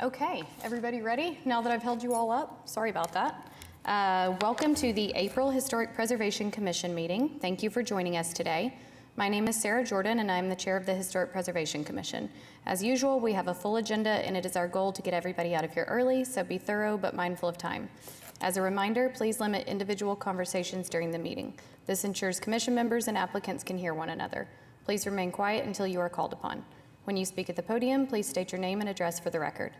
Okay, everybody ready? Now that I've held you all up, sorry about that. Welcome to the April Historic Preservation Commission meeting. Thank you for joining us today. My name is Sarah Jordan and I'm the chair of the Historic Preservation Commission. As usual, we have a full agenda and it is our goal to get everybody out of here early, so be thorough but mindful of time. As a reminder, please limit individual conversations during the meeting. This ensures commission members and applicants can hear one another. Please remain quiet until you are called upon. When you speak at the podium, please state your name and address for the record.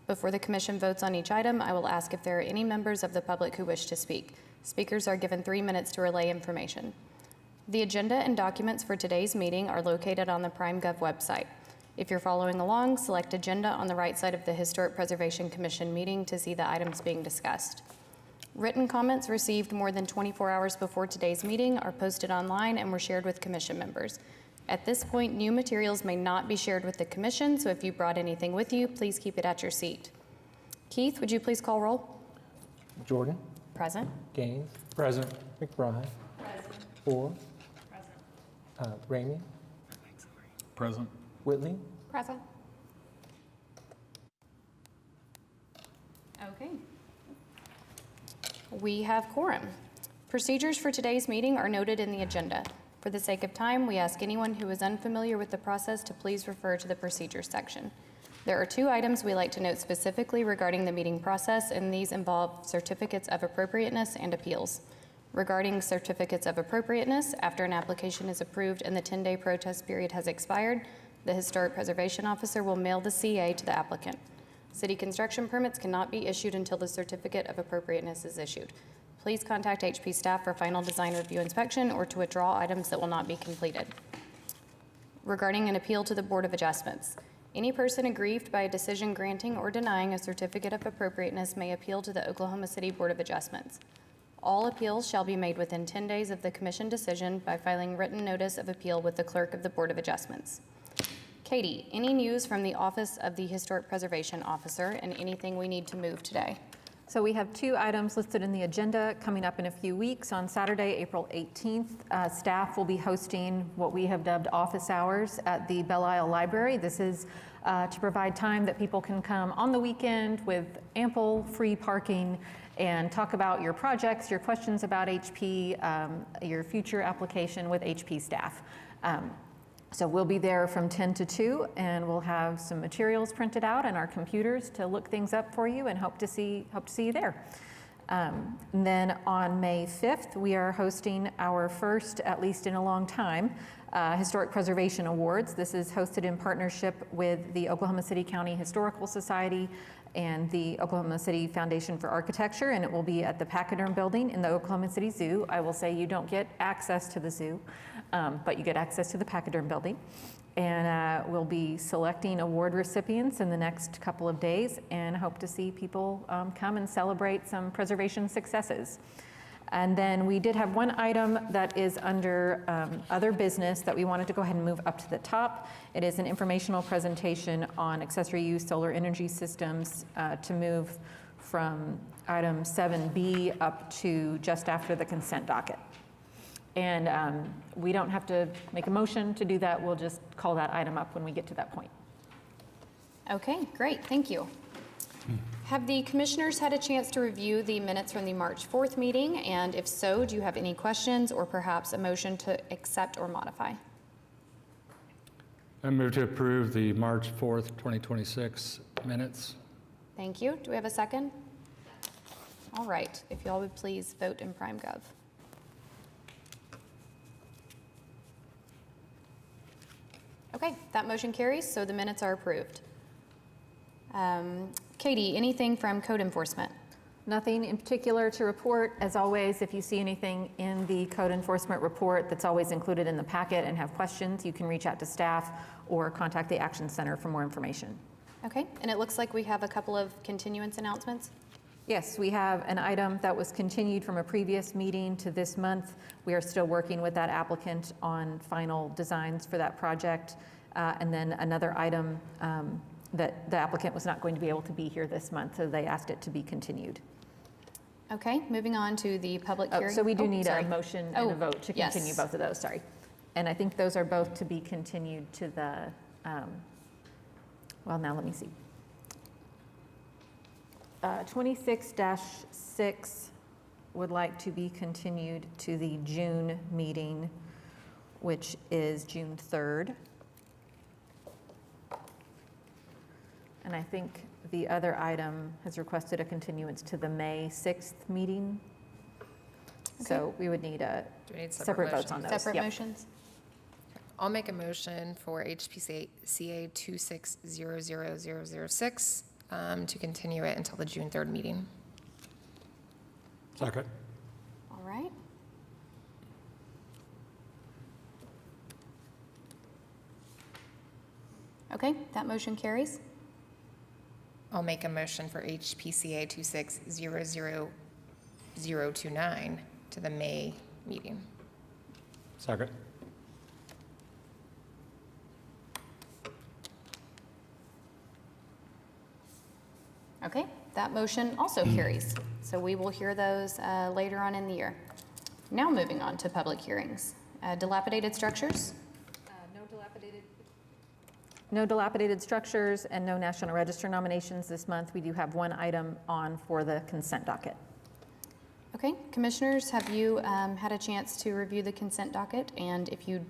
Before the commission votes on each item, I will ask if there are any members of the public who wish to speak. Speakers are given 3 minutes to relay information. The agenda and documents for today's meeting are located on the PrimeGov website. If you're following along, select Agenda on the right side of the Historic Preservation Commission meeting to see the items being discussed. Written comments received more than 24 hours before today's meeting are posted online and were shared with commission members. At this point, new materials may not be shared with the commission, so if you brought anything with you, please keep it at your seat. Keith, would you please call roll? Jordan. Present. Gaines. Present. McBride. Present. Ford. Present. Ramey. Present. Whitley. Present. Okay. We have quorum. Procedures for today's meeting are noted in the agenda. For the sake of time, we ask anyone who is unfamiliar with the process to please refer to the procedures section. There are 2 items we like to note specifically regarding the meeting process, and these involve certificates of appropriateness and appeals. Regarding certificates of appropriateness, after an application is approved and the 10-day protest period has expired, the Historic Preservation Officer will mail the CA to the applicant. City construction permits cannot be issued until the certificate of appropriateness is issued. Please contact HP staff for final design review inspection or to withdraw items that will not be completed. Regarding an appeal to the Board of Adjustments, any person aggrieved by a decision granting or denying a certificate of appropriateness may appeal to the Oklahoma City Board of Adjustments. All appeals shall be made within 10 days of the commission decision by filing written notice of appeal with the clerk of the Board of Adjustments. Katie, any news from the Office of the Historic Preservation Officer and anything we need to move today? So we have 2 items listed in the agenda coming up in a few weeks. On Saturday, April 18th, staff will be hosting what we have dubbed office hours at the Belle Isle Library. This is to provide time that people can come on the weekend with ample free parking and talk about your projects, your questions about HP, your future application with HP staff. So we'll be there from 10 to 2 and we'll have some materials printed out on our computers to look things up for you and hope to see you there. And then on May 5th, we are hosting our first, at least in a long time, Historic Preservation Awards. This is hosted in partnership with the Oklahoma City County Historical Society and the Oklahoma City Foundation for Architecture, and it will be at the Pachyderm Building in the Oklahoma City Zoo. I will say you don't get access to the zoo, but you get access to the Pachyderm Building. And we'll be selecting award recipients in the next couple of days and hope to see people come and celebrate some preservation successes. And then we did have one item that is under other business that we wanted to go ahead and move up to the top. It is an informational presentation on accessory use solar energy systems to move from item 7B up to just after the consent docket. And we don't have to make a motion to do that. We'll just call that item up when we get to that point. Okay, great, thank you. Have the commissioners had a chance to review the minutes from the March 4th meeting? And if so, do you have any questions or perhaps a motion to accept or modify? I move to approve the March 4th, 2026 minutes. Thank you. Do we have a second? All right, if y'all would please vote in PrimeGov. Okay, that motion carries, so the minutes are approved. Katie, anything from code enforcement? Nothing in particular to report. As always, if you see anything in the code enforcement report that's always included in the packet and have questions, you can reach out to staff or contact the Action Center for more information. Okay, and it looks like we have a couple of continuance announcements. Yes, we have an item that was continued from a previous meeting to this month. We are still working with that applicant on final designs for that project. And then another item that the applicant was not going to be able to be here this month, so they asked it to be continued. Okay, moving on to the public hearing. So we do need a motion and a vote to continue yes. both of those, sorry. And I think those are both to be continued to the, well, now let me see. 26-6 would like to be continued to the June meeting, which is June 3rd. And I think the other item has requested a continuance to the May 6th meeting. So we would need Do we need separate votes on those. Separate Yep. motions? I'll make a motion for HPCA 26000006 to continue it until the June 3rd meeting. Second. All right. Okay, that motion carries. I'll make a motion for HPCA 26000029 to the May meeting. Second. Okay, that motion also carries. So we will hear those later on in the year. Now moving on to public hearings. Dilapidated structures. no dilapidated structures and no National Register nominations this month. We do have one item on for the consent docket. Okay, commissioners, have you had a chance to review the consent docket? And if you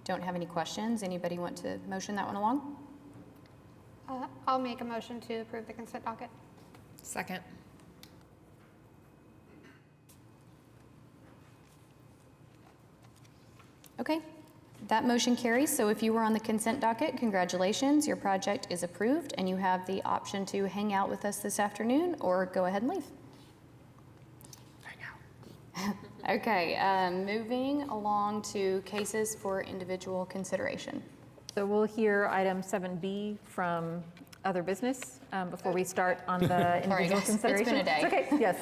don't have any questions, anybody want to motion that one along? I'll make a motion to approve the consent docket. Second. Okay, that motion carries. So if you were on the consent docket, congratulations, your project is approved and you have the option to hang out with us this afternoon or go ahead and leave. Okay, moving along to cases for individual consideration. So we'll hear item 7B from other business before we start on the individual guys. consideration. It's been a day. It's okay, yes.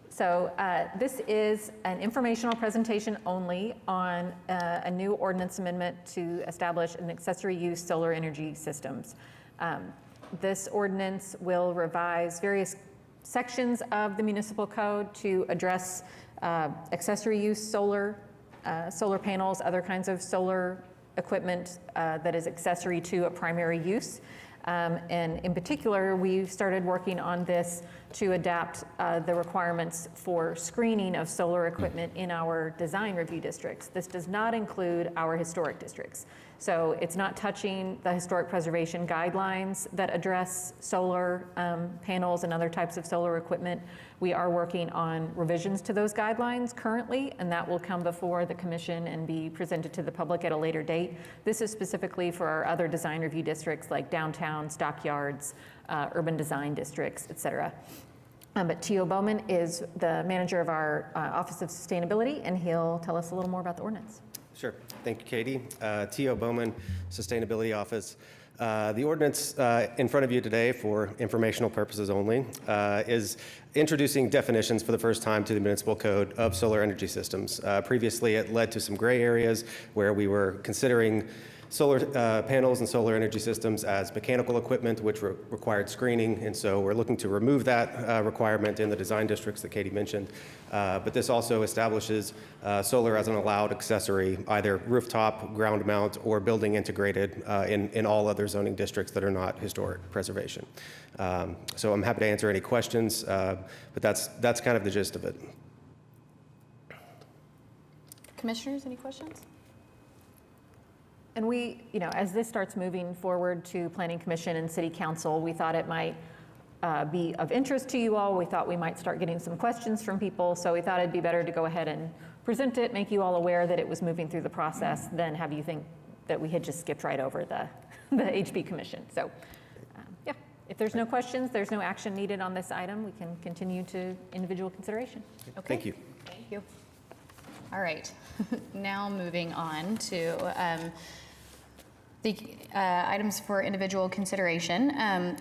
So this is an informational presentation only on a new ordinance amendment to establish an accessory use solar energy systems. This ordinance will revise various sections of the municipal code to address accessory use solar panels, other kinds of solar equipment that is accessory to a primary use. And in particular, we started working on this to adapt the requirements for screening of solar equipment in our design review districts. This does not include our historic districts. So it's not touching the historic preservation guidelines that address solar panels and other types of solar equipment. We are working on revisions to those guidelines currently, and that will come before the commission and be presented to the public at a later date. This is specifically for our other design review districts like downtown, stockyards, urban design districts, et cetera. But Tio Bowman is the manager of our Office of Sustainability, and he'll tell us a little more about the ordinance. Sure. Thank you, Katie. Tio Bowman, Sustainability Office. The ordinance in front of you today, for informational purposes only, is introducing definitions for the first time to the municipal code of solar energy systems. Previously, it led to some gray areas where we were considering solar panels and solar energy systems as mechanical equipment, which required screening, and so we're looking to remove that requirement in the design districts that Katie mentioned. But this also establishes solar as an allowed accessory, either rooftop, ground mount, or building integrated in all other zoning districts that are not historic preservation. So I'm happy to answer any questions, but that's kind of the gist of it. Commissioners, any questions? And we, as this starts moving forward to Planning Commission and City Council, we thought it might be of interest to you all. We thought we might start getting some questions from people, so we thought it'd be better to go ahead and present it, make you all aware that it was moving through the process, than have you think that we had just skipped right over the HB Commission. So, yeah, if there's no questions, there's no action needed on this item, we can continue to individual consideration. Okay. Thank you. Thank you. All right, now moving on to the items for individual consideration.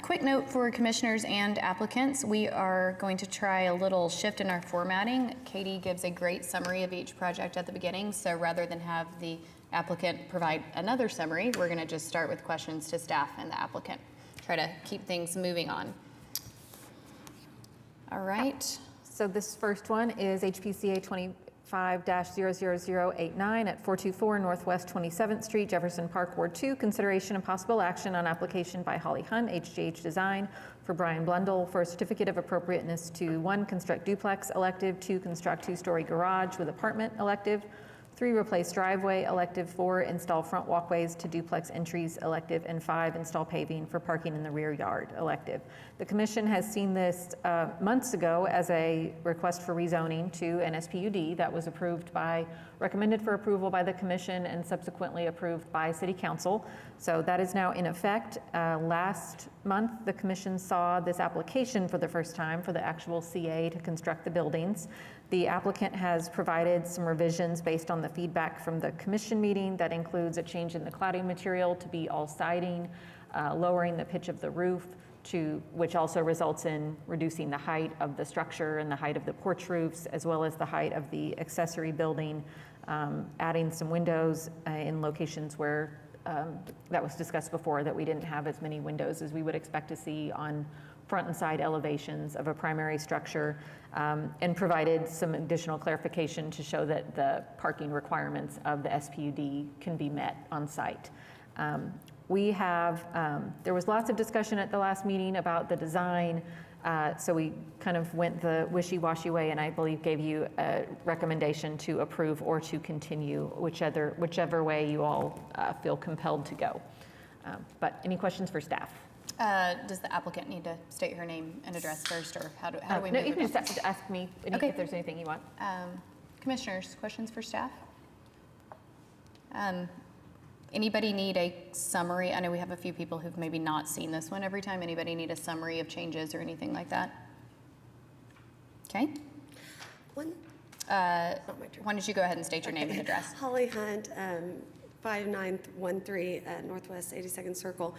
Quick note for commissioners and applicants, we are going to try a little shift in our formatting. Katie gives a great summary of each project at the beginning, so rather than have the applicant provide another summary, we're gonna just start with questions to staff and the applicant. Try to keep things moving on. All right. So this first one is HPCA 5-00089 at 424 Northwest 27th Street, Jefferson Park, Ward 2. Consideration and possible action on application by Holly Hunt, HGH Design, for Brian Blundell for a certificate of appropriateness to 1, construct duplex elective, 2, construct 2-story garage with apartment elective, 3, replace driveway elective, 4, install front walkways to duplex entries elective, and 5, install paving for parking in the rear yard elective. The commission has seen this months ago as a request for rezoning to an SPUD that was recommended for approval by the commission and subsequently approved by city council. So that is now in effect. Last month, the commission saw this application for the first time for the actual CA to construct the buildings. The applicant has provided some revisions based on the feedback from the commission meeting that includes a change in the cladding material to be all siding, lowering the pitch of the roof, which also results in reducing the height of the structure and the height of the porch roofs, as well as the height of the accessory building, adding some windows in locations where that was discussed before, that we didn't have as many windows as we would expect to see on front and side elevations of a primary structure, and provided some additional clarification to show that the parking requirements of the SPUD can be met on site. There was lots of discussion at the last meeting about the design, so we kind of went the wishy-washy way, and I believe gave you a recommendation to approve or to continue, whichever way you all feel compelled to go. But any questions for staff? Does the applicant need to state her name and address first, or how do we No, move you can about just ask me Okay. if there's anything you want. Commissioners, questions for staff? Anybody need a summary? I know we have a few people who've maybe not seen this one every time. Anybody need a summary of changes or anything like that? Okay. One, Why don't you go ahead and state your name and address? Holly Hunt, 5913 Northwest 82nd Circle.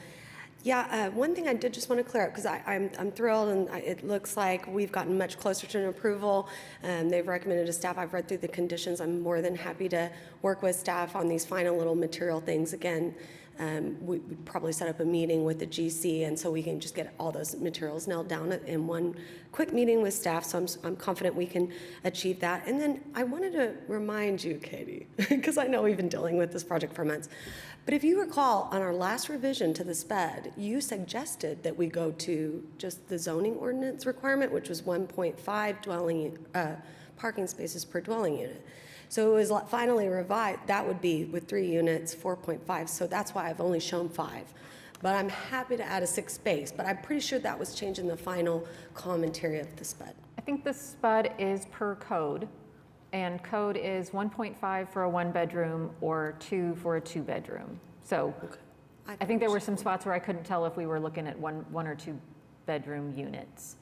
Yeah, one thing I did just want to clear up, because I'm thrilled, and it looks like we've gotten much closer to an approval. They've recommended to staff. I've read through the conditions. I'm more than happy to work with staff on these final little material things. Again, we'd probably set up a meeting with the GC, and so we can just get all those materials nailed down in one quick meeting with staff. So I'm confident we can achieve that. And then I wanted to remind you, Katie, because I know we've been dealing with this project for months. But if you recall, on our last revision to the SPUD, you suggested that we go to just the zoning ordinance requirement, which was 1.5 parking spaces per dwelling unit. So it was finally revised. That would be with 3 units, 4.5. So that's why I've only shown 5. But I'm happy to add a 6th space. But I'm pretty sure that was changed in the final commentary of the SPUD. I think the SPUD is per code, and code is 1.5 for a 1-bedroom or 2 for a 2-bedroom. So I think there were some spots where I couldn't tell if we were looking at one or 2-bedroom units.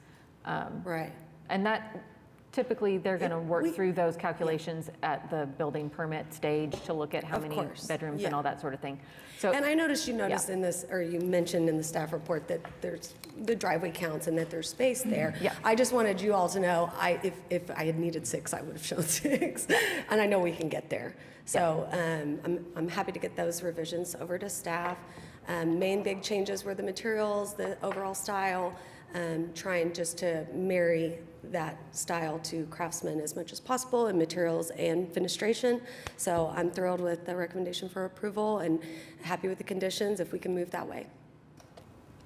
Right. And that, typically, they're going to work through those calculations at the building permit stage to look at how Of many course, bedrooms yeah. and all that sort of thing. So, And I noticed you in this, or you mentioned in the staff report that there's the driveway counts and that there's space there. Yeah. I just wanted you all to know, if I had needed 6, I would have shown 6. And I know we can get there. So I'm happy to get those revisions over to staff. Main big changes were the materials, the overall style, trying just to marry that style to Craftsman as much as possible in materials and fenestration. So I'm thrilled with the recommendation for approval and happy with the conditions if we can move that way.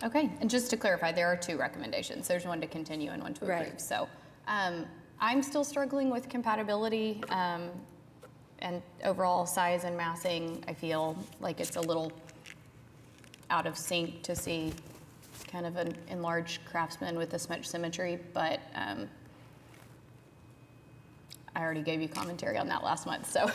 Okay, and just to clarify, there are 2 recommendations. There's one to continue and one to approve. Right. So I'm still struggling with compatibility and overall size and massing. I feel like it's a little out of sync to see kind of an enlarged Craftsman with this much symmetry, but I already gave you commentary on that last month, so.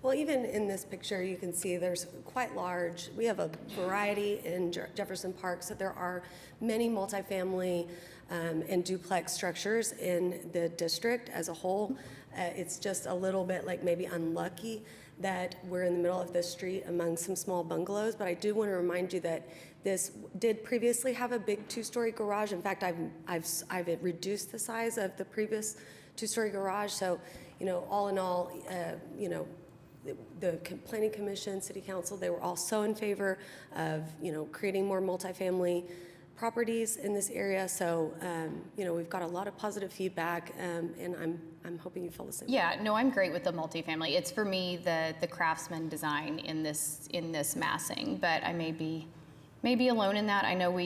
Well, even in this picture, you can see there's quite large, we have a variety in Jefferson Park, so there are many multifamily and duplex structures in the district as a whole. It's just a little bit like maybe unlucky that we're in the middle of the street among some small bungalows, but I do want to remind you that this did previously have a big 2-story garage. In fact, I've reduced the size of the previous 2-story garage. So, all in all, the Planning Commission, City Council, they were all so in favor of, creating more multifamily properties in this area. So, we've got a lot of positive feedback, and I'm hoping you feel the same. Yeah, no, I'm great with the multifamily. It's for me the craftsman design in this massing, but I may be alone in that. I know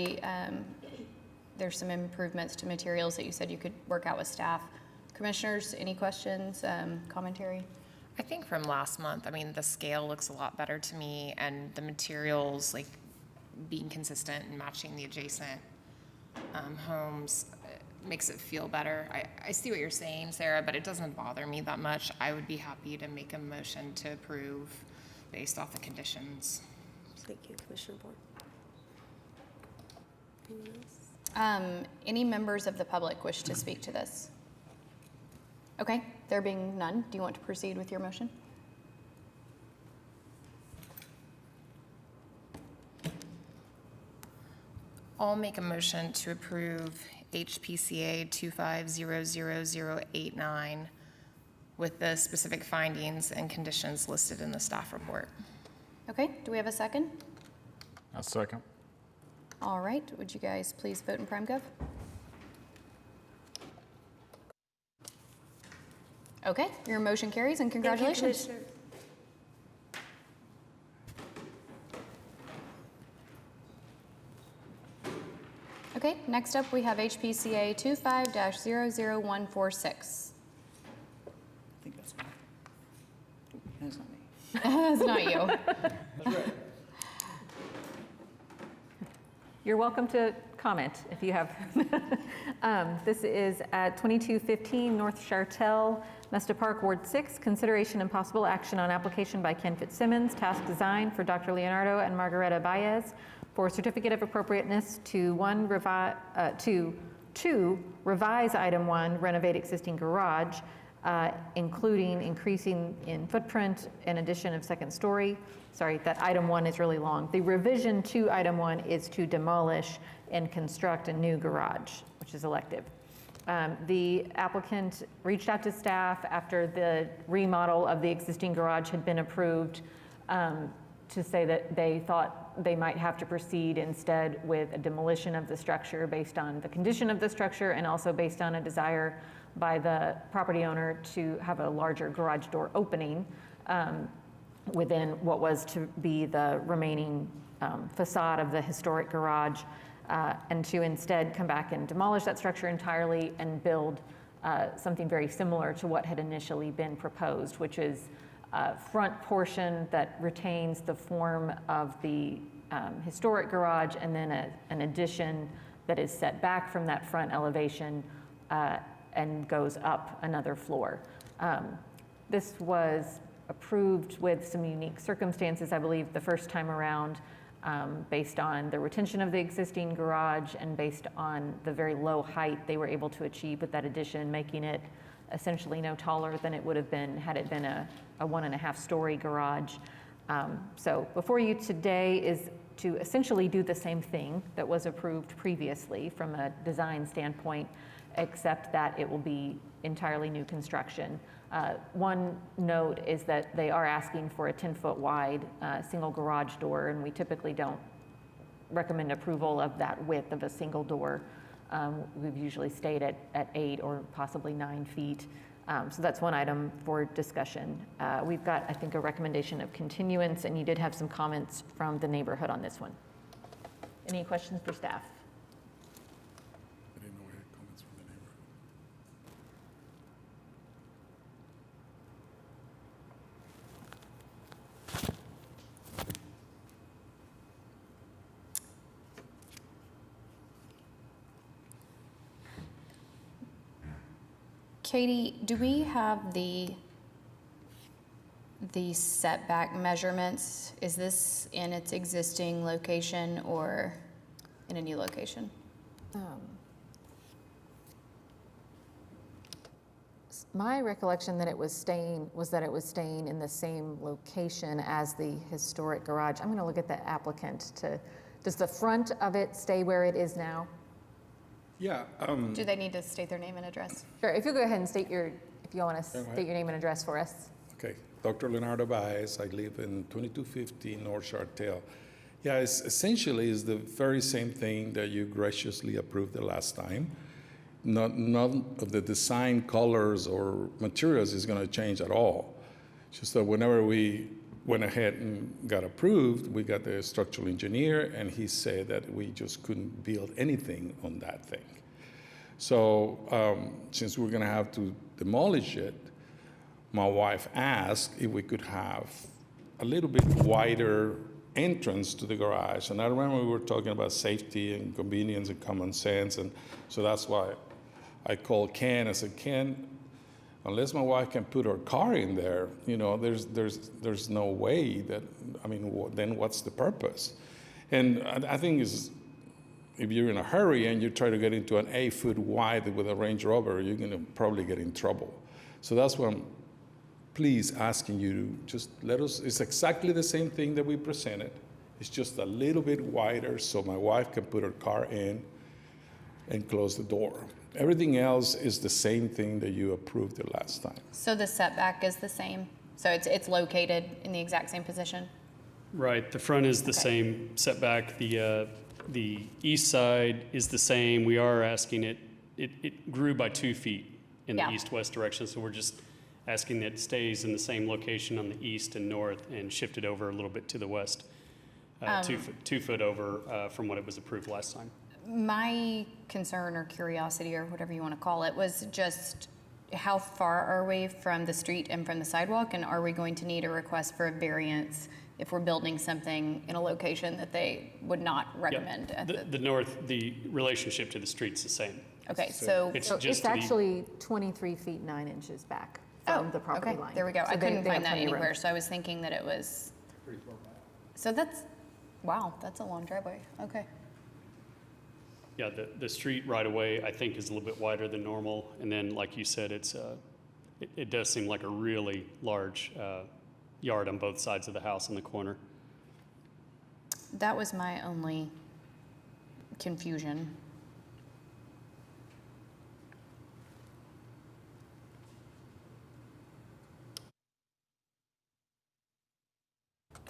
there's some improvements to materials that you said you could work out with staff. Commissioners, any questions, commentary? I think from last month, I mean, the scale looks a lot better to me, and the materials, like being consistent and matching the adjacent homes, makes it feel better. I see what you're saying, Sarah, but it doesn't bother me that much. I would be happy to make a motion to approve based off the conditions. Thank you, Commissioner Board. Anyone else? Any members of the public wish to speak to this? Okay, there being none, do you want to proceed with your motion? I'll make a motion to approve HPCA 25000089 with the specific findings and conditions listed in the staff report. Okay, do we have a second? A second. All right, would you guys please vote in PrimeGov? Okay, your motion carries, and Thank you, congratulations. Commissioner. Okay, next up, we have HPCA 25-00146. I think that's me. That's not me. That's not you. You're welcome to comment if you have. This is at 2215 North Chartel, Mesta Park, Ward 6. Consideration and possible action on application by Ken Fitzsimmons, task design for Dr. Leonardo and Margareta Baez for certificate of appropriateness to revise item 1, renovate existing garage, including increasing in footprint and addition of second story. Sorry, that item 1 is really long. The revision to item 1 is to demolish and construct a new garage, which is elective. The applicant reached out to staff after the remodel of the existing garage had been approved to say that they thought they might have to proceed instead with a demolition of the structure based on the condition of the structure and also based on a desire by the property owner to have a larger garage door opening within what was to be the remaining facade of the historic garage, and to instead come back and demolish that structure entirely and build something very similar to what had initially been proposed, which is a front portion that retains the form of the historic garage, and then an addition that is set back from that front elevation and goes up another floor. This was approved with some unique circumstances, I believe, the first time around, based on the retention of the existing garage and based on the very low height they were able to achieve with that addition, making it essentially no taller than it would have been had it been a 1.5-story garage. So before you today is to essentially do the same thing that was approved previously from a design standpoint, except that it will be entirely new construction. One note is that they are asking for a 10-foot wide single garage door, and we typically don't recommend approval of that width of a single door. We've usually stayed at 8 or possibly 9 feet. So that's one item for discussion. We've got, I think, a recommendation of continuance, and you did have some comments from the neighborhood on this one. Any questions for staff? I didn't know we had comments from the neighborhood. Katie, do we have the setback measurements? Is this in its existing location or in a new location? My recollection that it was staying in the same location as the historic garage. I'm going to look at the applicant does the front of it stay where it is now? Yeah, Do they need to state their name and address? Sure, if you'll go ahead and state your name and address for us. okay. Dr. Leonardo Baez, I live in 2250 North Chartel. Yeah, it's essentially is the very same thing that you graciously approved the last time. None of the design, colors, or materials is going to change at all. Just that whenever we went ahead and got approved, we got the structural engineer, and he said that we just couldn't build anything on that thing. So since we're going to have to demolish it, my wife asked if we could have a little bit wider entrance to the garage. And I remember we were talking about safety and convenience and common sense. And so that's why I called Ken. I said, Ken, unless my wife can put her car in there, you know, there's no way that, I mean, then what's the purpose? And I think if you're in a hurry and you try to get into an 8-foot wide with a Range Rover, you're going to probably get in trouble. So that's why I'm please asking you to just let us, it's exactly the same thing that we presented. It's just a little bit wider so my wife can put her car in and close the door. Everything else is the same thing that you approved the last time. So the setback is the same? So it's located in the exact same position? Right, the front is the same setback, the east side is the same. We are asking it grew by 2 feet in the east-west direction, so we're just asking that it stays in the same location on the east and north and shift it over a little bit to the west, 2 foot over from what it was approved last time. My concern or curiosity or whatever you want to call it was just how far are we from the street and from the sidewalk, and are we going to need a request for a variance if we're building something in a location that they would not recommend? The relationship to the street's the same. Okay, so It's So just it's actually 23 feet 9 inches back from the property okay, line. there we go. So I couldn't they find have that plenty of room. anywhere, so I was thinking that it was. So that's, wow, that's a long driveway. Okay. Yeah, the street right away, I think, is a little bit wider than normal. And then, like you said, it does seem like a really large yard on both sides of the house in the corner. That was my only confusion.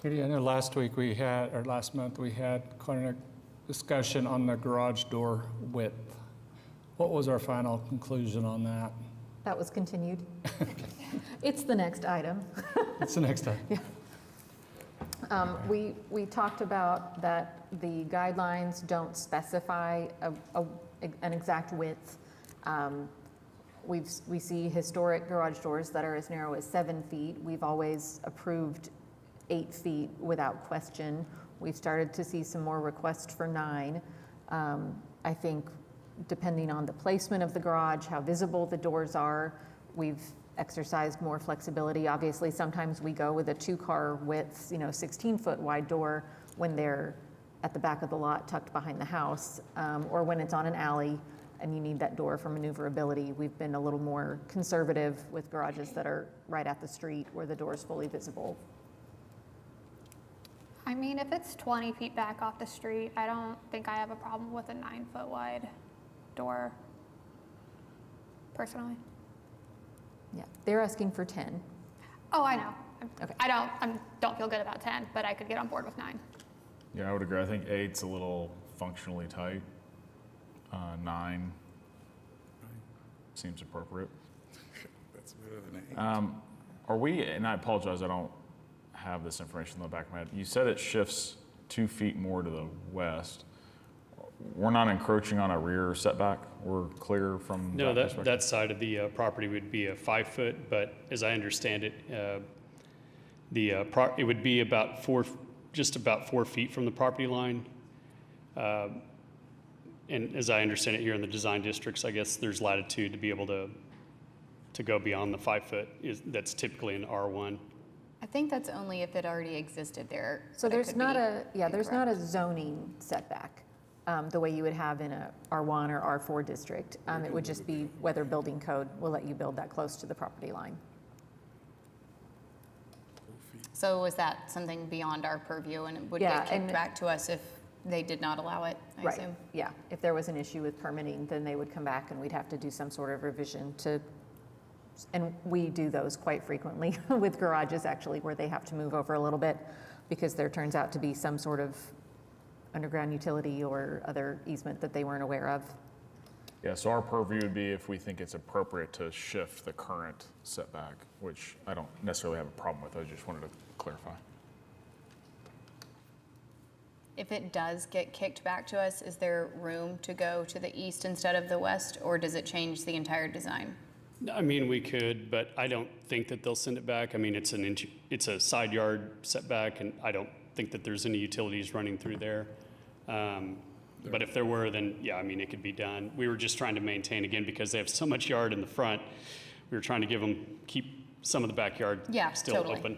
Katie, I know last month we had quite a discussion on the garage door width. What was our final conclusion on that? That was continued. It's the next item. It's the next time. We talked about that the guidelines don't specify an exact width. We see historic garage doors that are as narrow as 7 feet. We've always approved 8 feet without question. We've started to see some more requests for 9. I think depending on the placement of the garage, how visible the doors are, we've exercised more flexibility. Obviously, sometimes we go with a 2-car width, 16-foot wide door when they're at the back of the lot tucked behind the house, or when it's on an alley and you need that door for maneuverability. We've been a little more conservative with garages that are right at the street where the door is fully visible. I mean, if it's 20 feet back off the street, I don't think I have a problem with a 9-foot wide door, personally. Yeah, they're asking for 10. Oh, I know. Okay. I don't feel good about 10, but I could get on board with 9. Yeah, I would agree. I think 8's a little functionally tight. 9 seems appropriate. That's better than 8. Are we, and I apologize, I don't have this information in the back of my head. You said it shifts 2 feet more to the west. We're not encroaching on a rear setback? We're clear from No, that perspective? that side of the property would be a 5 foot, but as I understand it, it would be about just about 4 feet from the property line. And as I understand it here in the design districts, I guess there's latitude to be able to go beyond the 5 foot. That's typically an R1. I think that's only if it already existed there. So but it there's could not be there's not a incorrect. zoning setback the way you would have in a R1 or R4 district. It would just be whether building code will let you build that close to the property line. So was that something beyond our purview and it would Yeah, get kicked and- back to us if they did not allow it, I Right, assume? yeah. If there was an issue with permitting, then they would come back and we'd have to do some sort of revision and we do those quite frequently with garages actually, where they have to move over a little bit because there turns out to be some sort of underground utility or other easement that they weren't aware of. Yeah, so our purview would be if we think it's appropriate to shift the current setback, which I don't necessarily have a problem with. I just wanted to clarify. If it does get kicked back to us, is there room to go to the east instead of the west, or does it change the entire design? I mean, we could, but I don't think that they'll send it back. I mean, it's it's a side yard setback, and I don't think that there's any utilities running through there. But if there were, then yeah, I mean, it could be done. We were just trying to maintain, again, because they have so much yard in the front, we were trying to keep some of the backyard Yeah, still totally. open.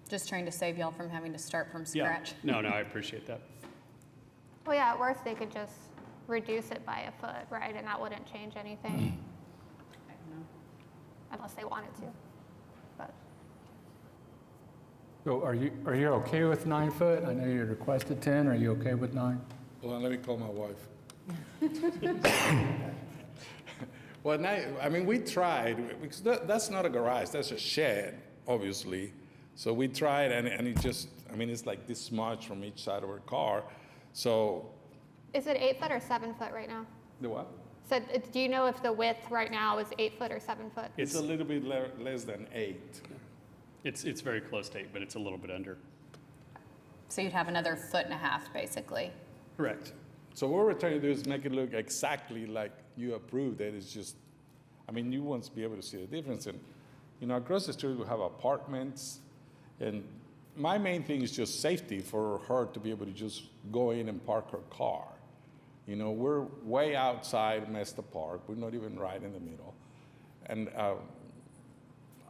Just trying to save y'all from having to start from Yeah, scratch. no, I appreciate that. Well, yeah, at worst, they could just reduce it by a foot, right? And that wouldn't change anything. Unless they wanted to. But So are you okay with 9 foot? I know you requested 10. Are you okay with 9? Well, let me call my wife. Well, I mean, we tried, because that's not a garage, that's a shed, obviously. So we tried, and it just, I mean, it's like this much from each side of our car. So, is it 8 foot or 7 foot right now? the what? So do you know if the width right now is 8 foot or 7 foot? It's a little bit less than 8. It's very close to 8, but it's a little bit under. So you'd have another 1.5 feet, basically. Correct. So what we're trying to do is make it look exactly like you approved it. It's just, I mean, you won't be able to see the difference. And, you know, across the street we have apartments. And my main thing is just safety for her to be able to just go in and park her car. You know, we're way outside Mesta Park. We're not even right in the middle. And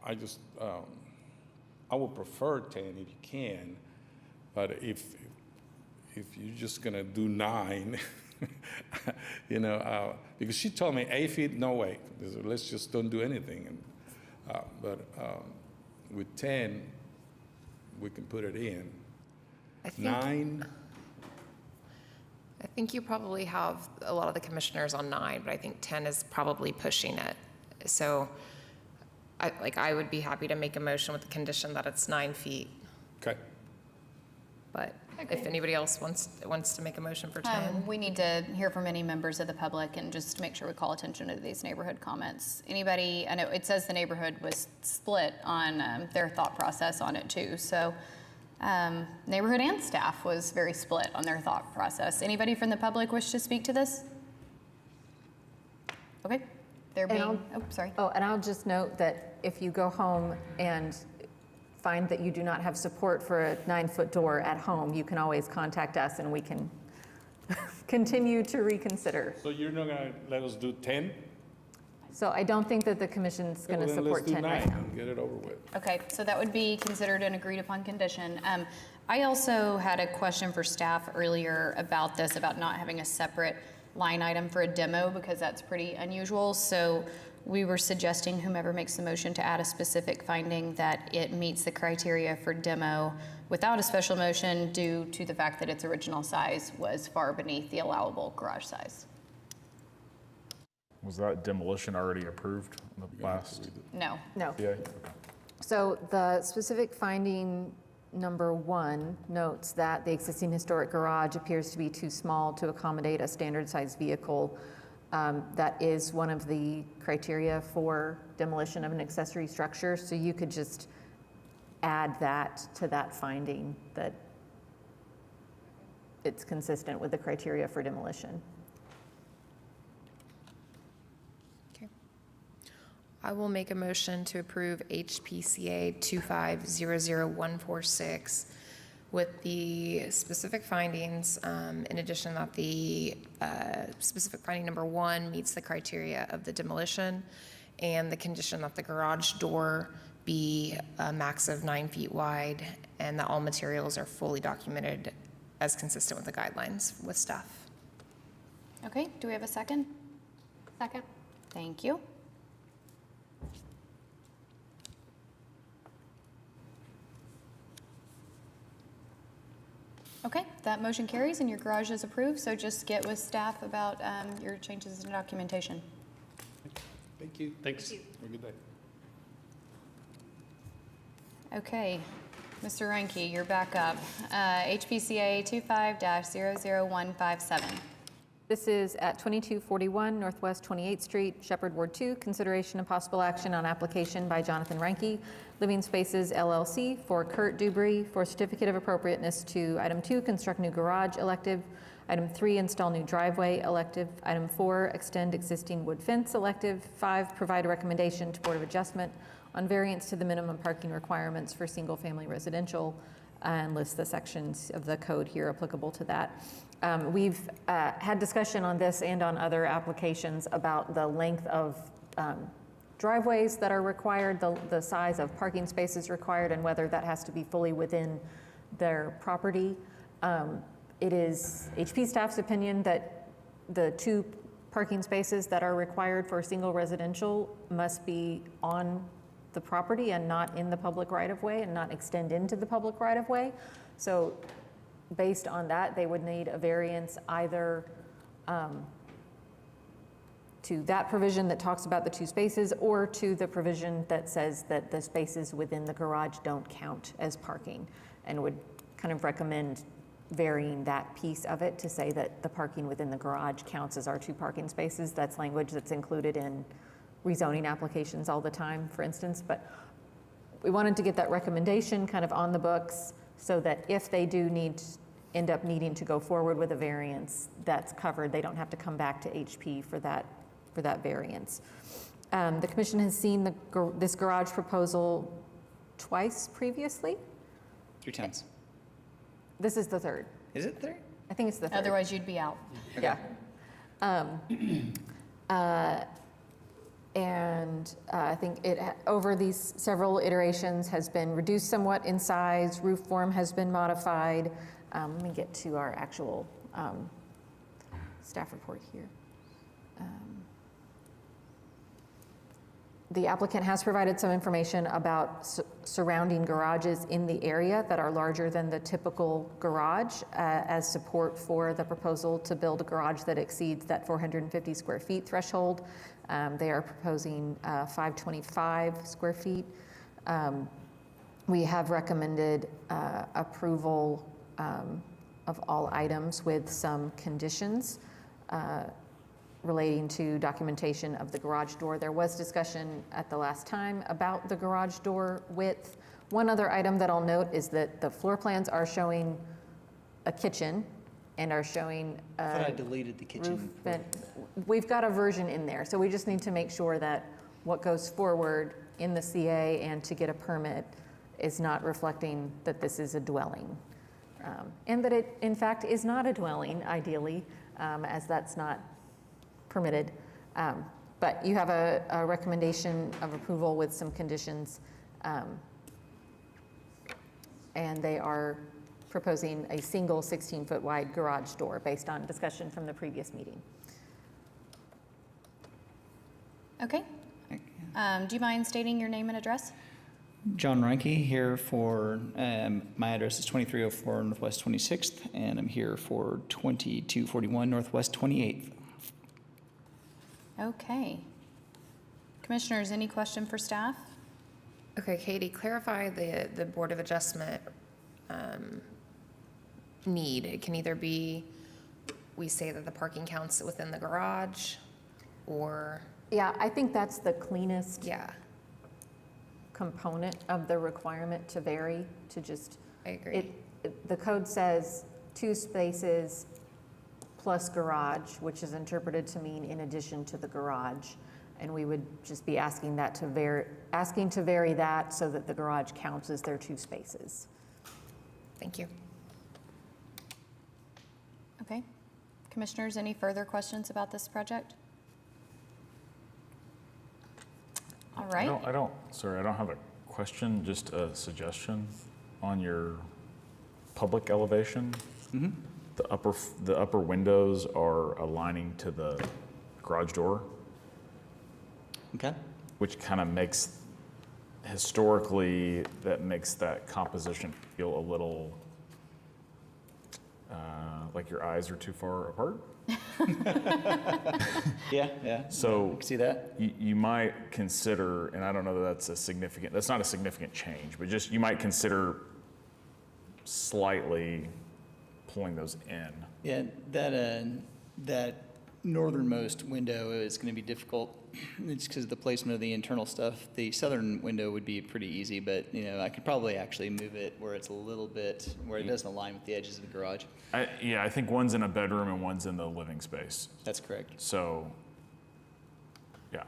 I just, I would prefer 10 if you can. But if you're just gonna do 9, you know, because she told me 8 feet, no way. Let's just don't do anything. And, but with 10, we can put it in. I think, 9, I think you probably have a lot of the commissioners on 9, but I think 10 is probably pushing it. So I would be happy to make a motion with the condition that it's 9 feet. okay. But if anybody else wants to make a motion for 10. We need to hear from any members of the public and just make sure we call attention to these neighborhood comments. Anybody, I know it says the neighborhood was split on their thought process on it too. So neighborhood and staff was very split on their thought process. Anybody from the public wish to speak to this? Okay, there being, oh, sorry. Oh, and I'll just note that if you go home and find that you do not have support for a 9-foot door at home, you can always contact us and we can continue to reconsider. So you're not gonna let us do 10? So I don't think that the commission's going to Well, then support 10 right now. and get it over with. Okay, so that would be considered an agreed upon condition. I also had a question for staff earlier about this, about not having a separate line item for a demo, because that's pretty unusual. So we were suggesting whomever makes the motion to add a specific finding that it meets the criteria for demo without a special motion due to the fact that its original size was far beneath the allowable garage size. Was that demolition already approved in the last? No. No. Yeah. So the specific finding number 1 notes that the existing historic garage appears to be too small to accommodate a standard-sized vehicle. That is one of the criteria for demolition of an accessory structure. So you could just add that to that finding, that it's consistent with the criteria for demolition. Okay. I will make a motion to approve HPCA 2500146 with the specific findings, in addition that the specific finding number 1 meets the criteria of the demolition, and the condition that the garage door be a max of 9 feet wide, and that all materials are fully documented as consistent with the guidelines with staff. Okay, do we have a second? Second. Thank you. Okay, that motion carries and your garage is approved, so just get with staff about your changes in documentation. Thank you. Thanks. Have a good day. Okay, Mr. Reinke, you're back up. HPCA 25-00157. This is at 2241 Northwest 28th Street, Shepherd Ward 2. Consideration and possible action on application by Jonathan Reinke, Living Spaces LLC, for Kurt Dubry for certificate of appropriateness to item 2, construct new garage, elective. Item 3, install new driveway, elective. Item 4, extend existing wood fence, elective. 5, provide a recommendation to Board of Adjustment on variance to the minimum parking requirements for single-family residential, and list the sections of the code here applicable to that. We've had discussion on this and on other applications about the length of driveways that are required, the size of parking spaces required, and whether that has to be fully within their property. It is HP staff's opinion that the 2 parking spaces that are required for a single residential must be on the property and not in the public right-of-way and not extend into the public right-of-way. So based on that, they would need a variance either to that provision that talks about the 2 spaces or to the provision that says that the spaces within the garage don't count as parking, and would kind of recommend varying that piece of it to say that the parking within the garage counts as our 2 parking spaces. That's language that's included in rezoning applications all the time, for instance, but we wanted to get that recommendation kind of on the books so that if they do end up needing to go forward with a variance, that's covered. They don't have to come back to HP for that variance. The commission has seen this garage proposal twice previously. 3 times. This is the third. Is it 3? I think it's the third. Otherwise, you'd be out. Yeah. And I think it, over these several iterations, has been reduced somewhat in size. Roof form has been modified. Let me get to our actual staff report here. The applicant has provided some information about surrounding garages in the area that are larger than the typical garage as support for the proposal to build a garage that exceeds that 450 square feet threshold. They are proposing 525 square feet. We have recommended approval of all items with some conditions relating to documentation of the garage door. There was discussion at the last time about the garage door width. One other item that I'll note is that the floor plans are showing a kitchen and are showing I thought I deleted the kitchen. roof vent. We've got a version in there, so we just need to make sure that what goes forward in the CA and to get a permit is not reflecting that this is a dwelling. And that it, in fact, is not a dwelling, ideally, as that's not permitted. But you have a recommendation of approval with some conditions. And they are proposing a single 16-foot wide garage door based on discussion from the previous meeting. Okay. Do you mind stating your name and address? John Reinke here for, my address is 2304 Northwest 26th, and I'm here for 2241 Northwest 28th. Okay. Commissioners, any question for staff? Okay, Katie, clarify the Board of Adjustment need. It can either be, we say that the parking counts within the garage, or, Yeah, I think that's the cleanest yeah, component of the requirement to vary, to just, I agree. the code says 2 spaces plus garage, which is interpreted to mean in addition to the garage. And we would just be asking that to vary that so that the garage counts as their 2 spaces. Thank you. Okay. Commissioners, any further questions about this project? All right. I don't have a question, just a suggestion on your public elevation. Mm-hmm. The upper windows are aligning to the garage door, Okay. which kind of makes, historically, that makes that composition feel a little like your eyes are too far apart. Yeah. So I can see that. you might consider, and I don't know that that's not a significant change, but just you might consider slightly pulling those in. Yeah, that northernmost window is going to be difficult. It's because of the placement of the internal stuff. The southern window would be pretty easy, but I could probably actually move it where it's a little bit, where it doesn't align with the edges of the garage. I think one's in a bedroom and one's in the living space. That's correct. So, yeah.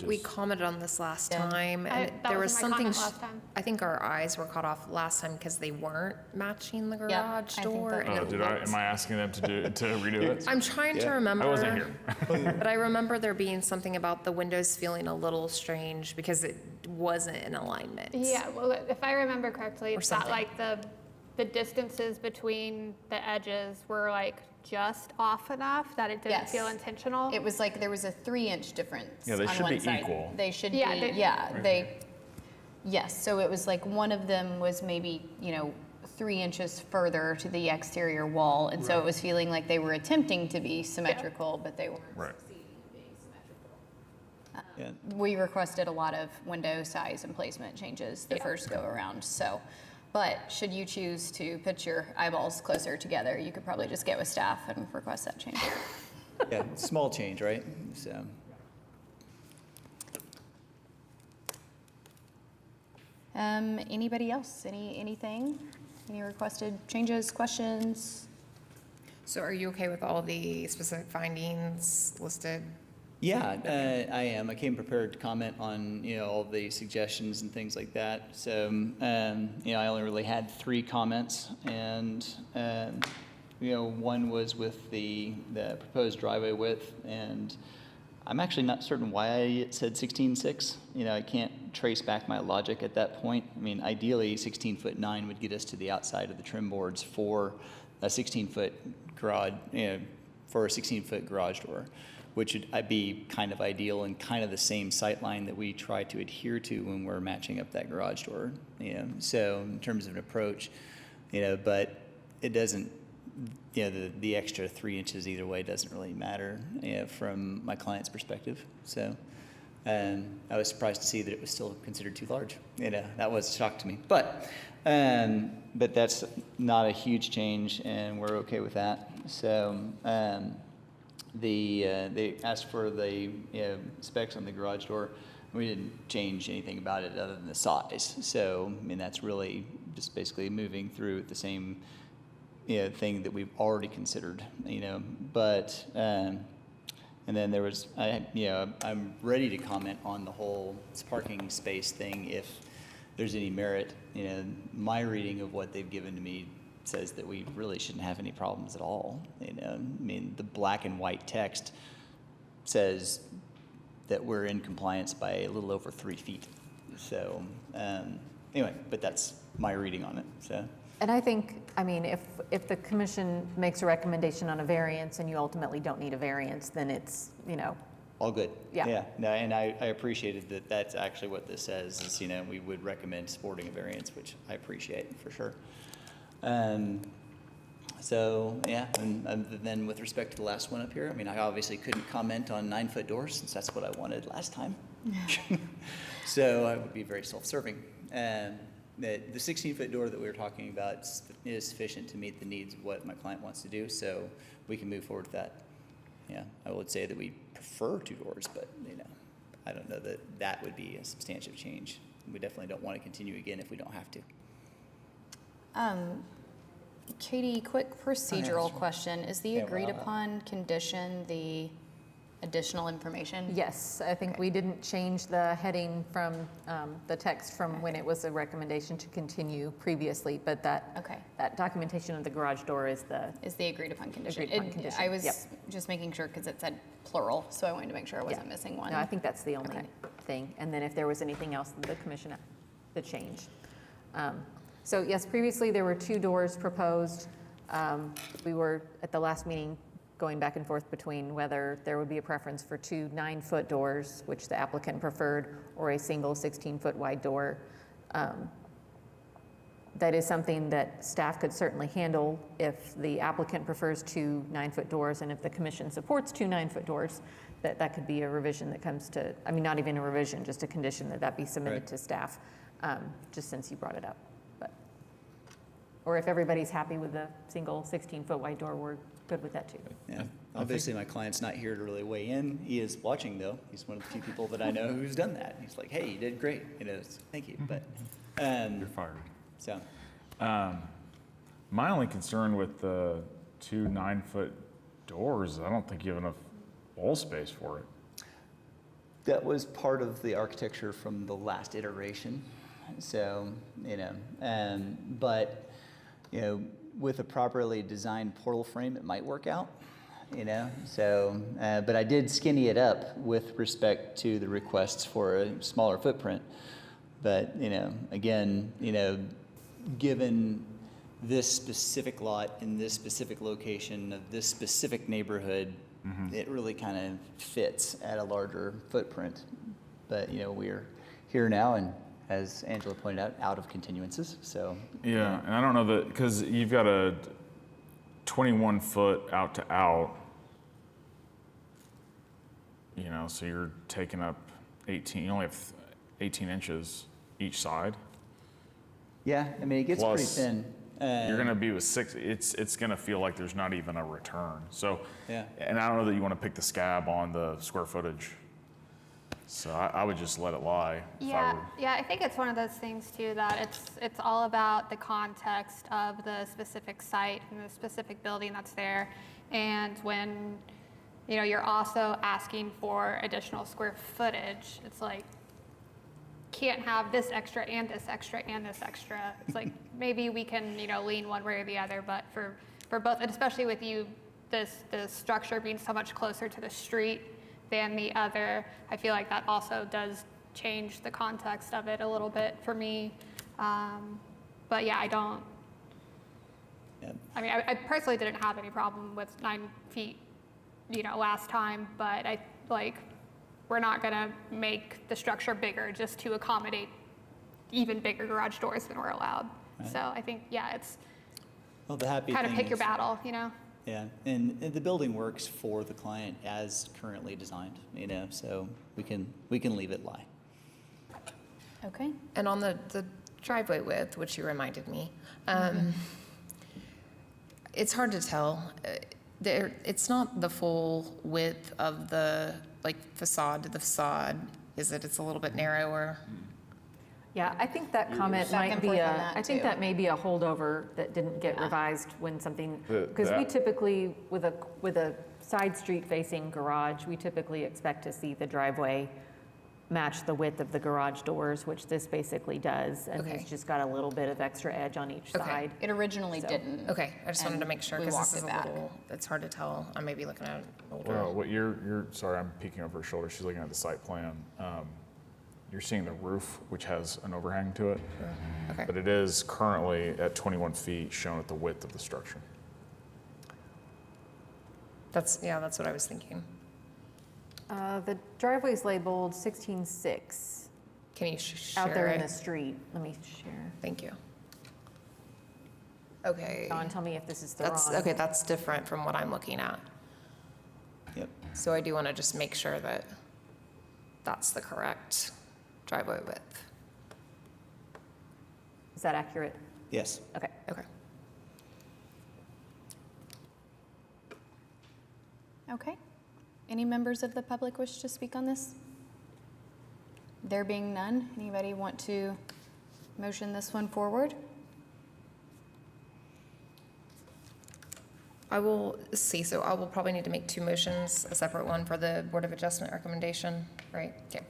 We commented on this last Yeah. time, and That there was was my something, comment last time. I think our eyes were caught off last time because they weren't matching the Yeah, garage I think door. that- and Oh, it looked- am I asking them to redo it? I'm trying to remember. I wasn't here. But I remember there being something about the windows feeling a little strange because it wasn't in alignment. Yeah, well, if I remember correctly, Or it's not something. like the distances between the edges were like just off enough that it didn't Yes. feel intentional. It was like there was a 3-inch difference. Yeah, they on should one be side. equal. They should Yeah, be. they- Yes. So it was like one of them was maybe 3 inches further to the exterior wall, and so it was feeling like they were attempting to be symmetrical, but they weren't Right. succeeding in being symmetrical. Yeah. We requested a lot of window size and placement changes the first go around. So, but should you choose to put your eyeballs closer together, you could probably just get with staff and request that change. Yeah, small change, right? So. Anybody else? Anything? Any requested changes, questions? So are you okay with all the specific findings listed? Yeah, I am. I came prepared to comment on, all the suggestions and things like that. So, I only really had 3 comments, and, one was with the proposed driveway width, and I'm actually not certain why it said 16.6. I can't trace back my logic at that point. I mean, ideally, 16'9" would get us to the outside of the trim boards for a 16-foot garage, for a 16-foot garage door, which would be kind of ideal and kind of the same sight line that we try to adhere to when we're matching up that garage door. So in terms of an approach, but it doesn't. The extra 3 inches either way doesn't really matter from my client's perspective. So I was surprised to see that it was still considered too large. That was a shock to me. But that's not a huge change, and we're okay with that. So they asked for the specs on the garage door. We didn't change anything about it other than the size. So that's really just basically moving through the same thing that we've already considered, but, and then there was, I'm ready to comment on the whole parking space thing if there's any merit. My reading of what they've given to me says that we really shouldn't have any problems at all. The black and white text says that we're in compliance by a little over 3 feet. So, anyway, but that's my reading on it, so. And I think, if the commission makes a recommendation on a variance and you ultimately don't need a variance, then it's, All good. Yeah. No, and I appreciated that that's actually what this says is, we would recommend supporting a variance, which I appreciate for sure. So, yeah, and then with respect to the last one up here, I obviously couldn't comment on 9-foot doors since that's what I wanted last time. So I would be very self-serving. The 16-foot door that we were talking about is sufficient to meet the needs of what my client wants to do, so we can move forward with that. Yeah, I would say that we prefer 2 doors, but, I don't know that that would be a substantive change. We definitely don't want to continue again if we don't have to. Katie, quick procedural question. Is the Yeah, well, agreed upon condition the additional information? yes, I think we didn't change the heading from the text from when it was a recommendation to continue previously, but Okay. that documentation of the garage door is the, Is the agreed upon condition? Agreed upon condition, I was yep. just making sure because it said plural, so I wanted to make sure I wasn't missing one. no, I think that's the only Okay. thing. And then if there was anything else that the commission, the change. So yes, previously there were 2 doors proposed. We were at the last meeting going back and forth between whether there would be a preference for 2 9-foot doors, which the applicant preferred, or a single 16-foot wide door. That is something that staff could certainly handle if the applicant prefers 2 9-foot doors, and if the commission supports 2 9-foot doors, that could be a revision that comes to, not even a revision, just a condition that be submitted Right. to staff, just since you brought it up. But Or if everybody's happy with the single 16-foot wide door, we're good with that too. Yeah. Obviously, my client's not here to really weigh in. He is watching, though. He's one of the few people that I know who's done that. He's like, hey, you did great. Thank you. But You're fired. so My only concern with the 2 9-foot doors, I don't think you have enough wall space for it. that was part of the architecture from the last iteration. So, but, with a properly designed portal frame, it might work out, So, but I did skinny it up with respect to the requests for a smaller footprint. But, again, given this specific lot in this specific location of this specific neighborhood, it really kind of fits at a larger footprint. But, we're here now, and as Angela pointed out of continuances, so. Yeah, and I don't know that, because you've got a 21-foot out to out, so you're taking up 18, you only have 18 inches each side. Yeah, I mean, it gets Plus, pretty thin. You're gonna be with 6, it's gonna feel like there's not even a return. So, Yeah. and I don't know that you wanna pick the scab on the square footage. So I would just let it lie. if I were- Yeah, I think it's one of those things too that it's all about the context of the specific site and the specific building that's there. And when, you're also asking for additional square footage, it's like, can't have this extra and this extra and this extra. It's like, maybe we can, lean one way or the other, but for both, and especially with the structure being so much closer to the street than the other, I feel like that also does change the context of it a little bit for me. But yeah, I don't, Yeah. I mean, I personally didn't have any problem with 9 feet, last time, but we're not gonna make the structure bigger just to accommodate even bigger garage doors than we're allowed. Right. So I think, yeah, it's Well, the happy kind of thing pick your is- battle, Yeah, and the building works for the client as currently designed, so we can leave it lie. Okay. And on the driveway width, which you reminded me, it's hard to tell. It's not the full width of the facade to the facade, is it? It's a little bit narrower. Yeah, I think that comment Back might and be forth on I that, think too. that may be a holdover that didn't get revised when something, because we That- typically, with a side street facing garage, we typically expect to see the driveway match the width of the garage doors, which this basically does. And Okay. it's just got a little bit of extra edge on each Okay. side. It originally So- didn't. Okay, I just wanted to And make sure we because walked this is it back. it's hard to tell. I may be looking at an older. Well, what you're sorry, I'm peeking over her shoulder. She's looking at the site plan. You're seeing the roof, which has an overhang to it. Okay. But it is currently at 21 feet, shown at the width of the structure. That's what I was thinking. The driveway's labeled 16.6 Can you share out there in it? the street. Let me share. Thank you. Okay. Don, tell me if this is the wrong. Okay, that's different from what I'm looking at. Yep. So I do want to just make sure that that's the correct driveway width. Is that accurate? Yes. Okay. Okay. Okay. Any members of the public wish to speak on this? There being none, anybody want to motion this one forward? I will see, so I will probably need to make 2 motions, a separate one for the Board of Adjustment recommendation, right? Okay.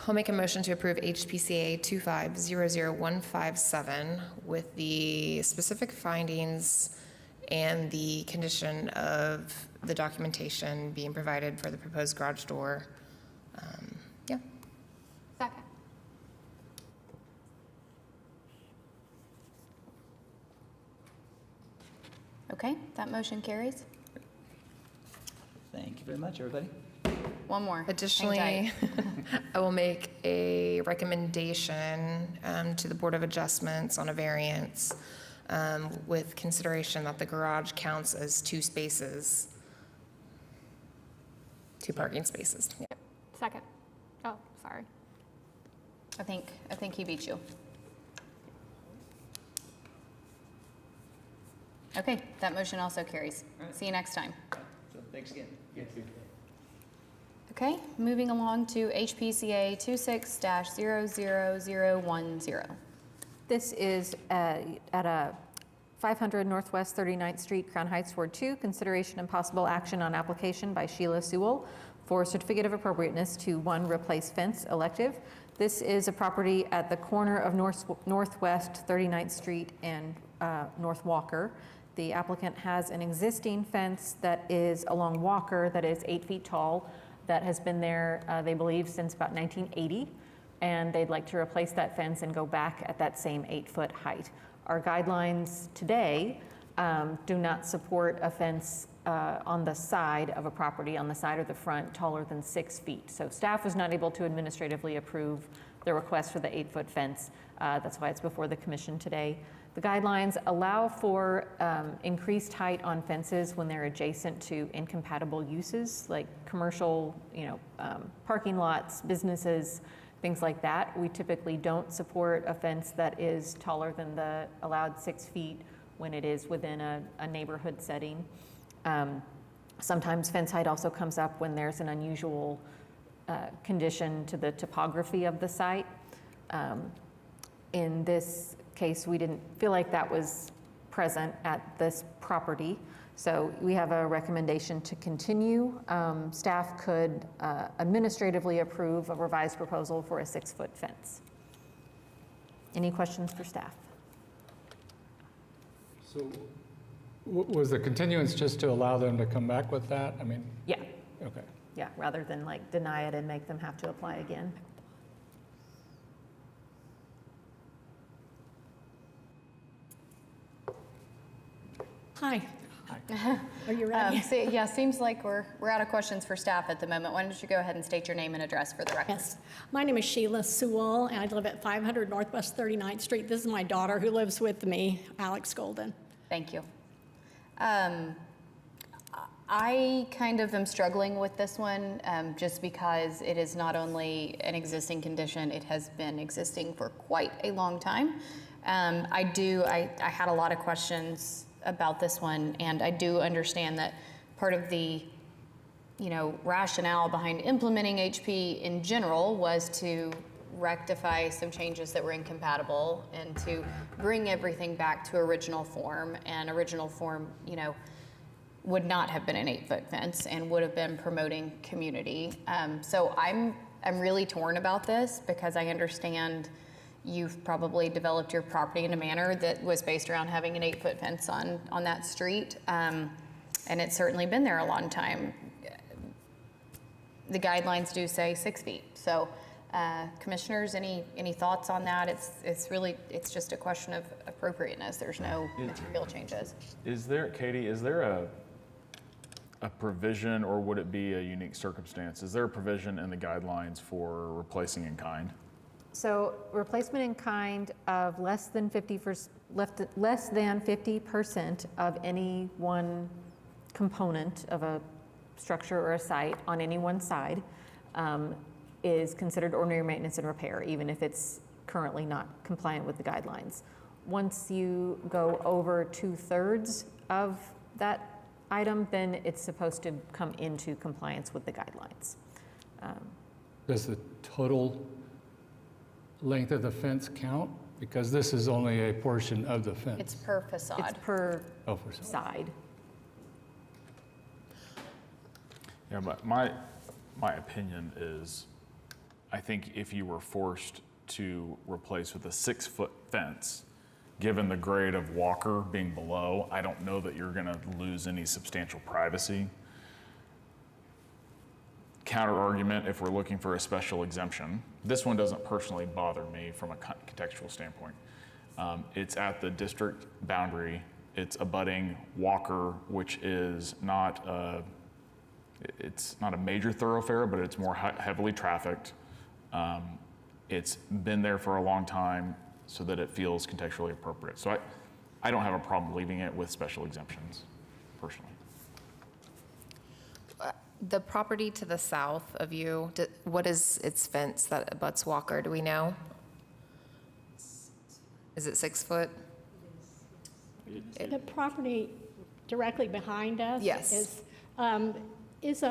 I'll make a motion to approve HPCA 2500157 with the specific findings and the condition of the documentation being provided for the proposed garage door. Yeah. Second. Okay, that motion carries. Thank you very much, everybody. One more. Hang Additionally, tight. I will make a recommendation to the Board of Adjustments on a variance with consideration that the garage counts as 2 spaces, 2 parking spaces. Yeah. Second. Oh, sorry. I think he beat you. Okay, that motion also carries. See you next time. So thanks again. Okay, moving along to HPCA 26-00010. This is at a 500 Northwest 39th Street, Crown Heights, Ward 2. Consideration and possible action on application by Sheila Sewell for certificate of appropriateness to 1, replace fence elective. This is a property at the corner of Northwest 39th Street and North Walker. The applicant has an existing fence that is along Walker that is 8 feet tall, that has been there, they believe, since about 1980, and they'd like to replace that fence and go back at that same 8-foot height. Our guidelines today do not support a fence on the side of a property, on the side or the front, taller than 6 feet. So staff was not able to administratively approve the request for the 8-foot fence. That's why it's before the commission today. The guidelines allow for increased height on fences when they're adjacent to incompatible uses, like commercial, parking lots, businesses, things like that. We typically don't support a fence that is taller than the allowed 6 feet when it is within a neighborhood setting. Sometimes fence height also comes up when there's an unusual condition to the topography of the site. In this case, we didn't feel like that was present at this property, so we have a recommendation to continue. Staff could administratively approve a revised proposal for a 6-foot fence. Any questions for staff? So was the continuance just to allow them to come back with that? I mean, Yeah, okay. yeah, rather than like deny it and make them have to apply again. Hi. Are you ready? Seems like we're out of questions for staff at the moment. Why don't you go ahead and state your name and address for the record? Yes. My name is Sheila Sewell, and I live at 500 Northwest 39th Street. This is my daughter who lives with me, Alex Golden. Thank you. I kind of am struggling with this one just because it is not only an existing condition, it has been existing for quite a long time. I had a lot of questions about this one, and I do understand that part of the rationale behind implementing HP in general was to rectify some changes that were incompatible and to bring everything back to original form. And original form, would not have been an 8-foot fence and would have been promoting community. So I'm really torn about this because I understand you've probably developed your property in a manner that was based around having an 8-foot fence on that street. And it's certainly been there a long time. The guidelines do say 6 feet. So commissioners, any thoughts on that? It's just a question of appropriateness. There's no material changes. Katie, is there a provision, or would it be a unique circumstance? Is there a provision in the guidelines for replacing in kind? So replacement in kind of less than 50% of any one component of a structure or a site on any one side is considered ordinary maintenance and repair, even if it's currently not compliant with the guidelines. Once you go over 2/3 of that item, then it's supposed to come into compliance with the guidelines. Does the total length of the fence count? Because this is only a portion of the fence. It's per facade. It's per for side. Yeah, but my opinion is, I think if you were forced to replace with a 6-foot fence, given the grade of Walker being below, I don't know that you're gonna lose any substantial privacy. Counter argument, if we're looking for a special exemption, this one doesn't personally bother me from a contextual standpoint. It's at the district boundary. It's abutting Walker, which is it's not a major thoroughfare, but it's more heavily trafficked. It's been there for a long time so that it feels contextually appropriate. So I don't have a problem leaving it with special exemptions, personally. The property to the south of you, what is its fence that abuts Walker? Do we know? Is it 6 foot? The property directly behind us Yes. is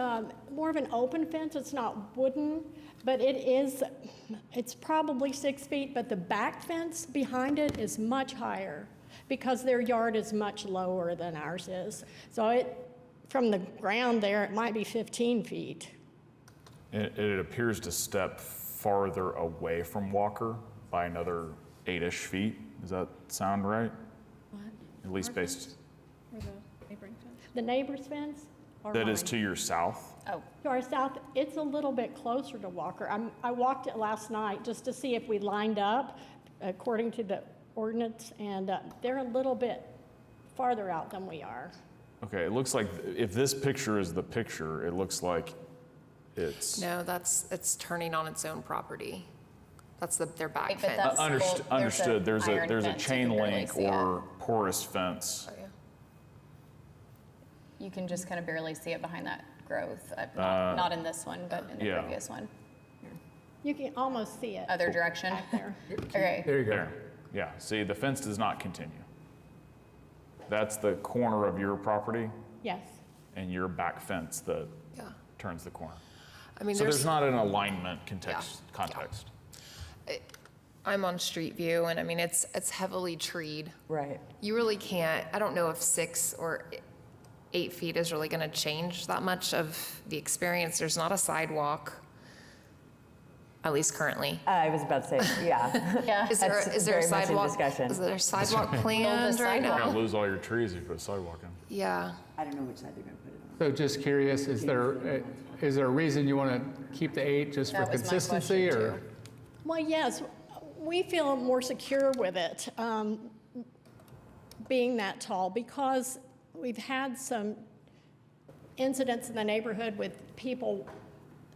more of an open fence. It's not wooden, but it's probably 6 feet, but the back fence behind it is much higher because their yard is much lower than ours is. So from the ground there, it might be 15 feet. It appears to step farther away from Walker by another 8-ish feet. Does that sound right? What? At least based, Or the neighboring fence? The neighbor's fence? Or that is mine? to your south? Oh, To our south, it's a little bit closer to Walker. I walked it last night just to see if we lined up according to the ordinance, and they're a little bit farther out than we are. Okay, it looks like if this picture is the picture, it looks like it's. No, it's turning on its own property. That's their back Right, but fence. that's- Understood. well, there's Understood. There's iron a fence, you chain can barely link see it. or porous fence. Oh, yeah. you can just kind of barely see it behind that growth. Not in this one, but in the yeah. previous one. You can almost see it Other direction. back there. Okay. There you go. There. Yeah. See, the fence does not continue. That's the corner of your property Yes. and your back fence that Yeah. turns the corner. I mean, So there's not an alignment context. I'm on Street View, and I mean, it's heavily treed. Right. You really can't, I don't know if 6 or 8 feet is really gonna change that much of the experience. There's not a sidewalk, at least currently. I was about to say, yeah. Yeah. Is there That's a very much in sidewalk? discussion. Is there a sidewalk planned right You're now? gonna lose all your trees if you put a sidewalk in. Yeah. I don't know which side they're going to put it on. So just curious, is there a reason you want to keep the 8 just for That was my consistency, question, or? too. Well, yes, we feel more secure with it being that tall because we've had some incidents in the neighborhood with people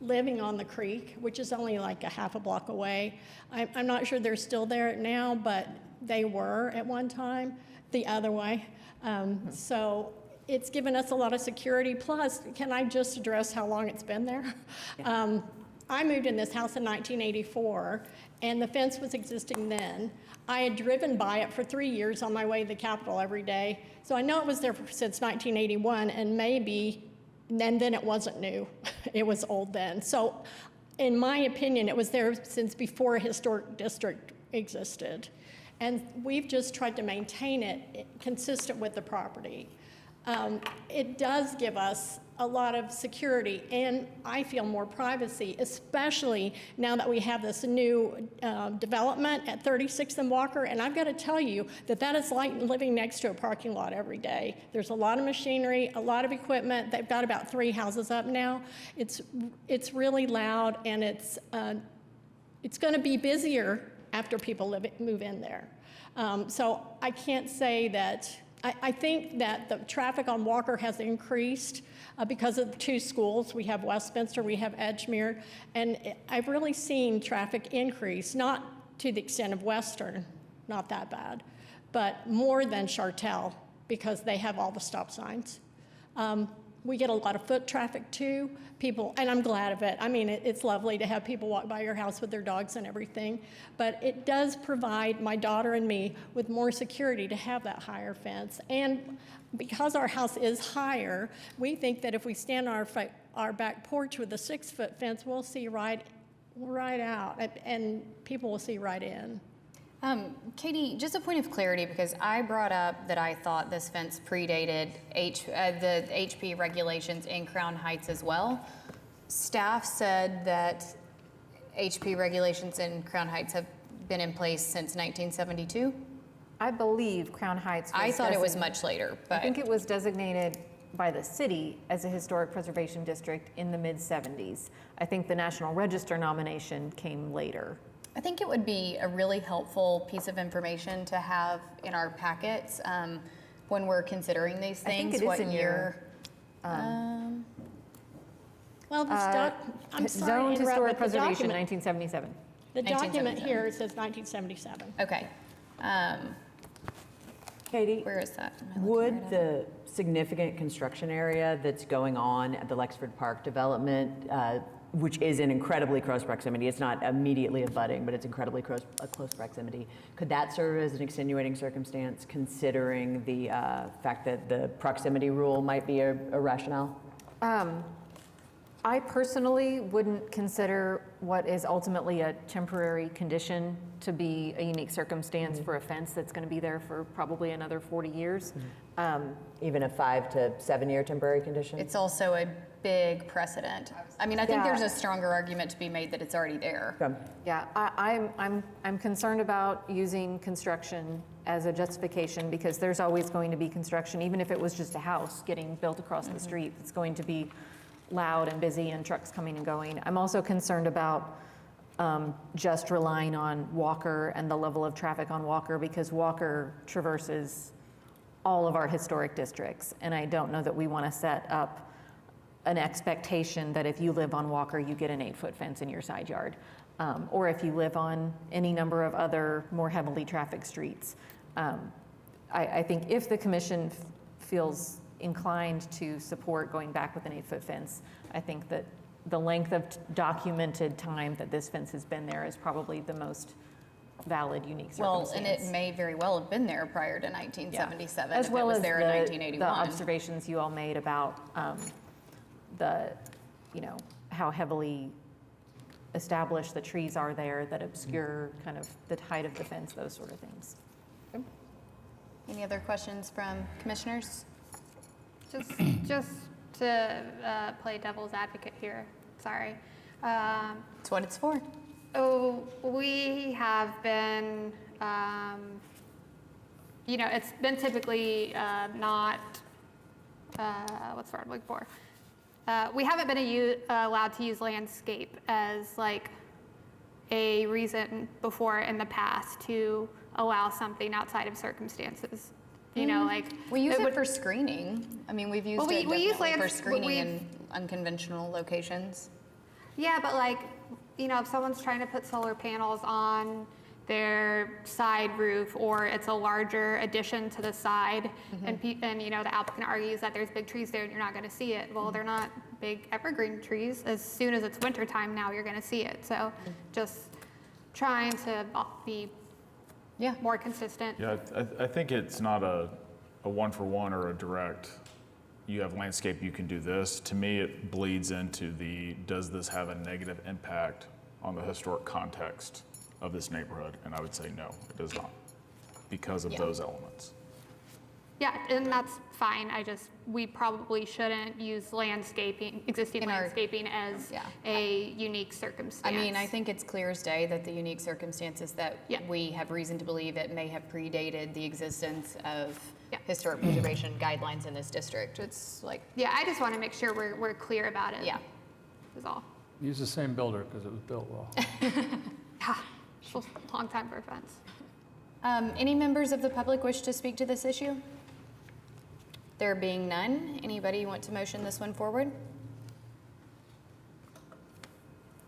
living on the creek, which is only like a half a block away. I'm not sure they're still there now, but they were at one time the other way. So it's given us a lot of security. Plus, can I just address how long it's been there? I moved in this house in 1984, and the fence was existing then. I had driven by it for 3 years on my way to the Capitol every day. So I know it was there since 1981, and then it wasn't new. It was old then. So in my opinion, it was there since before a historic district existed. And we've just tried to maintain it consistent with the property. It does give us a lot of security, and I feel more privacy, especially now that we have this new development at 36th and Walker. And I've got to tell you that is like living next to a parking lot every day. There's a lot of machinery, a lot of equipment. They've got about 3 houses up now. It's really loud, and it's going to be busier after people move in there. So I can't say that. I think that the traffic on Walker has increased because of the 2 schools. We have Westminster, we have Edgemere, and I've really seen traffic increase, not to the extent of Western, not that bad, but more than Chartel because they have all the stop signs. We get a lot of foot traffic too, people, and I'm glad of it. I mean, it's lovely to have people walk by your house with their dogs and everything, but it does provide my daughter and me with more security to have that higher fence. And because our house is higher, we think that if we stand on our back porch with a 6-foot fence, we'll see right out, and people will see right in. Katie, just a point of clarity, because I brought up that I thought this fence predated the HP regulations in Crown Heights as well. Staff said that HP regulations in Crown Heights have been in place since 1972. I believe Crown Heights was I thought it was much later, but I think it was designated by the city as a historic preservation district in the mid-70s. I think the National Register nomination came later. I think it would be a really helpful piece of information to have in our packets when we're considering these I think things. it is What in year? Well, I'm sorry Zoned to interrupt, Historic but the Preservation, document, 1977. the document 1977. here says 1977. Okay. Katie, Where is that? Am I looking would right at the significant construction area that's going on at the Lexford Park development which is in incredibly close proximity. It's not immediately abutting, but it's incredibly close proximity. Could that serve as an extenuating circumstance, considering the fact that the proximity rule might be a rationale? I personally wouldn't consider what is ultimately a temporary condition to be a unique circumstance for a fence that's going to be there for probably another 40 years. Even a 5 to 7 year temporary condition? It's also a big precedent. I mean, I think there's a stronger argument to be made that it's already there. Yeah, I'm concerned about using construction as a justification because there's always going to be construction, even if it was just a house getting built across the street. It's going to be loud and busy and trucks coming and going. I'm also concerned about just relying on Walker and the level of traffic on Walker because Walker traverses all of our historic districts. And I don't know that we want to set up an expectation that if you live on Walker, you get an 8-foot fence in your side yard. Or if you live on any number of other more heavily trafficked streets. I think if the commission feels inclined to support going back with an 8-foot fence, I think that the length of documented time that this fence has been there is probably the most valid, unique circumstance. Well, and it may very well have been there prior to 1977, as well if it was as there in 1981. the observations you all made about how heavily established the trees are there that obscure kind of the height of the fence, those sort of things. Any other questions from commissioners? Just to play devil's advocate here, sorry. That's what it's for. Oh, we have been, it's been typically not, what's the word I'm looking for? We haven't been allowed to use landscape as like a reason before in the past to allow something outside of circumstances. You know, like we use it for screening. I mean, we've used it we use definitely for screening in unconventional locations. Yeah, but like, if someone's trying to put solar panels on their side roof, or it's a larger addition to the side, and the applicant argues that there's big trees there and you're not going to see it. Well, they're not big evergreen trees. As soon as it's wintertime now, you're going to see it. So just trying to be more consistent. Yeah, I think it's not a one-for-one or a direct, you have landscape, you can do this. To me, it bleeds into does this have a negative impact on the historic context of this neighborhood? And I would say no, it does not, because of those elements. Yeah, and that's fine. We probably shouldn't use existing landscaping as a unique circumstance. I mean, I think it's clear as day that the unique circumstances that we have reason to believe it may have predated the existence of historic preservation guidelines in this district. It's like... Yeah, I just want to make sure we're clear about it. Yeah. Is all. Use the same builder because it was built well. Yeah, it's a long time for a fence. Any members of the public wish to speak to this issue? There being none, anybody want to motion this one forward?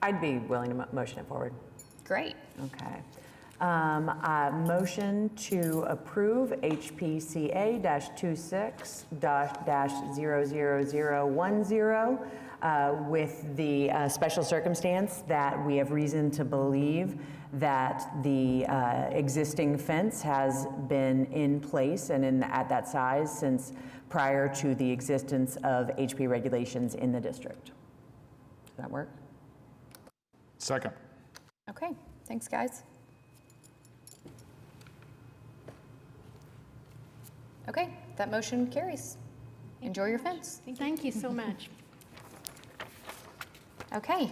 I'd be willing to motion it forward. Great. Okay. Motion to approve HPCA-26-00010 with the special circumstance that we have reason to believe that the existing fence has been in place and at that size since prior to the existence of HP regulations in the district. Does that work? Second. Okay, thanks guys. Okay, that motion carries. Enjoy your fence. Thank you so much. Okay.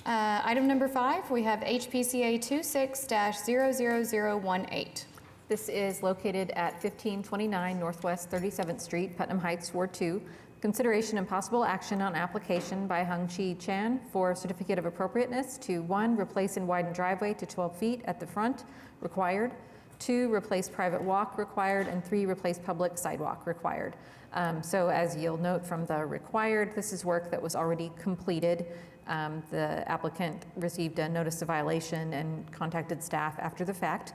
Item number 5, we have HPCA 26-00018. This is located at 1529 Northwest 37th Street, Putnam Heights, Ward 2. Consideration and possible action on application by Hung Chi Chan for certificate of appropriateness to 1, replace and widen driveway to 12 feet at the front, required. 2, replace private walk, required. And 3, replace public sidewalk, required. So as you'll note from the required, this is work that was already completed. The applicant received a notice of violation and contacted staff after the fact.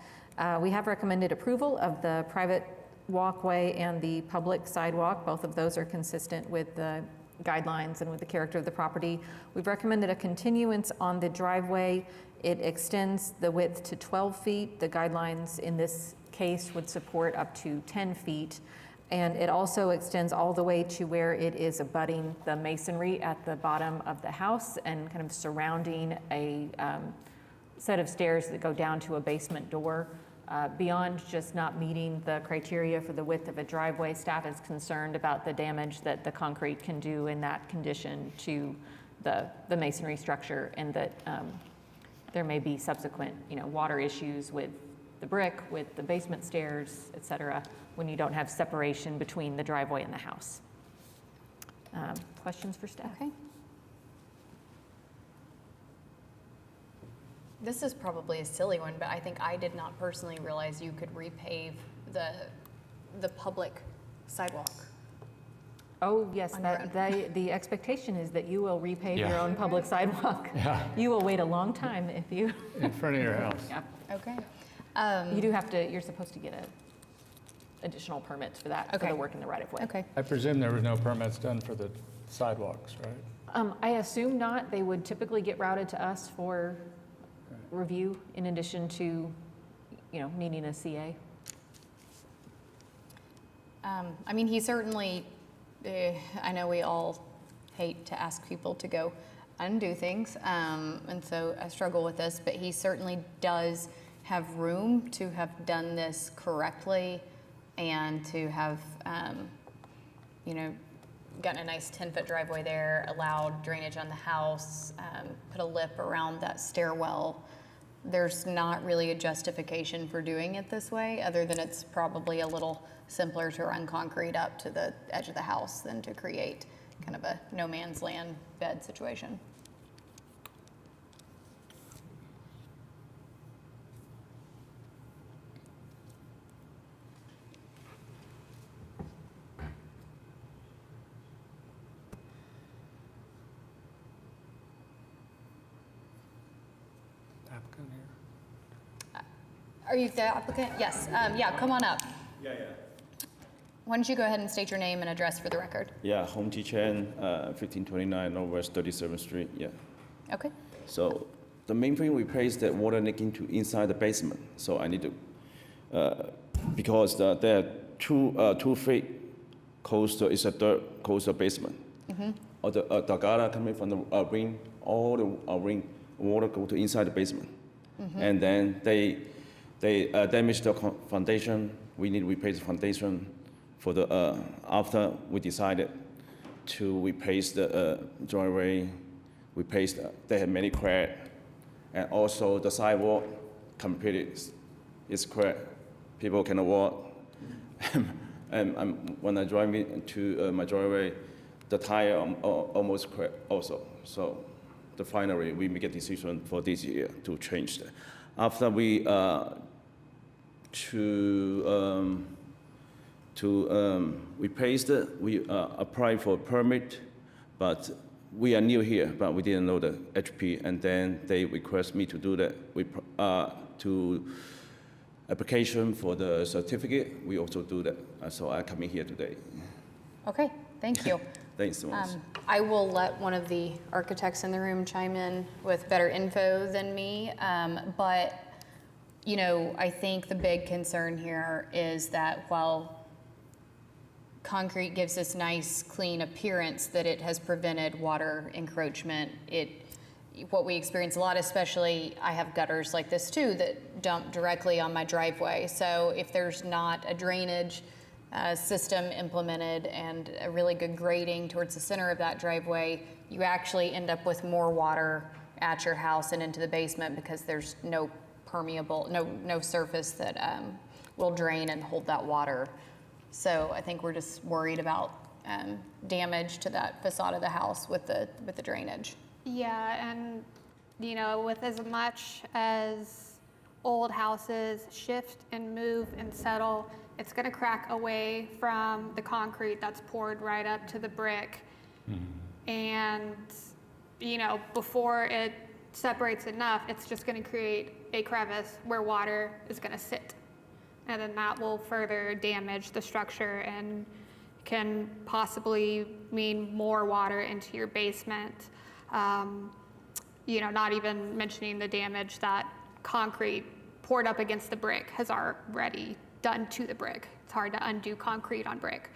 We have recommended approval of the private walkway and the public sidewalk. Both of those are consistent with the guidelines and with the character of the property. We've recommended a continuance on the driveway. It extends the width to 12 feet. The guidelines in this case would support up to 10 feet. And it also extends all the way to where it is abutting the masonry at the bottom of the house and kind of surrounding a set of stairs that go down to a basement door. Beyond just not meeting the criteria for the width of a driveway, staff is concerned about the damage that the concrete can do in that condition to the masonry structure, and that there may be subsequent, water issues with the brick, with the basement stairs, et cetera, when you don't have separation between the driveway and the house. Questions for staff? Okay. This is probably a silly one, but I think I did not personally realize you could repave the public sidewalk. Oh, yes, On your own. the expectation is that you will repave Yeah. your own public sidewalk. Yeah. You will wait a long time if you, In front of your house. yeah. Okay. You do have to, you're supposed to get additional permits for that, for Okay. the work in the right of way. Okay. I presume there was no permits done for the sidewalks, right? I assume not. They would typically get routed to us for review in addition to, needing a CA. I mean, he certainly, I know we all hate to ask people to go undo things, and so I struggle with this, but he certainly does have room to have done this correctly and to have, gotten a nice 10-foot driveway there, allowed drainage on the house, put a lip around that stairwell. There's not really a justification for doing it this way, other than it's probably a little simpler to run concrete up to the edge of the house than to create kind of a no man's land bed situation. Applicant here. Are you the applicant? Yes. Yeah, come on up. Yeah. Why don't you go ahead and state your name and address for the record? Yeah, Hong Ji Chen, 1529 Northwest 37th Street, yeah. Okay. So the main thing we place that water leaking to inside the basement. So I need to, because there are 2 feet coastal, it's a dirt coastal basement. Or the gutter coming from the rain, all the rain water go to inside the basement. And then they damage the foundation. We need to replace the foundation for the, after we decided to replace the driveway, they have many cracks, and also the sidewalk completely is cracked. People cannot walk. And when I drive to my driveway, the tire almost cracked also. So finally, we make a decision for this year to change that. After we replace it, we apply for a permit, but we are new here, but we didn't know the HP, and then they request me to do that. To application for the certificate, we also do that. So I come in here today. Okay, thank you. Thanks so much. I will let one of the architects in the room chime in with better info than me, but I think the big concern here is that while concrete gives this nice, clean appearance, that it has prevented water encroachment. What we experience a lot, especially I have gutters like this too that dump directly on my driveway. So if there's not a drainage system implemented and a really good grading towards the center of that driveway, you actually end up with more water at your house and into the basement because there's no permeable, no surface that will drain and hold that water. So I think we're just worried about damage to that facade of the house with the drainage. Yeah, and with as much as old houses shift and move and settle, it's going to crack away from the concrete that's poured right up to the brick. And before it separates enough, it's just going to create a crevice where water is going to sit, and then that will further damage the structure and can possibly mean more water into your basement. You know, not even mentioning the damage that concrete poured up against the brick has already done to the brick. It's hard to undo concrete on brick.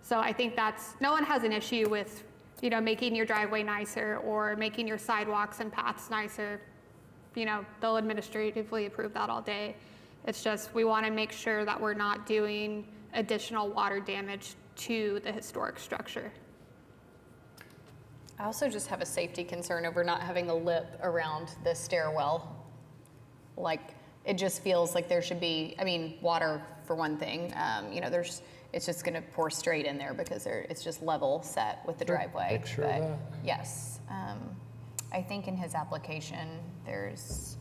So I think no one has an issue with, you know, making your driveway nicer or making your sidewalks and paths nicer. You know, they'll administratively approve that all day. It's just, we want to make sure that we're not doing additional water damage to the historic structure. I also just have a safety concern over not having a lip around the stairwell. Like, it just feels like there should be, I mean, water for one thing. You know, it's just going to pour straight in there because it's just level set with the driveway. Picture of But that. yes, I think in his application there's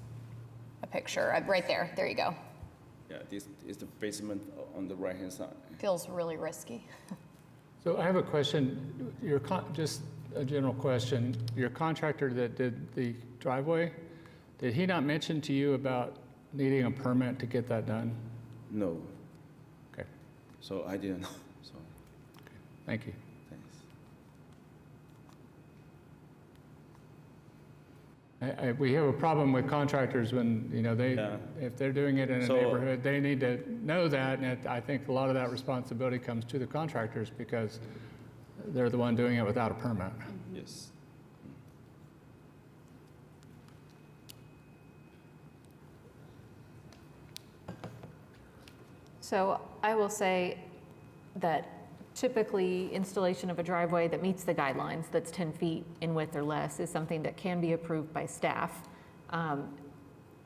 a picture right there. There you go. Yeah, this is the basement on the right-hand side. Feels really risky. So I have a question, just a general question. Your contractor that did the driveway, did he not mention to you about needing a permit to get that done? No. Okay, So I didn't know. So thank you. thanks. We have a problem with contractors when, you know, Yeah. if they're doing it in a So- neighborhood, they need to know that, and I think a lot of that responsibility comes to the contractors because they're the one doing it without a permit. Yes. So I will say that typically installation of a driveway that meets the guidelines, that's 10 feet in width or less, is something that can be approved by staff.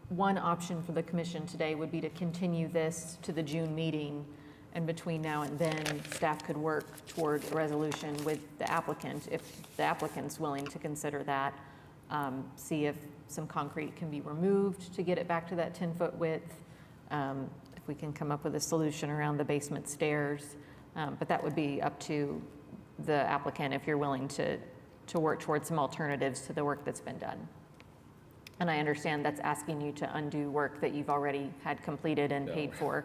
One option for the commission today would be to continue this to the June meeting, and between now and then, staff could work toward a resolution with the applicant, if the applicant's willing to consider that, see if some concrete can be removed to get it back to that 10-foot width, if we can come up with a solution around the basement stairs. But that would be up to the applicant if you're willing to work towards some alternatives to the work that's been done. And I understand that's asking you to undo work that you've already had completed and paid for.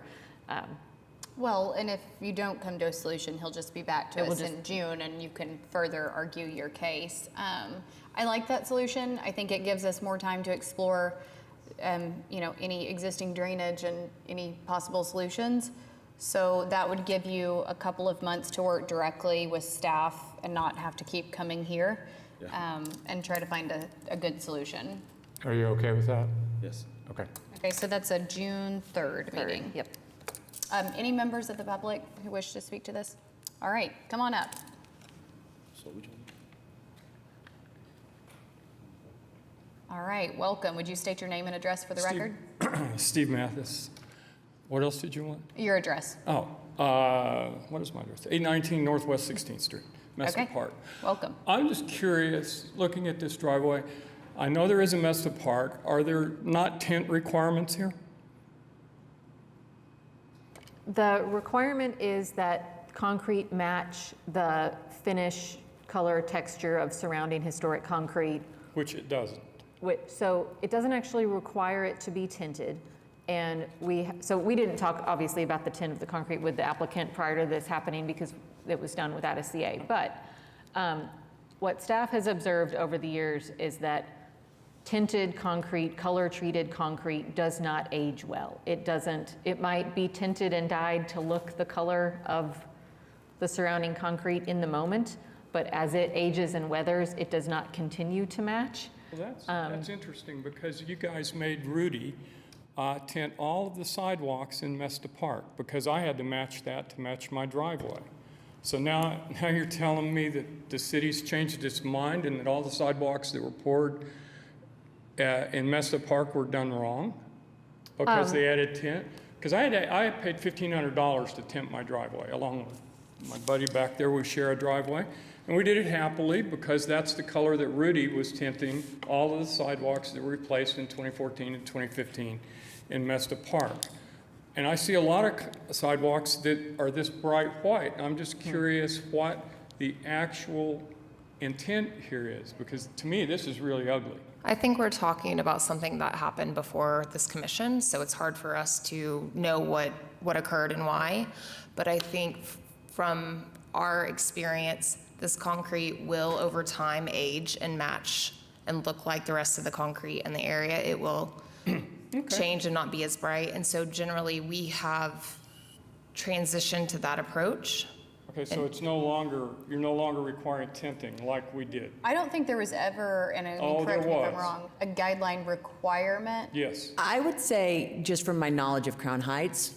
Well, and if you don't come to a solution, he'll just be back to It will us in June and you can further argue your case. I like that solution. I think it gives us more time to explore, you know, any existing drainage and any possible solutions. So that would give you a couple of months to work directly with staff and not have to keep coming here, and try to find a good solution. Are you okay with that? Yes. Okay. Okay, so that's a June 3rd meeting. Yep. Any members of the public who wish to speak to this? All right, come on up. So which one? All right, welcome. Would you state your name and address for the record? Steve Mathis. What else did you want? Your address. Oh, what is my address? 819 Northwest 16th Street, Mesta Okay. Park. Welcome. I'm just curious, looking at this driveway, I know there is a Mesta Park. Are there not tint requirements here? The requirement is that concrete match the finish, color, texture of surrounding historic concrete. Which it doesn't. So it doesn't actually require it to be tinted. And we didn't talk obviously about the tint of the concrete with the applicant prior to this happening because it was done without a CA. But what staff has observed over the years is that tinted concrete, color-treated concrete does not age well. It might be tinted and dyed to look the color of the surrounding concrete in the moment, but as it ages and weathers, it does not continue to match. Well, that's interesting because you guys made Rudy tint all of the sidewalks in Mesta Park because I had to match that to match my driveway. So now you're telling me that the city's changed its mind and that all the sidewalks that were poured in Mesta Park were done wrong because they added tint? Because I had paid $1,500 to tint my driveway along with my buddy back there. We share a driveway. And we did it happily because that's the color that Rudy was tinting all of the sidewalks that were replaced in 2014 and 2015 in Mesta Park. And I see a lot of sidewalks that are this bright white. I'm just curious what the actual intent here is, because to me, this is really ugly. I think we're talking about something that happened before this commission, so it's hard for us to know what occurred and why. But I think from our experience, this concrete will over time age and match and look like the rest of the concrete in the area. It will change and not be as bright. And so generally we have transitioned to that approach. Okay, so it's no longer, you're no longer requiring tinting like we did. I don't think there was ever, and correct me if I'm wrong, a guideline requirement. Yes. I would say, just from my knowledge of Crown Heights,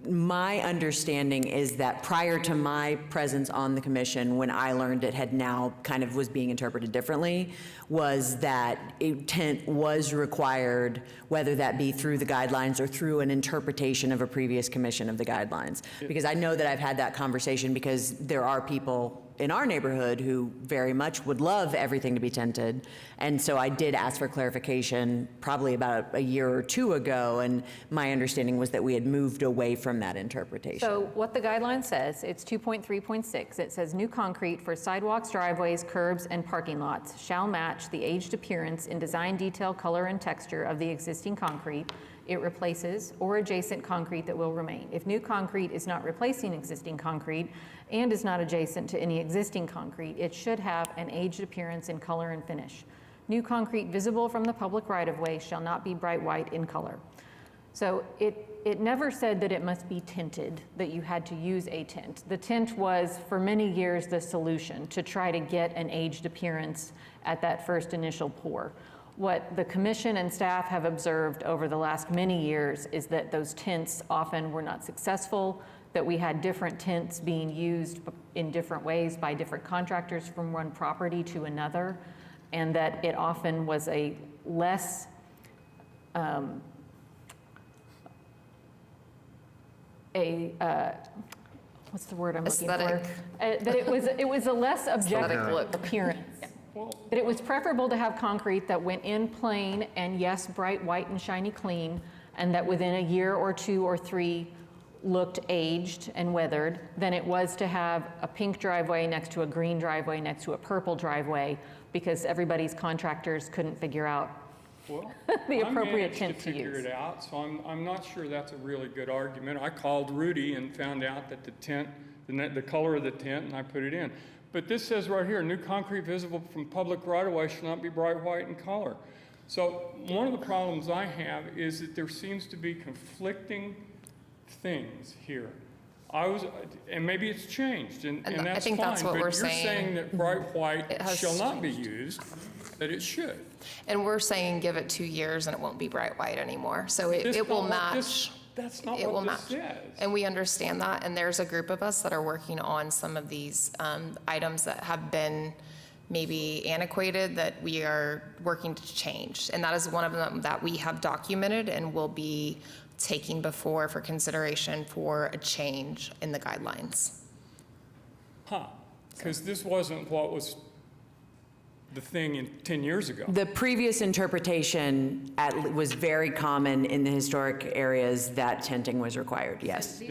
my understanding is that prior to my presence on the commission, when I learned it had now kind of was being interpreted differently, was that a tint was required, whether that be through the guidelines or through an interpretation of a previous commission of the guidelines. Because I know that I've had that conversation because there are people in our neighborhood who very much would love everything to be tinted. And so I did ask for clarification probably about a year or two ago, and my understanding was that we had moved away from that interpretation. So what the guideline says, it's 2.3.6. It says new concrete for sidewalks, driveways, curbs, and parking lots shall match the aged appearance in design, detail, color, and texture of the existing concrete it replaces or adjacent concrete that will remain. If new concrete is not replacing existing concrete and is not adjacent to any existing concrete, it should have an aged appearance in color and finish. New concrete visible from the public right-of-way shall not be bright white in color. So it never said that it must be tinted, that you had to use a tint. The tint was, for many years, the solution to try to get an aged appearance at that first initial pour. What the commission and staff have observed over the last many years is that those tints often were not successful, that we had different tints being used in different ways by different contractors from one property to another, and that it often was a less what's the word I'm looking for? That it was a less objective appearance. That it was preferable to have concrete that went in plain and yes, bright white and shiny clean, and that within a year or two or three looked aged and weathered than it was to have a pink driveway next to a green driveway next to a purple driveway because everybody's contractors couldn't figure out the appropriate tint to use. I managed to figure it out, so I'm not sure that's a really good argument. I called Rudy and found out that the tint, the color of the tint, and I put it in. But this says right here, new concrete visible from public right-of-way shall not be bright white in color. So one of the problems I have is that there seems to be conflicting things here. And maybe it's changed, and that's I think fine, that's what but we're you're saying. saying that bright white shall not be used, that it should. And we're saying give it 2 years and it won't be bright white anymore. So it will match. That's not It will what this match. says. And we understand that. And there's a group of us that are working on some of these items that have been maybe antiquated that we are working to change. And that is one of them that we have documented and will be taking before for consideration for a change in the guidelines. Because this wasn't what was the thing 10 years ago. The previous interpretation was very common in the historic areas that tinting was required, yes.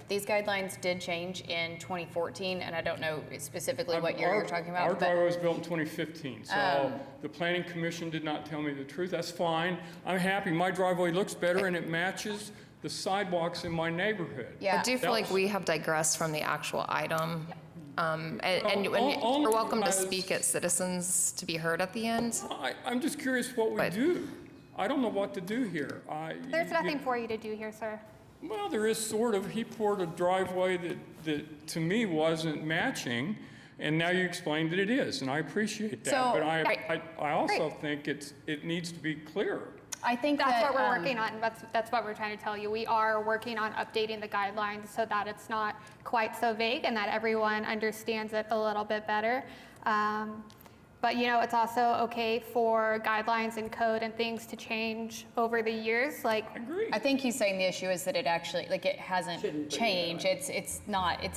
These guidelines did change in 2014, and I don't know specifically what year you're talking about. Our but- driveway was built in 2015, so the planning commission did not tell me the truth. That's fine. I'm happy. My driveway looks better and it matches the sidewalks in my neighborhood. I do feel like we have digressed from the actual item. And you're welcome to speak at citizens to be heard at the end. I'm just curious what we do. I don't know what to do here. There's nothing for you to do here, sir. Well, there is sort of. He poured a driveway that to me wasn't matching, and now you explained that it is, and I appreciate that. So, but I also think it needs to be clearer. I think that's what we're working on. That's what we're trying to tell you. We are working on updating the guidelines so that it's not quite so vague and that everyone understands it a little bit better. But it's also okay for guidelines and code and things to change over the years. I think he's saying the issue is that it actually, it hasn't changed. It's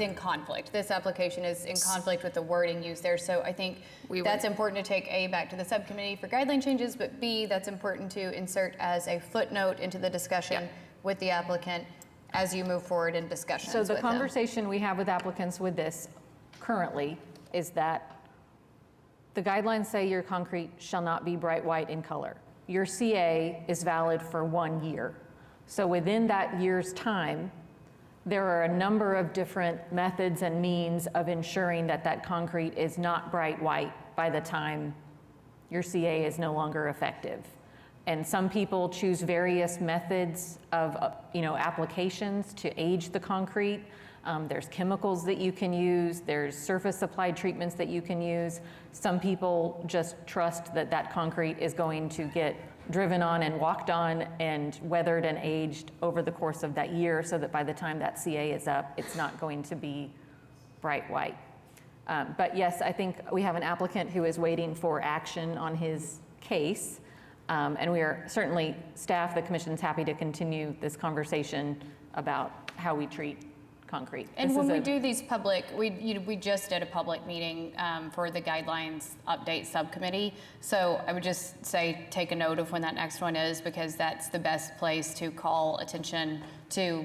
in conflict. This application is in conflict with the wording used there. So I think that's important to take A, back to the subcommittee for guideline changes, but B, that's important to insert as a footnote into the discussion with the applicant as you move forward in discussions So the with them. conversation we have with applicants with this currently is that the guidelines say your concrete shall not be bright white in color. Your CA is valid for 1 year. So within that year's time, there are a number of different methods and means of ensuring that that concrete is not bright white by the time your CA is no longer effective. And some people choose various methods of, applications to age the concrete. There's chemicals that you can use. There's surface applied treatments that you can use. Some people just trust that that concrete is going to get driven on and walked on and weathered and aged over the course of that year, so that by the time that CA is up, it's not going to be bright white. But yes, I think we have an applicant who is waiting for action on his case. And we are certainly, staff, the commission's happy to continue this conversation about how we treat concrete. And when we do these public, we just did a public meeting for the guidelines update subcommittee. So I would just say take a note of when that next one is, because that's the best place to call attention to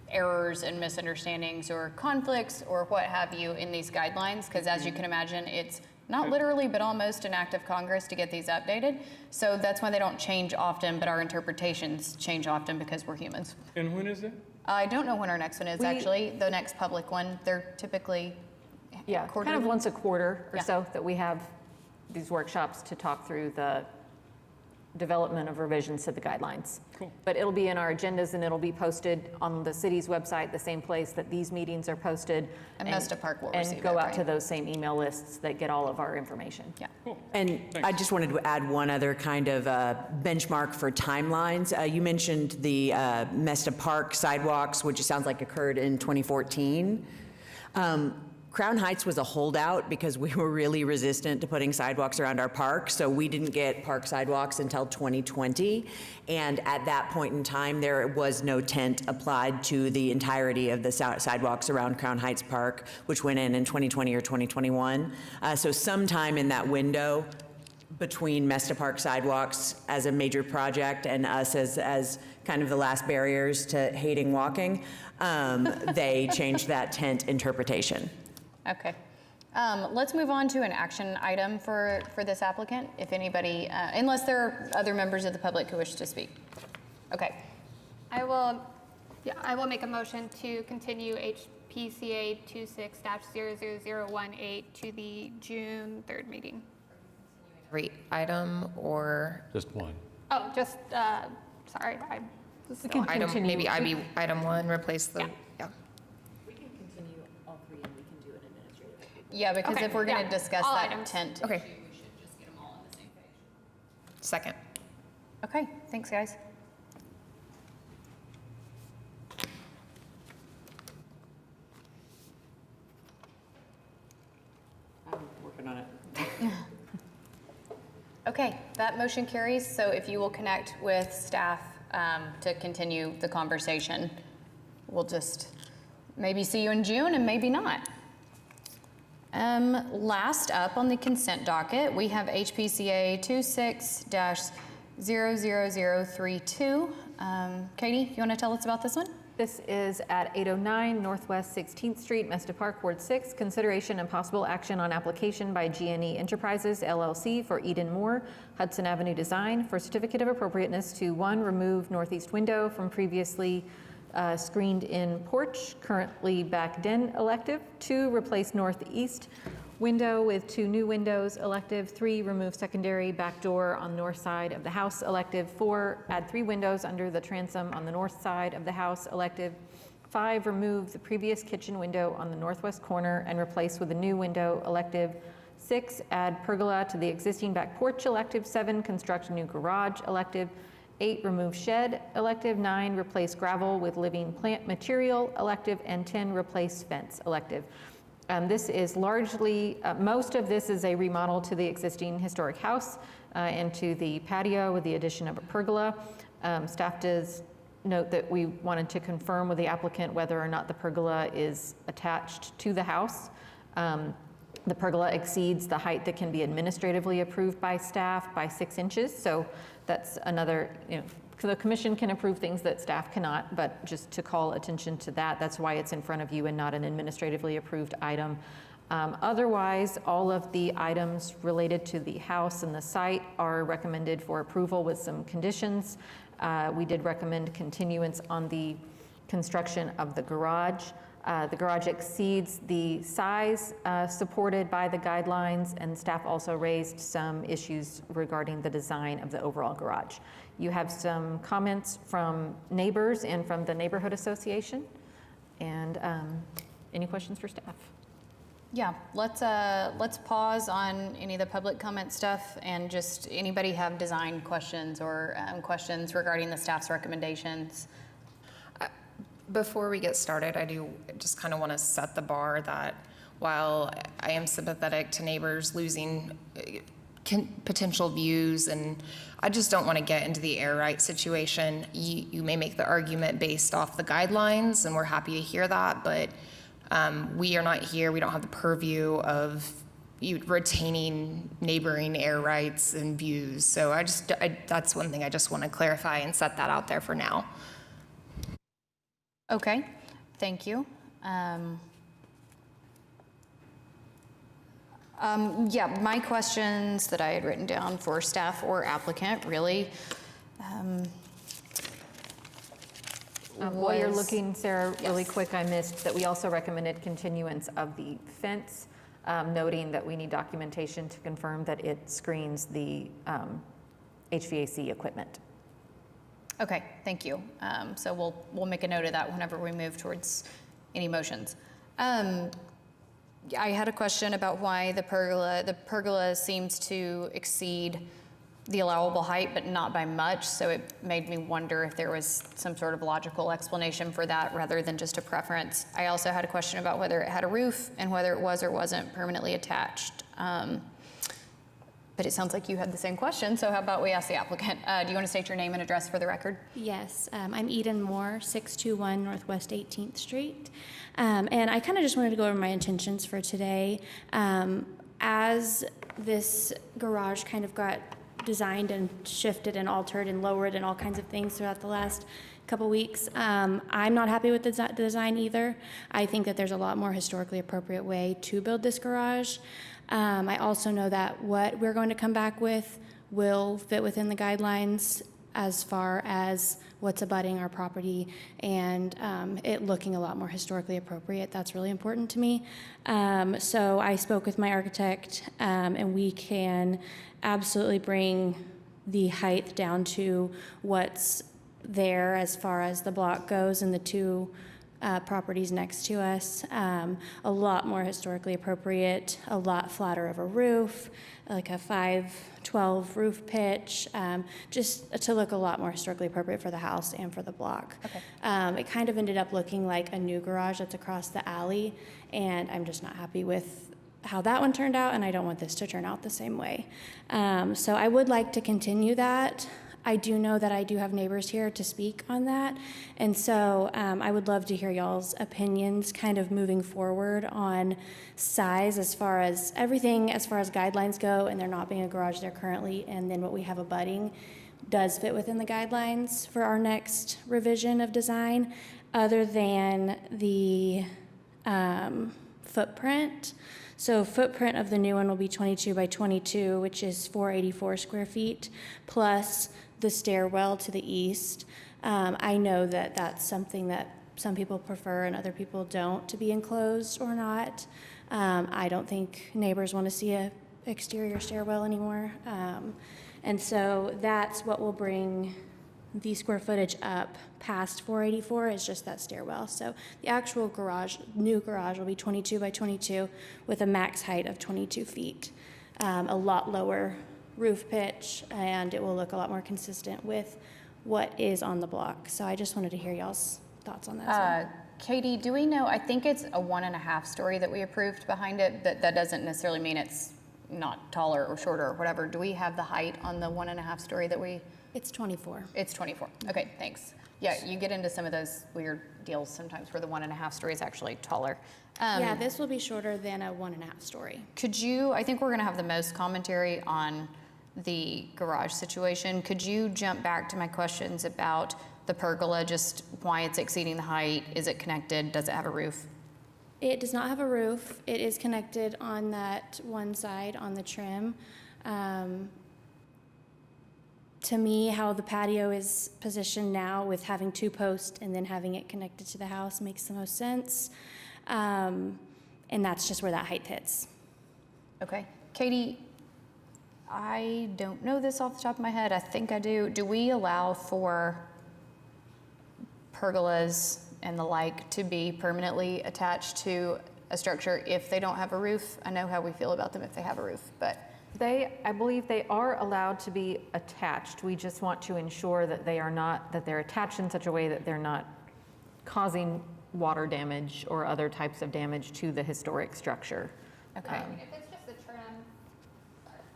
errors and misunderstandings or conflicts or what have you in these guidelines. Because as you can imagine, it's not literally, but almost an act of Congress to get these updated. So that's why they don't change often, but our interpretations change often because we're humans. And when is it? I don't know when our next one is, actually. The next public one, they're typically kind of once a quarter or Yeah. so that we have these workshops to talk through the development of revisions to the guidelines. Cool. But it'll be in our agendas and it'll be posted on the city's website, the same place that these meetings are posted. And Mesta Park will receive And go it, out to right? those same email lists that get all of our information. Yeah. Cool. And I just wanted to add one other kind of benchmark for timelines. You mentioned the Mesta Park sidewalks, which it sounds like occurred in 2014. Crown Heights was a holdout because we were really resistant to putting sidewalks around our park, so we didn't get park sidewalks until 2020. And at that point in time, there was no tent applied to the entirety of the sidewalks around Crown Heights Park, which went in 2020 or 2021. So sometime in that window between Mesta Park sidewalks as a major project and us as kind of the last barriers to hating walking, they changed that tent interpretation. Okay. Let's move on to an action item for this applicant, if anybody, unless there are other members of the public who wish to speak. Okay. I will make a motion to continue HPCA 26-00018 to the June 3rd meeting. Rate item or Just one. Oh, just, sorry, I was still on. item, maybe item one, replace the, yeah. Yeah, because Okay, if we're going to yeah, discuss all that items. tent Okay. issue, we should just get them all on the same page. Second. Okay, thanks, guys. I'm working on it. Okay, that motion carries. So if you will connect with staff to continue the conversation, we'll just maybe see you in June and maybe not. Last up on the consent docket, we have HPCA 26-00032. Katie, you want to tell us about this one? This is at 809 Northwest 16th Street, Mesta Park, Ward 6. Consideration and possible action on application by GNE Enterprises LLC for Eden Moore, Hudson Avenue Design for certificate of appropriateness to 1, remove northeast window from previously screened-in porch, currently back-den elective. 2, replace northeast window with 2 new windows elective. 3, remove secondary back door on the north side of the house elective. 4, add 3 windows under the transom on the north side of the house elective. 5, remove the previous kitchen window on the northwest corner and replace with a new window elective. 6, add pergola to the existing back porch elective. 7, construct a new garage elective. 8, remove shed elective. 9, replace gravel with living plant material elective. And 10, replace fence elective. This is largely, most of this is a remodel to the existing historic house and to the patio with the addition of a pergola. Staff does note that we wanted to confirm with the applicant whether or not the pergola is attached to the house. The pergola exceeds the height that can be administratively approved by staff by 6 inches. So that's another, the commission can approve things that staff cannot, but just to call attention to that, that's why it's in front of you and not an administratively approved item. Otherwise, all of the items related to the house and the site are recommended for approval with some conditions. We did recommend continuance on the construction of the garage. The garage exceeds the size supported by the guidelines, and staff also raised some issues regarding the design of the overall garage. You have some comments from neighbors and from the neighborhood association. And any questions for staff? Yeah, let's pause on any of the public comment stuff, and just anybody have design questions or questions regarding the staff's recommendations. Before we get started, I do just kind of want to set the bar that while I am sympathetic to neighbors losing potential views, and I just don't want to get into the air right situation. You may make the argument based off the guidelines, and we're happy to hear that, but we are not here. We don't have the purview of retaining neighboring air rights and views. So that's one thing I just want to clarify and set that out there for now. Okay, thank you. Yeah, my questions that I had written down for staff or applicant really while you're looking, Sarah, really quick, I missed that we also recommended continuance of the fence, noting that we need documentation to confirm that it screens the HVAC equipment. Okay, thank you. So we'll make a note of that whenever we move towards any motions. I had a question about why the pergola seems to exceed the allowable height, but not by much. So it made me wonder if there was some sort of logical explanation for that rather than just a preference. I also had a question about whether it had a roof and whether it was or wasn't permanently attached. But it sounds like you had the same question, so how about we ask the applicant? Do you want to state your name and address for the record? Yes, I'm Eden Moore, 621 Northwest 18th Street. And I kind of just wanted to go over my intentions for today. As this garage kind of got designed and shifted and altered and lowered and all kinds of things throughout the last couple weeks, I'm not happy with the design either. I think that there's a lot more historically appropriate way to build this garage. I also know that what we're going to come back with will fit within the guidelines as far as what's abutting our property and it looking a lot more historically appropriate. That's really important to me. So I spoke with my architect and we can absolutely bring the height down to what's there as far as the block goes and the two properties next to us. A lot more historically appropriate, a lot flatter of a roof, like a 512 roof pitch, just to look a lot more historically appropriate for the house and for the block. Okay. It kind of ended up looking like a new garage that's across the alley, and I'm just not happy with how that one turned out, and I don't want this to turn out the same way. So I would like to continue that. I do know that I do have neighbors here to speak on that, and so I would love to hear y'all's opinions kind of moving forward on size as far as everything, as far as guidelines go, and there not being a garage there currently, and then what we have abutting does fit within the guidelines for our next revision of design, other than the footprint. So footprint of the new one will be 22 by 22, which is 484 square feet, plus the stairwell to the east. I know that that's something that some people prefer and other people don't, to be enclosed or not. I don't think neighbors want to see a exterior stairwell anymore. And so that's what will bring the square footage up past 484 is just that stairwell. So the actual garage, new garage, will be 22 by 22 with a max height of 22 feet. A lot lower roof pitch, and it will look a lot more consistent with what is on the block. So I just wanted to hear y'all's thoughts on that. Katie, do we know, I think it's a 1.5 story that we approved behind it. That doesn't necessarily mean it's not taller or shorter or whatever. Do we have the height on the 1.5 story that we? It's 24. It's 24. Okay, thanks. Yeah, you get into some of those weird deals sometimes where the 1.5 story is actually taller. Yeah, this will be shorter than a 1.5 story. Could you, I think we're gonna have the most commentary on the garage situation. Could you jump back to my questions about the pergola, just why it's exceeding the height? Is it connected? Does it have a roof? It does not have a roof. It is connected on that one side on the trim. to me, how the patio is positioned now with having 2 posts and then having it connected to the house makes the most sense. And that's just where that height hits. Okay. Katie, I don't know this off the top of my head. I think I do. Do we allow for pergolas and the like to be permanently attached to a structure if they don't have a roof? I know how we feel about them if they have a roof, but I believe they are allowed to be attached. We just want to ensure that they're attached in such a way that they're not causing water damage or other types of damage to the historic structure. okay.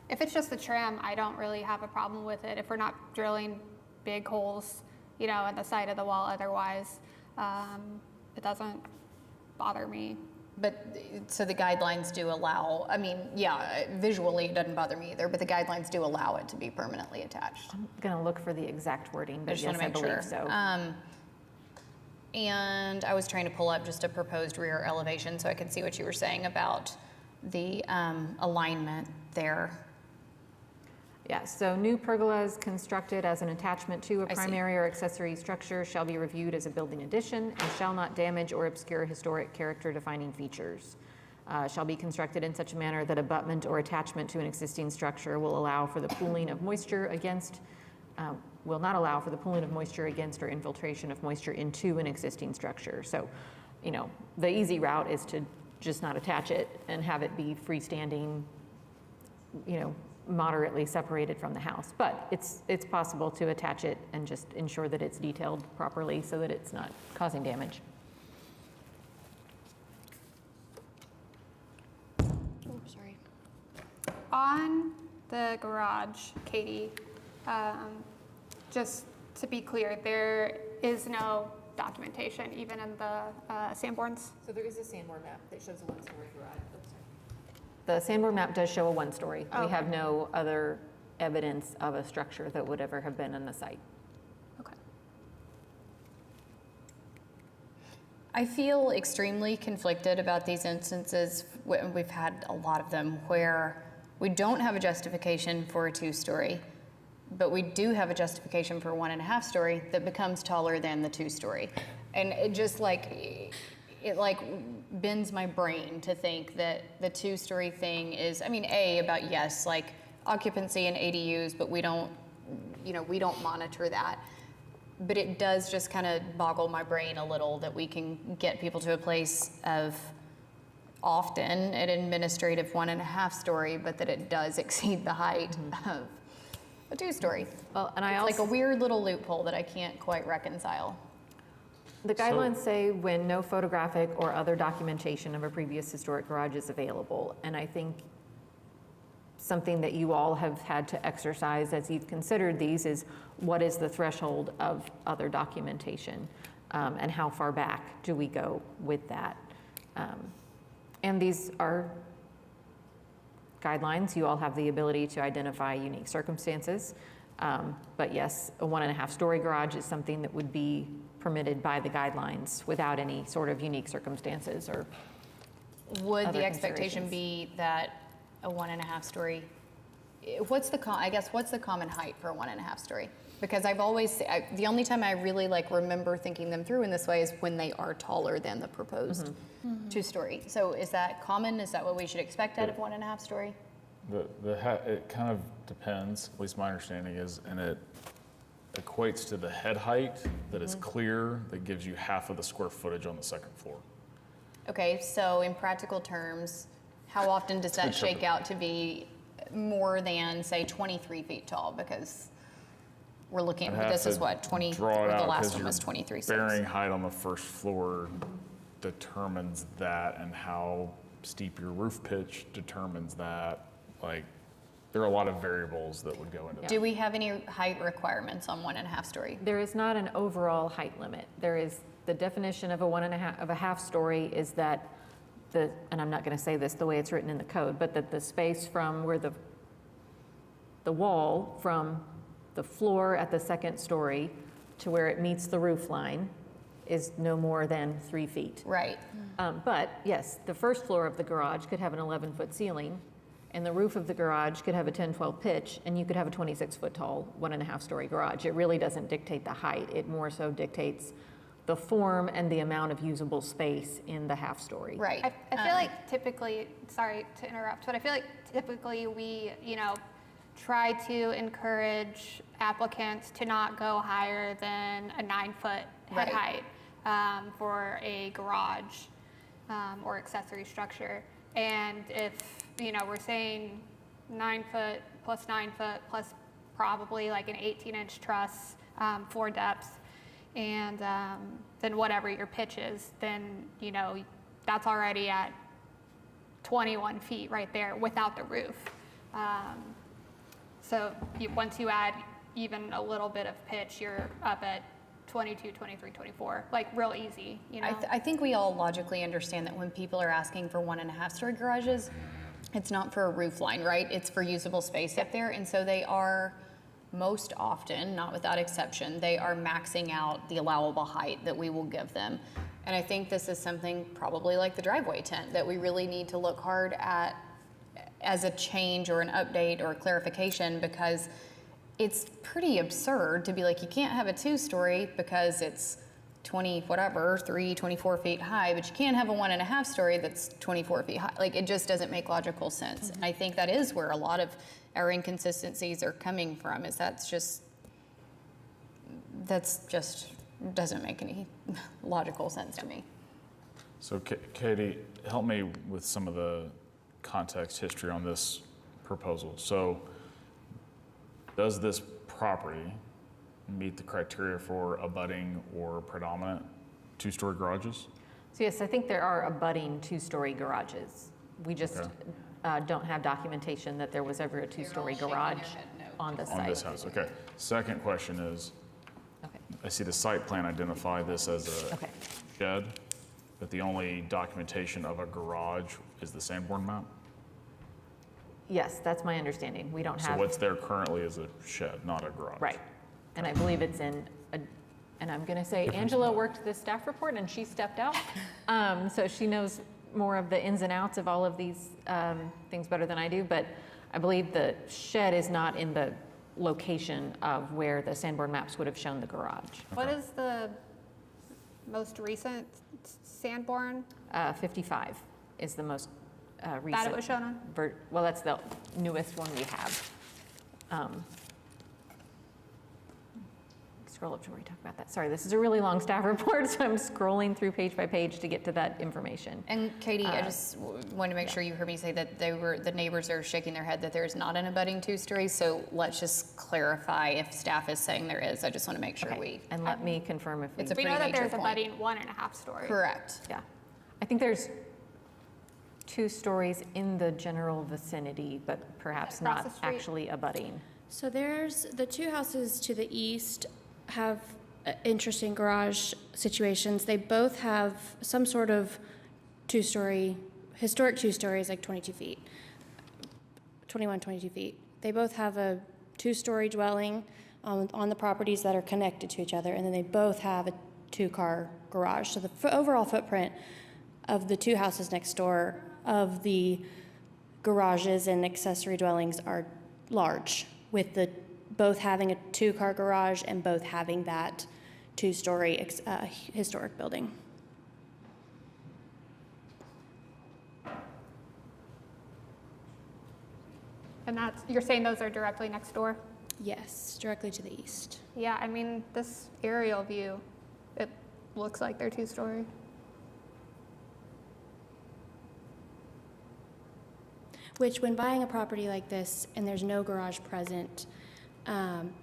If it's just the trim, I don't really have a problem with it. If we're not drilling big holes, you know, at the side of the wall otherwise, it doesn't bother me. But, so the guidelines do allow, I mean, yeah, visually it doesn't bother me either, but the guidelines do allow it to be permanently attached. I'm gonna look for the exact wording, I but just yes, want to I make believe sure. so. And I was trying to pull up just a proposed rear elevation so I could see what you were saying about the alignment there. Yeah, so new pergolas constructed as an attachment to a I see. primary or accessory structure shall be reviewed as a building addition and shall not damage or obscure historic character defining features. Shall be constructed in such a manner that abutment or attachment to an existing structure will allow for the pooling of moisture against, will not allow for the pooling of moisture against or infiltration of moisture into an existing structure. So, you know, the easy route is to just not attach it and have it be freestanding, you know, moderately separated from the house. But it's possible to attach it and just ensure that it's detailed properly so that it's not causing damage. Oh, sorry. On the garage, Katie, just to be clear, there is no documentation even in the Sanborns? So there is a Sanborn map that shows a one-story garage. The Sanborn map does show a one-story. We have no other evidence of a structure that would ever have been on the site. Okay. I feel extremely conflicted about these instances. We've had a lot of them where we don't have a justification for a 2-story, but we do have a justification for a 1.5-story that becomes taller than the 2-story. And it just it bends my brain to think that the 2-story thing is, I mean, about yes, like occupancy and ADUs, but we don't monitor that. But it does just kind of boggle my brain a little that we can get people to a place of often an administrative 1.5-story, but that it does exceed the height of a 2-story. Well, and It's like a weird little loophole that I can't quite reconcile. The guidelines say when no photographic or other documentation of a previous historic garage is available. And I think something that you all have had to exercise as you've considered these is what is the threshold of other documentation, and how far back do we go with that? And these are guidelines. You all have the ability to identify unique circumstances. But yes, a 1.5-story garage is something that would be permitted by the guidelines without any sort of unique circumstances or Would other the expectation considerations. be that a 1.5-story, what's the common height for a 1.5-story? Because I've always, the only time I really remember thinking them through in this way is when they are taller than the proposed 2-story. So is that common? Is that what we should expect out of 1.5-story? It kind of depends, at least my understanding is, and it equates to the head height that is clear, that gives you half of the square footage on the second floor. Okay, so in practical terms, how often does that shake out to be more than, say, 23 feet tall? Because we're looking at, this is what, 20, Draw it or the out, last 'cause one your was 23.6. bearing height on the first floor determines that, and how steep your roof pitch determines that. There are a lot of variables that would go into that. Do we have any height requirements on 1.5-story? There is not an overall height limit. There is the definition of a half-story is that and I'm not going to say this the way it's written in the code, but that the space from where the wall from the floor at the second story to where it meets the roof line is no more than 3 feet. Right. But yes, the first floor of the garage could have an 11-foot ceiling, And the roof of the garage could have a 10-12 pitch, and you could have a 26-foot tall, 1.5-story garage. It really doesn't dictate the height. It more so dictates the form and the amount of usable space in the half-story. Right. I feel like typically, sorry to interrupt, but I feel like typically we, try to encourage applicants to not go higher than a 9-foot head Right. height for a garage or accessory structure. And if, we're saying 9 foot plus probably like an 18-inch truss, 4 depths, and then whatever your pitch is, then, that's already at 21 feet right there without the roof. So once you add even a little bit of pitch, you're up at 22, 23, 24, like real easy, I think we all logically understand that when people are asking for 1.5-story garages, it's not for a roof line, right? It's for usable space up there. And so they are most often, not without exception, they are maxing out the allowable height that we will give them. And I think this is something probably like the driveway tent that we really need to look hard at as a change or an update or a clarification, because it's pretty absurd to be like, you can't have a 2-story because it's 24 feet high, but you can't have a 1.5-story that's 24 feet high. Like, it just doesn't make logical sense. And I think that is where a lot of our inconsistencies are coming from, is that's just doesn't make any logical sense to me. So Katie, help me with some of the context history on this proposal. So does this property meet the criteria for abutting or predominant 2-story garages? So yes, I think there are abutting 2-story garages. We just don't have documentation that there was ever a 2-story garage on the site. On this house, okay. Second question is, I see the site plan identify this as a shed, but the only documentation of a garage is the Sanborn map? Yes, that's my understanding. We don't have. So what's there currently is a shed, not a garage? Right. And I believe it's in, and I'm going to say Angela worked the staff report and she stepped out. So she knows more of the ins and outs of all of these things better than I do. But I believe the shed is not in the location of where the Sanborn maps would have shown the garage. What is the most recent Sanborn? 55 is the most recent. That it was shown on? Well, that's the newest one we have. Scroll up to where we talk about that. Sorry, this is a really long staff report, so I'm scrolling through page by page to get to that information. And Katie, I just wanted to make sure you heard me say that the neighbors are shaking their head that there's not an abutting 2-story. So let's just clarify if staff is saying there is. I just want to make sure And let me confirm if it's a we pretty know that major there's point. abutting 1.5-story. Correct. Yeah. I think there's 2 stories in the general vicinity, but perhaps Across not the street. actually abutting. So there's the 2 houses to the east have interesting garage situations. They both have some sort of 2-story, historic 2-stories, like 22 feet, 21, 22 feet. They both have a 2-story dwelling on the properties that are connected to each other, and then they both have a 2-car garage. So the overall footprint of the 2 houses next door of the garages and accessory dwellings are large, with the both having a 2-car garage and both having that 2-story historic building. And you're saying those are directly next door? Yes, directly to the east. Yeah, I mean, this aerial view, it looks like they're 2-story. Which, when buying a property like this and there's no garage present,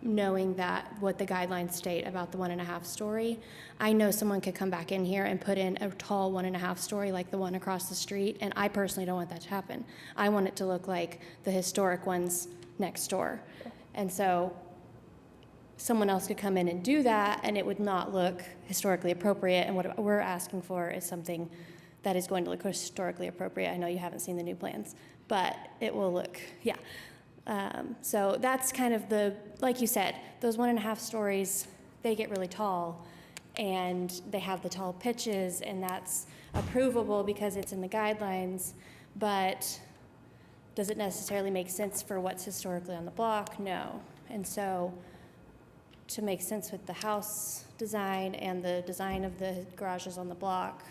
knowing that what the guidelines state about the 1.5-story, I know someone could come back in here and put in a tall 1.5-story like the one across the street, and I personally don't want that to happen. I want it to look like the historic ones next door. And so someone else could come in and do that, and it would not look historically appropriate. And what we're asking for is something that is going to look historically appropriate. I know you haven't seen the new plans, but it will look, yeah. So that's kind of like you said, those 1.5 stories, they get really tall, and they have the tall pitches, and that's approvable because it's in the guidelines. But does it necessarily make sense for what's historically on the block? No. And so to make sense with the house design and the design of the garages on the block,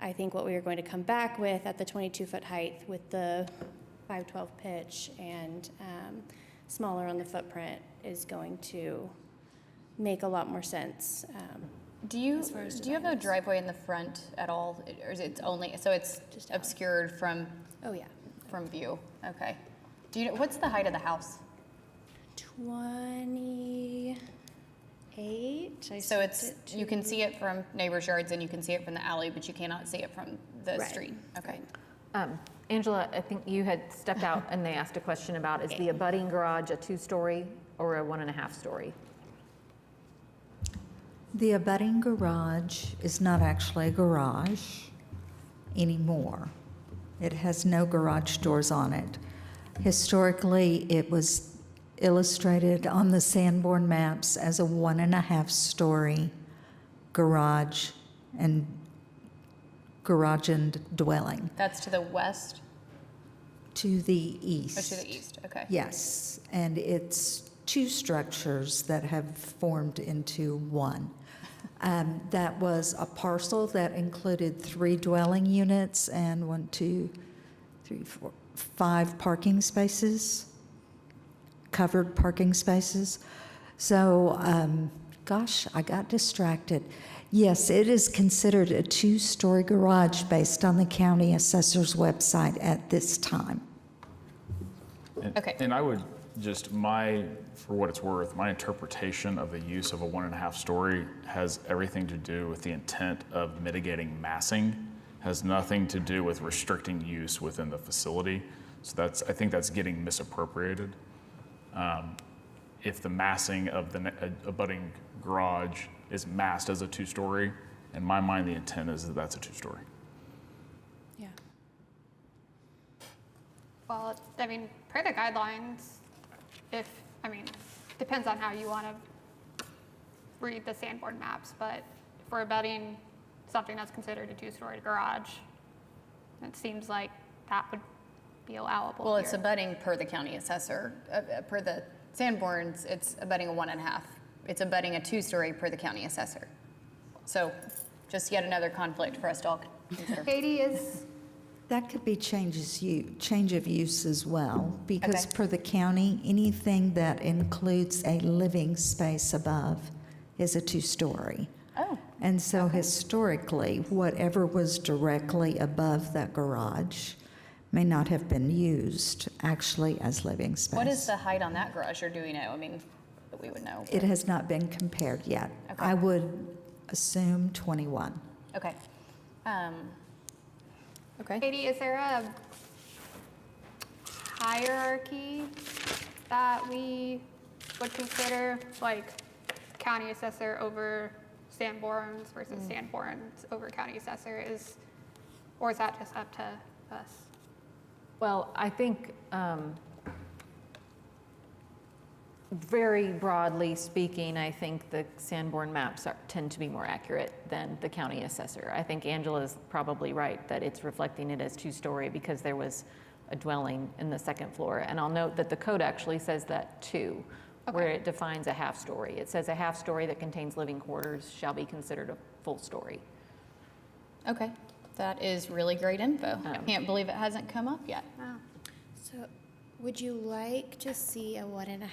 I think what we are going to come back with at the 22-foot height with the 512 pitch and smaller on the footprint is going to make a lot more sense. Do you have a driveway in the front at all, or is it only, so it's just obscured from? Oh yeah, from view. Okay. Do you know what's the height of the house? 28. So it's you can see it from neighbors' yards and you can see it from the alley, but you cannot see it from the Right. street. Okay. Angela, I think you had stepped out and they asked a question about, is the abutting garage a 2-story or a 1.5-story? The abutting garage is not actually a garage anymore. It has no garage doors on it. Historically, it was illustrated on the Sanborn maps as a 1.5-story garage and dwelling. That's to the west? To the east. Oh, to the east, okay. Yes, and it's 2 structures that have formed into one. That was a parcel that included 3 dwelling units and 5 parking spaces, covered parking spaces. So, gosh, I got distracted. Yes, it is considered a 2-story garage based on the county assessor's website at this time. Okay. And I would just, for what it's worth, my interpretation of the use of a 1.5-story has everything to do with the intent of mitigating massing, has nothing to do with restricting use within the facility. So I think that's getting misappropriated. If the massing of the abutting garage is massed as a 2-story, in my mind, the intent is that that's a 2-story. Yeah. Well, I mean, per the guidelines, depends on how you want to read the Sanborn maps, but if we're abutting something that's considered a 2-story garage, it seems like that would be allowable. Well, it's here. abutting per the county assessor. Per the Sanborns, it's abutting a 1.5. It's abutting a 2-story per the county assessor. So just yet another conflict for us to all consider. Katie is. That could be change of use as well, because Okay. per the county, anything that includes a living space above is a 2-story. Oh. And so historically, whatever was directly above that garage may not have been used actually as living space. What is the height on that garage, or do we know? That we would know. It has not been compared yet. Okay. I would assume 21. Okay. Okay. Katie, is there a hierarchy that we would consider, like county assessor over Sanborns versus Sanborns over county assessor, or is that just up to us? Well, I think very broadly speaking, I think the Sanborn maps tend to be more accurate than the county assessor. I think Angela's probably right that it's reflecting it as 2-story because there was a dwelling in the 2nd floor. And I'll note that the code actually says that too, where it defines a 1/2-story. It says a 1/2-story that contains living quarters shall be considered a full story. Okay. That is really great info. I can't believe it hasn't come up yet. Wow. So would you like to see a 1.5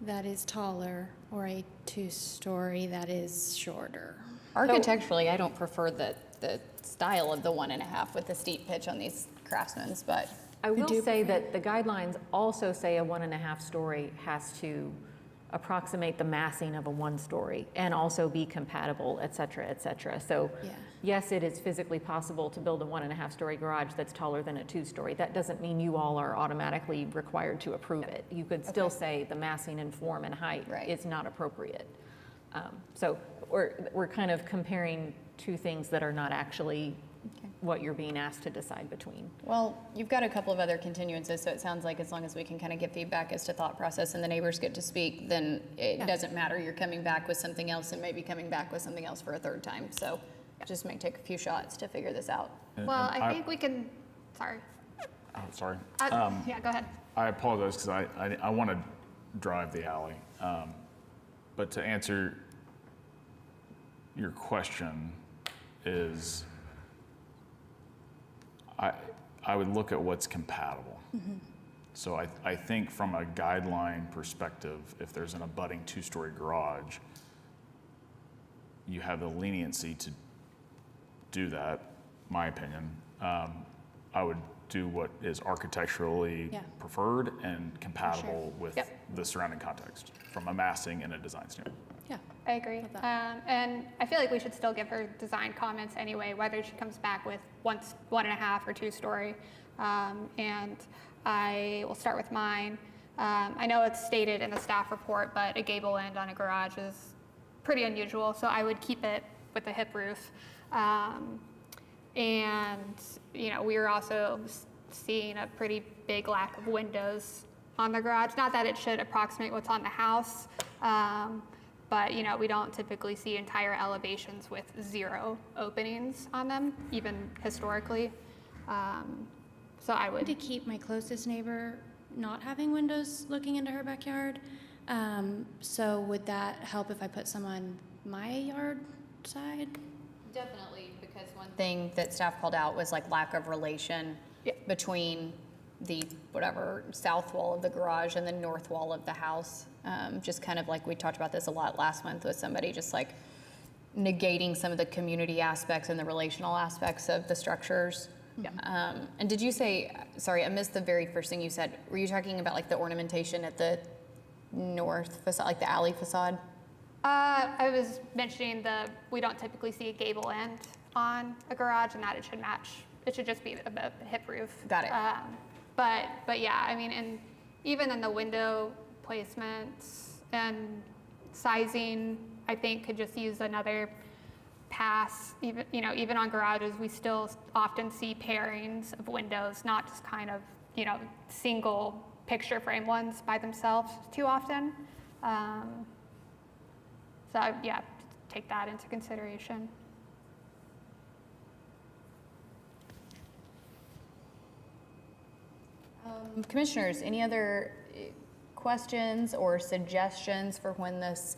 that is taller or a 2-story that is shorter? Architecturally, I don't prefer the style of the 1.5 with the steep pitch on these Craftsmans, but I will say that the guidelines also say a 1.5-story has to approximate the massing of a 1-story and also be compatible, et cetera, et cetera. So yes, it is physically possible to build a 1.5-story garage that's taller than a 2-story. That doesn't mean you all are automatically required to approve it. You could still say the massing and form and height is not appropriate. So we're kind of comparing 2 things that are not actually what you're being asked to decide between. Well, you've got a couple of other continuances, so it sounds like as long as we can kind of get feedback as to thought process and the neighbors get to speak, then it doesn't matter. You're coming back with something else and maybe coming back with something else for a 3rd time. So just may take a few shots to figure this out. Well, I think we can sorry. Oh, sorry. Yeah, go ahead. I apologize because I want to drive the alley. But to answer your question is, I would look at what's compatible. So I think from a guideline perspective, if there's an abutting two-story garage, you have the leniency to do that, my opinion. I would do what is architecturally preferred and compatible with the surrounding context from a massing and a design standpoint. Yeah. I agree. And I feel like we should still give her design comments anyway, whether she comes back with 1.5 or 2-story. And I will start with mine. I know it's stated in the staff report, but a gable end on a garage is pretty unusual, so I would keep it with a hip roof. And, you know, we were also seeing a pretty big lack of windows on the garage. Not that it should approximate what's on the house, but, you know, we don't typically see entire elevations with 0 openings on them, even historically. So I would to keep my closest neighbor not having windows looking into her backyard. So would that help if I put some on my yard side? Definitely, because one thing that staff called out was like lack of relation between the whatever south wall of the garage and the north wall of the house. Just kind of like we talked about this a lot last month with somebody just like negating some of the community aspects and the relational aspects of the structures. And did you say, sorry, I missed the very first thing you said. Were you talking about like the ornamentation at the north facade, like the alley facade? I was mentioning we don't typically see a gable end on a garage, and that it should match. It should just be a hip roof. Got it. But yeah, I mean, and even in the window placements and sizing, I think could just use another pass. Even on garages, we still often see pairings of windows, not just kind of, single picture frame ones by themselves too often. So yeah, take that into consideration. Commissioners, any other questions or suggestions for when this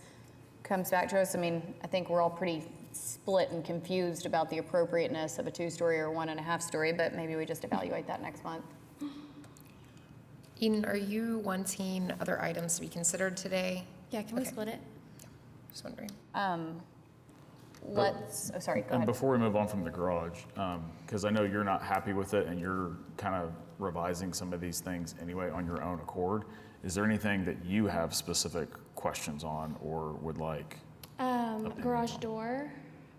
comes back to us? I mean, I think we're all pretty split and confused about the appropriateness of a 2-story or 1.5-story, but maybe we just evaluate that next month. Eden, are you wanting other items to be considered today? Yeah, can we split it? Just wondering. Sorry, go And ahead. before we move on from the garage, because I know you're not happy with it and you're kind of revising some of these things anyway on your own accord, is there anything that you have specific questions on or would like? Garage door,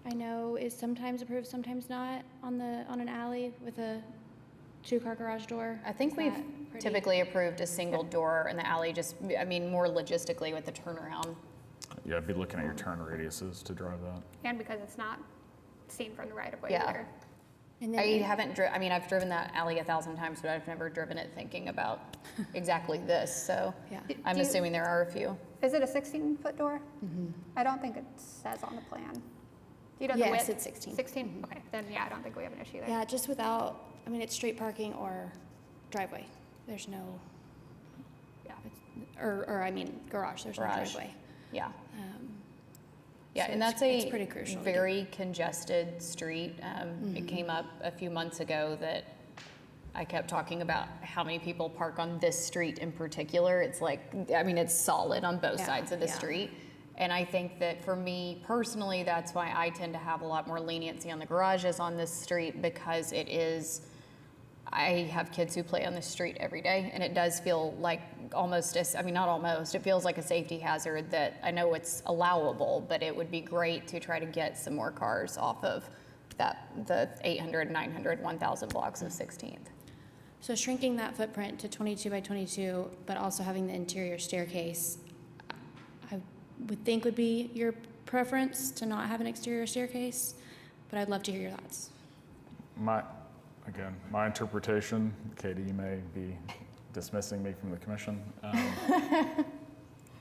I know is sometimes approved, sometimes not on an alley with a 2-car garage door. I think we've typically approved a single door in the alley, more logistically with the turnaround. Yeah, I'd be looking at your turn radiuses to drive that. And because it's not seen from the right of way Yeah. either. And I've driven that alley 1,000 times, but I've never driven it thinking about exactly this. So I'm assuming there are a few. Is it a 16-foot door? I don't think it says on the plan. Do you know the width? Yes, it's 16. 16? Okay, then yeah, I don't think we have an issue there. Yeah, just without, it's street parking or driveway. There's no, garage, there's no driveway. Yeah. So and that's it's pretty crucial. very congested street. It came up a few months ago that I kept talking about how many people park on this street in particular. It's like, it's solid on both sides of the street. And I think that for me personally, that's why I tend to have a lot more leniency on the garages on this street, because I have kids who play on the street every day, and it does feel like it feels like a safety hazard that I know it's allowable, but it would be great to try to get some more cars off of the 800, 900, 1,000 blocks of 16th. So shrinking that footprint to 22 by 22, but also having the interior staircase, I would think would be your preference to not have an exterior staircase, but I'd love to hear your thoughts. My interpretation, Katie, you may be dismissing me from the commission.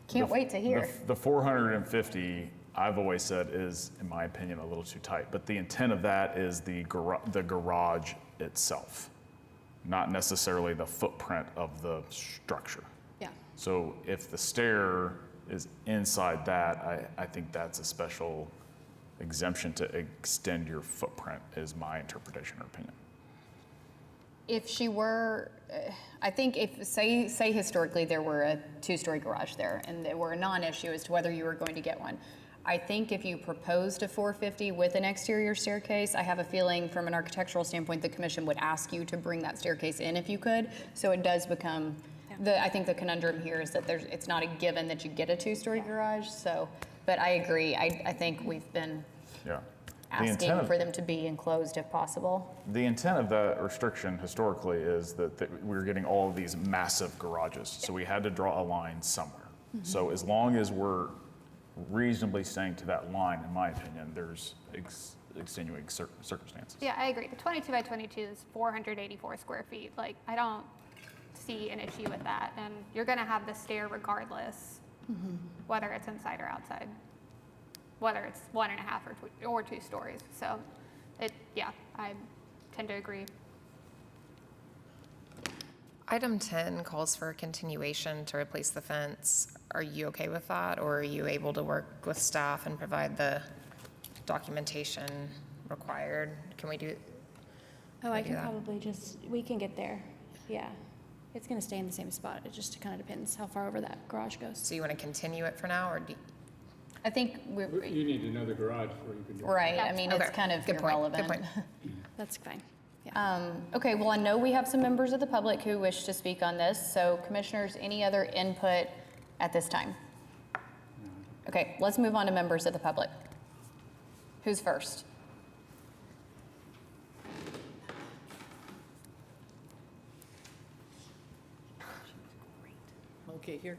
Can't wait to hear. The 450, I've always said, is, in my opinion, a little too tight. But the intent of that is the garage itself. not necessarily the footprint of the structure. Yeah. So if the stair is inside that, I think that's a special exemption to extend your footprint, is my interpretation or opinion. If she were, I think if, say historically there were a 2-story garage there and there were a non-issue as to whether you were going to get one, I think if you proposed a 450 with an exterior staircase, I have a feeling from an architectural standpoint, the commission would ask you to bring that staircase in if you could. So it does become, I think the conundrum here is that it's not a given that you get a 2-story garage. So, but I agree. I think we've been asking for them to be enclosed if possible. The intent of that restriction historically is that we're getting all of these massive garages. So we had to draw a line somewhere. So as long as we're reasonably staying to that line, in my opinion, there's extenuating circumstances. Yeah, I agree. The 22 by 22 is 484 square feet. Like, I don't see an issue with that. And you're going to have the stair regardless, whether it's inside or outside, whether it's 1.5 or 2 stories. So, I tend to agree. Item 10 calls for a continuation to replace the fence. Are you okay with that, or are you able to work with staff and provide the documentation required? Can we do? Oh, I do can that? probably we can get there. Yeah. It's going to stay in the same spot. It just kind of depends how far over that garage goes. So you want to continue it for now, or I think You need to know the garage before you can do it. right. I mean, it's kind of Good point. irrelevant. Good point. That's fine. Okay, well, I know we have some members of the public who wish to speak on this. So commissioners, any other input at this time? Okay, let's move on to members of the public. Who's first? Okay, here.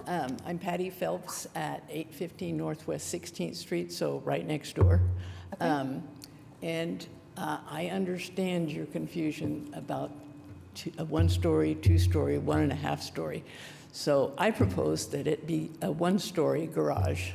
I'm Patty Phelps at 815 Northwest 16th Street, so right next door. And I understand your confusion about a 1-story, 2-story, 1.5-story. So I propose that it be a 1-story garage,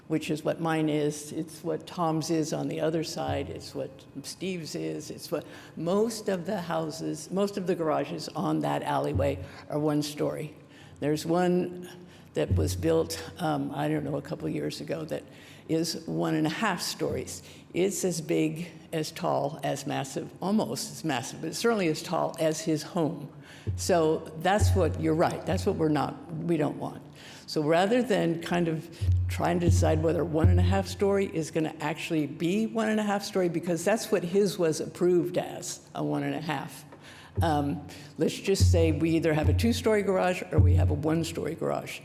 which is what mine is. It's what Tom's is on the other side. It's what Steve's is. It's what most of the garages on that alleyway are 1-story. There's one that was built, I don't know, a couple of years ago that is 1.5 stories. It's as big, as tall, as massive, almost as massive, but certainly as tall as his home. So that's what, you're right, that's what we don't want. So rather than kind of trying to decide whether 1.5 story is going to actually be 1.5 story, because that's what his was approved as, a 1.5. Let's just say we either have a 2-story garage or we have a 1-story garage.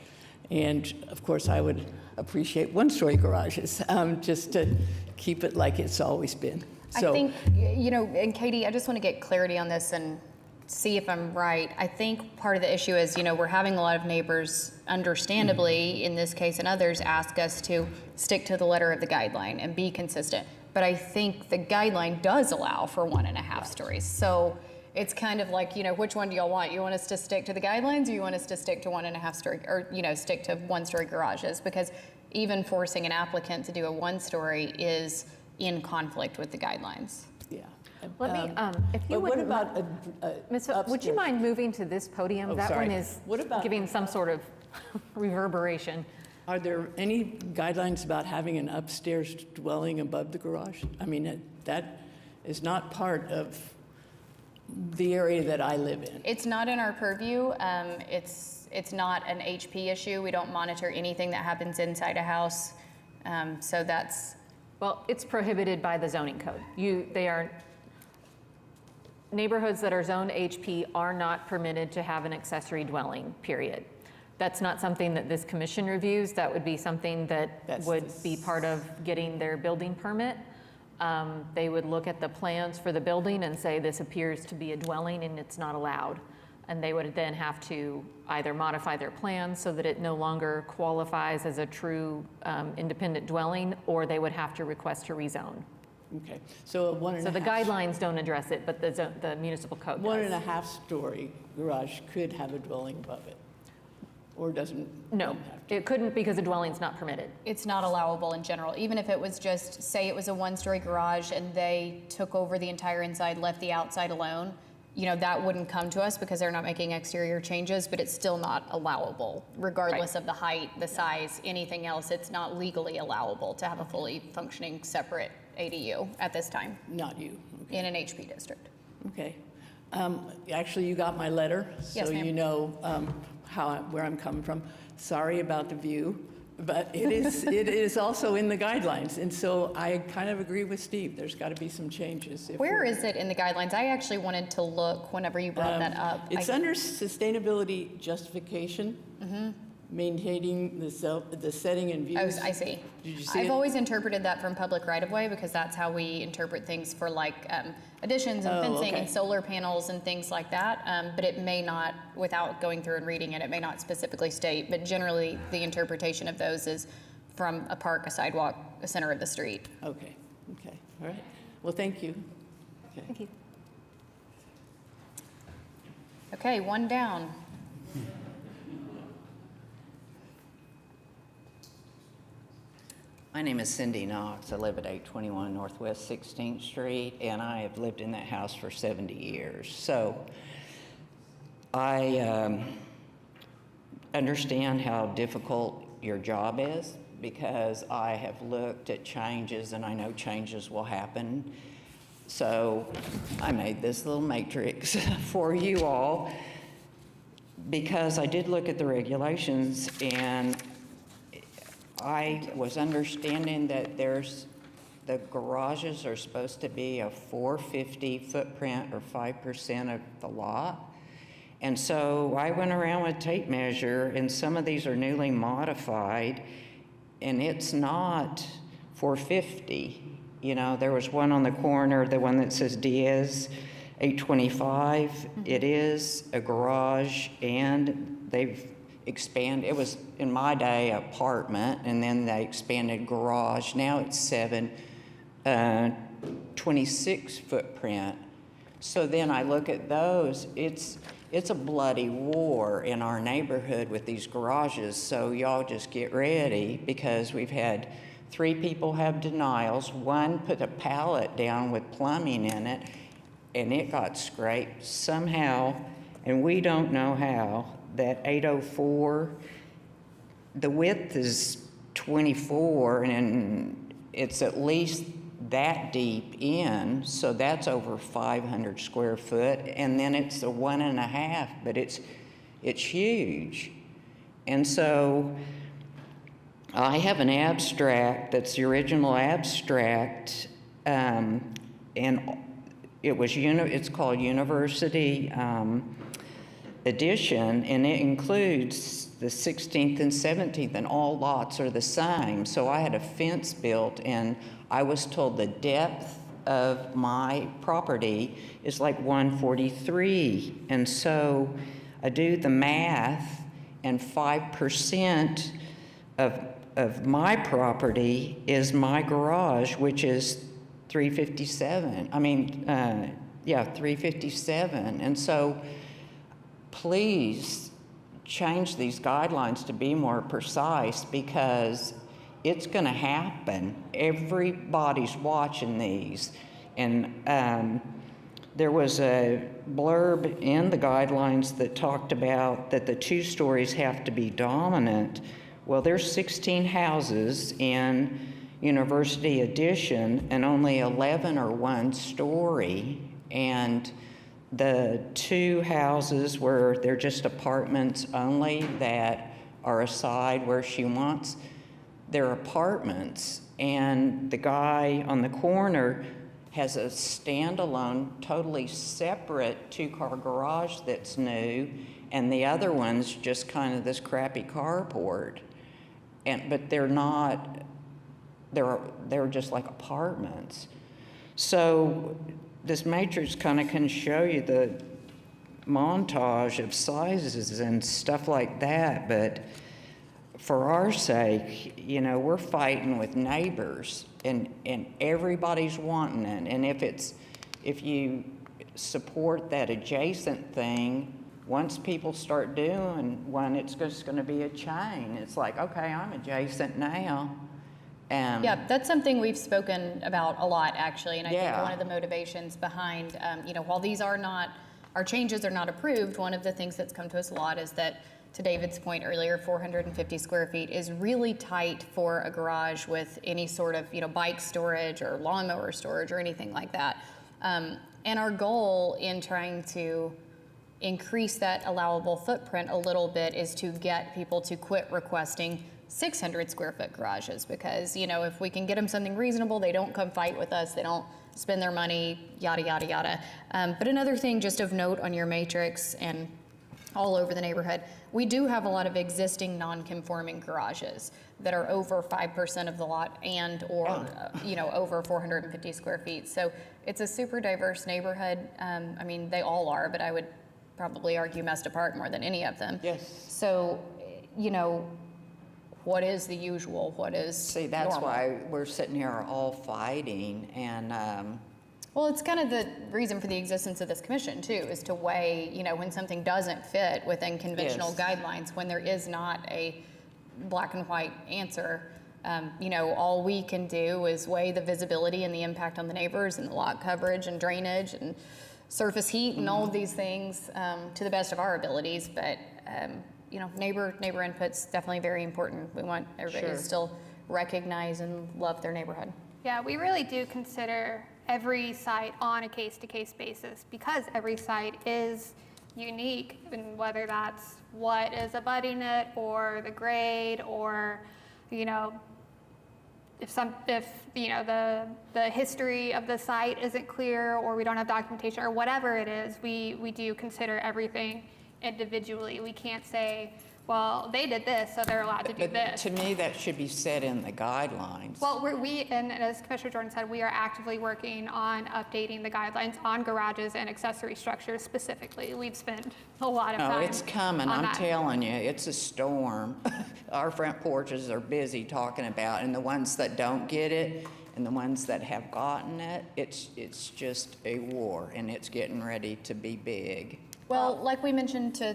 And of course, I would appreciate 1-story garages, just to keep it like it's always been. So, I think, and Katie, I just want to get clarity on this and see if I'm right. I think part of the issue is, we're having a lot of neighbors, understandably, in this case and others, ask us to stick to the letter of the guideline and be consistent. But I think the guideline does allow for 1.5 stories. So it's kind of like, which one do y'all want? You want us to stick to the guidelines, or you want us to stick to 1.5 story, or, stick to 1-story garages? Because even forcing an applicant to do a 1-story is in conflict with the guidelines. Yeah. Let me, if you but what would, about Ms. Phillips, would you upstairs? mind moving to this podium? Oh, That sorry. one is What about- giving some sort of reverberation. Are there any guidelines about having an upstairs dwelling above the garage? I mean, that is not part of the area that I live in. It's not in our purview. It's not an HP issue. We don't monitor anything that happens inside a house. So that's. Well, it's prohibited by the zoning code. Neighborhoods that are zoned HP are not permitted to have an accessory dwelling, period. That's not something that this commission reviews. That would be something that would be part of getting their building permit. They would look at the plans for the building and say this appears to be a dwelling and it's not allowed. And they would then have to either modify their plans so that it no longer qualifies as a true independent dwelling, or they would have to request to rezone. Okay, so a 1.5. So the guidelines don't address it, but the municipal code does. 1.5 story garage could have a dwelling above it, or doesn't? No, it couldn't, because a dwelling's not permitted. It's not allowable in general. Even if it was just, say it was a 1-story garage and they took over the entire inside, left the outside alone, that wouldn't come to us because they're not making exterior changes, but it's still not allowable, regardless of the height, the size, anything else. It's not legally allowable to have a fully functioning separate ADU at this time. Not you. In an HP district. Okay. Actually, you got my letter, Yes, so ma'am. you know where I'm coming from. Sorry about the view, but it is also in the guidelines, and so I kind of agree with Steve. There's got to be some changes. Where is it in the guidelines? I actually wanted to look whenever you brought that up. It's under sustainability justification, maintaining the setting and views. I see. Did you see I've it? always interpreted that from public right-of-way because that's how we interpret things for like additions and fencing and solar panels and things like that. But it may not, without going through and reading it, it may not specifically state, but generally the interpretation of those is from a park, a sidewalk, a center of the street. Okay, all right. Well, thank you. Okay. Thank you. Okay, one down. My name is Cindy Knox. I live at 821 Northwest 16th Street, and I have lived in that house for 70 years. So I understand how difficult your job is because I have looked at changes, and I know changes will happen. So I made this little matrix for you all because I did look at the regulations, and I was understanding that the garages are supposed to be a 450 footprint or 5% of the lot. And so I went around with tape measure, and some of these are newly modified, and it's not 450. There was one on the corner, the one that says Diaz 825. It is a garage, and they've expanded. It was, in my day, apartment, and then they expanded garage. Now it's 26 footprint. So then I look at those, it's a bloody war in our neighborhood with these garages, so y'all just get ready because we've had 3 people have denials. One put a pallet down with plumbing in it, and it got scraped somehow, and we don't know how. That 804, the width is 24, and it's at least that deep in, so that's over 500 square foot, and then it's a 1.5, but it's huge. And so I have an abstract that's the original abstract, and it's called University Edition, and it includes the 16th and 17th, and all lots are the same. So I had a fence built, and I was told the depth of my property is like 143. And so I do the math, and 5% of my property is my garage, which is 357. 357. And so please change these guidelines to be more precise because it's going to happen. Everybody's watching these. And there was a blurb in the guidelines that talked about that the 2 stories have to be dominant. Well, there's 16 houses in University Edition, and only 11 are 1 story. And the 2 houses where they're just apartments only that are aside where she wants, they're apartments. And the guy on the corner has a standalone, totally separate 2-car garage that's new, and the other one's just kind of this crappy carport. But they're not, they're just like apartments. So this matrix kind of can show you the montage of sizes and stuff like that, but for our sake, we're fighting with neighbors, and everybody's wanting it. And if you support that adjacent thing, once people start doing one, it's just going to be a chain. It's like, okay, I'm adjacent now. Yeah, that's something we've spoken about a lot, actually, and I think Yeah. one of the motivations behind, while these are not our changes are not approved, one of the things that's come to us a lot is that, to David's point earlier, 450 square feet is really tight for a garage with any sort of, bike storage or lawnmower storage or anything like that. And our goal in trying to increase that allowable footprint a little bit is to get people to quit requesting 600 square foot garages, because, if we can get them something reasonable, they don't come fight with us, they don't spend their money, yada, yada, yada. But another thing just of note on your matrix and all over the neighborhood, we do have a lot of existing non-conforming garages that are over 5% of the lot and or over 450 square feet. So it's a super diverse neighborhood. They all are, but I would probably argue Mesta Park more than any of them. Yes. So, what is the usual? What is See, that's normal? why we're sitting here all fighting, and well, it's kind of the reason for the existence of this commission too, is to weigh, when something doesn't fit within conventional guidelines, when there is not a black and white answer. All we can do is weigh the visibility and the impact on the neighbors and the lot coverage and drainage and surface heat and all of these things to the best of our abilities. But neighbor input's definitely very important. We want everybody to still recognize and love their neighborhood. Yeah, we really do consider every site on a case-to-case basis, because every site is unique, and whether that's what is abutting it or the grade or, if the history of the site isn't clear or we don't have documentation or whatever it is, we do consider everything individually. We can't say, well, they did this, so they're allowed to do this. to me, that should be set in the guidelines. Well, and as Commissioner Jordan said, we are actively working on updating the guidelines on garages and accessory structures specifically. We've spent a lot of time. No, it's coming, on I'm that. telling you, it's a storm. Our front porches are busy talking about, and the ones that don't get it, and the ones that have gotten it, it's just a war, and it's getting ready to be big. Well, like we mentioned to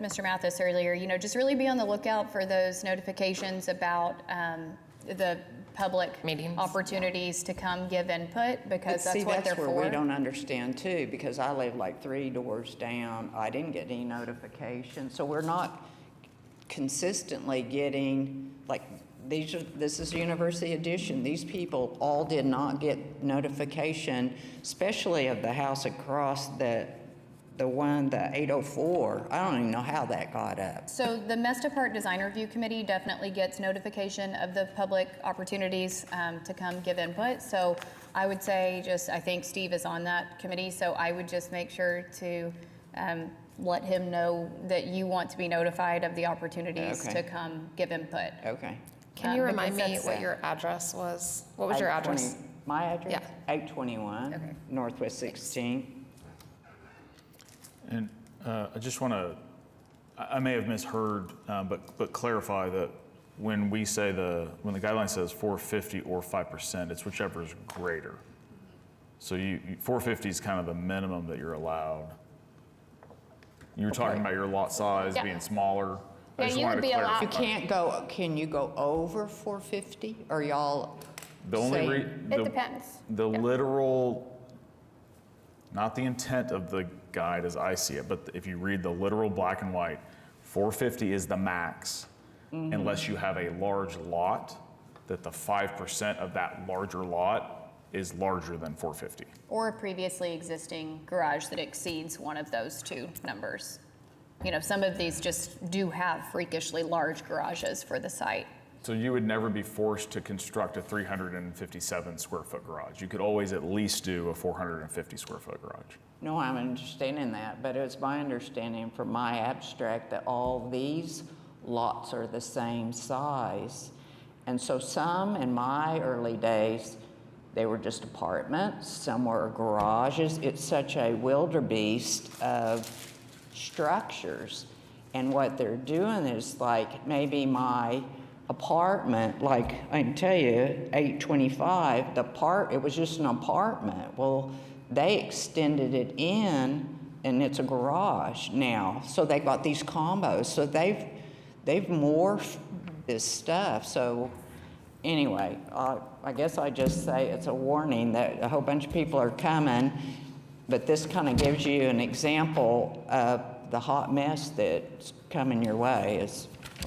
Mr. Mathis earlier, just really be on the lookout for those notifications about the public meetings, opportunities to come give input, because But that's what they're where for. we don't understand too, because I live like 3 doors down. I didn't get any notification, so we're not consistently getting, like, this is University Edition. These people all did not get notification, especially of the house across the 804. I don't even know how that got up. So the Mesta Park Design Review Committee definitely gets notification of the public opportunities to come give input. So I would say I think Steve is on that committee, so I would just make sure to let him know that you want to be notified of the opportunities to come give input. Okay. Can you remind me because what your address was? What was your address? My address? Yeah. 821 Northwest 16th. And I just want to, I may have misheard, but clarify that when we say when the guideline says 450 or 5%, it's whichever is greater. So 450 is kind of the minimum that you're allowed. You were talking about your lot size being smaller. I just wanted to clarify. You can't go, can you go over 450? Or y'all It depends. The literal, not the intent of the guide as I see it, but if you read the literal black and white, 450 is the max, unless you have a large lot, that the 5% of that larger lot is larger than 450. Or a previously existing garage that exceeds one of those two numbers. Some of these just do have freakishly large garages for the site. So you would never be forced to construct a 357 square foot garage. You could always at least do a 450 square foot garage. No, I'm understanding that, but it's my understanding from my abstract that all these lots are the same size. And so some in my early days, they were just apartments, some were garages. It's such a wildebeest of structures. And what they're doing is, like, maybe my apartment, like I can tell you, 825, it was just an apartment. Well, they extended it in, and it's a garage now. So they got these combos. So they've morphed this stuff. So anyway, I guess I just say it's a warning that a whole bunch of people are coming But this kind of gives you an example of the hot mess that's coming your way.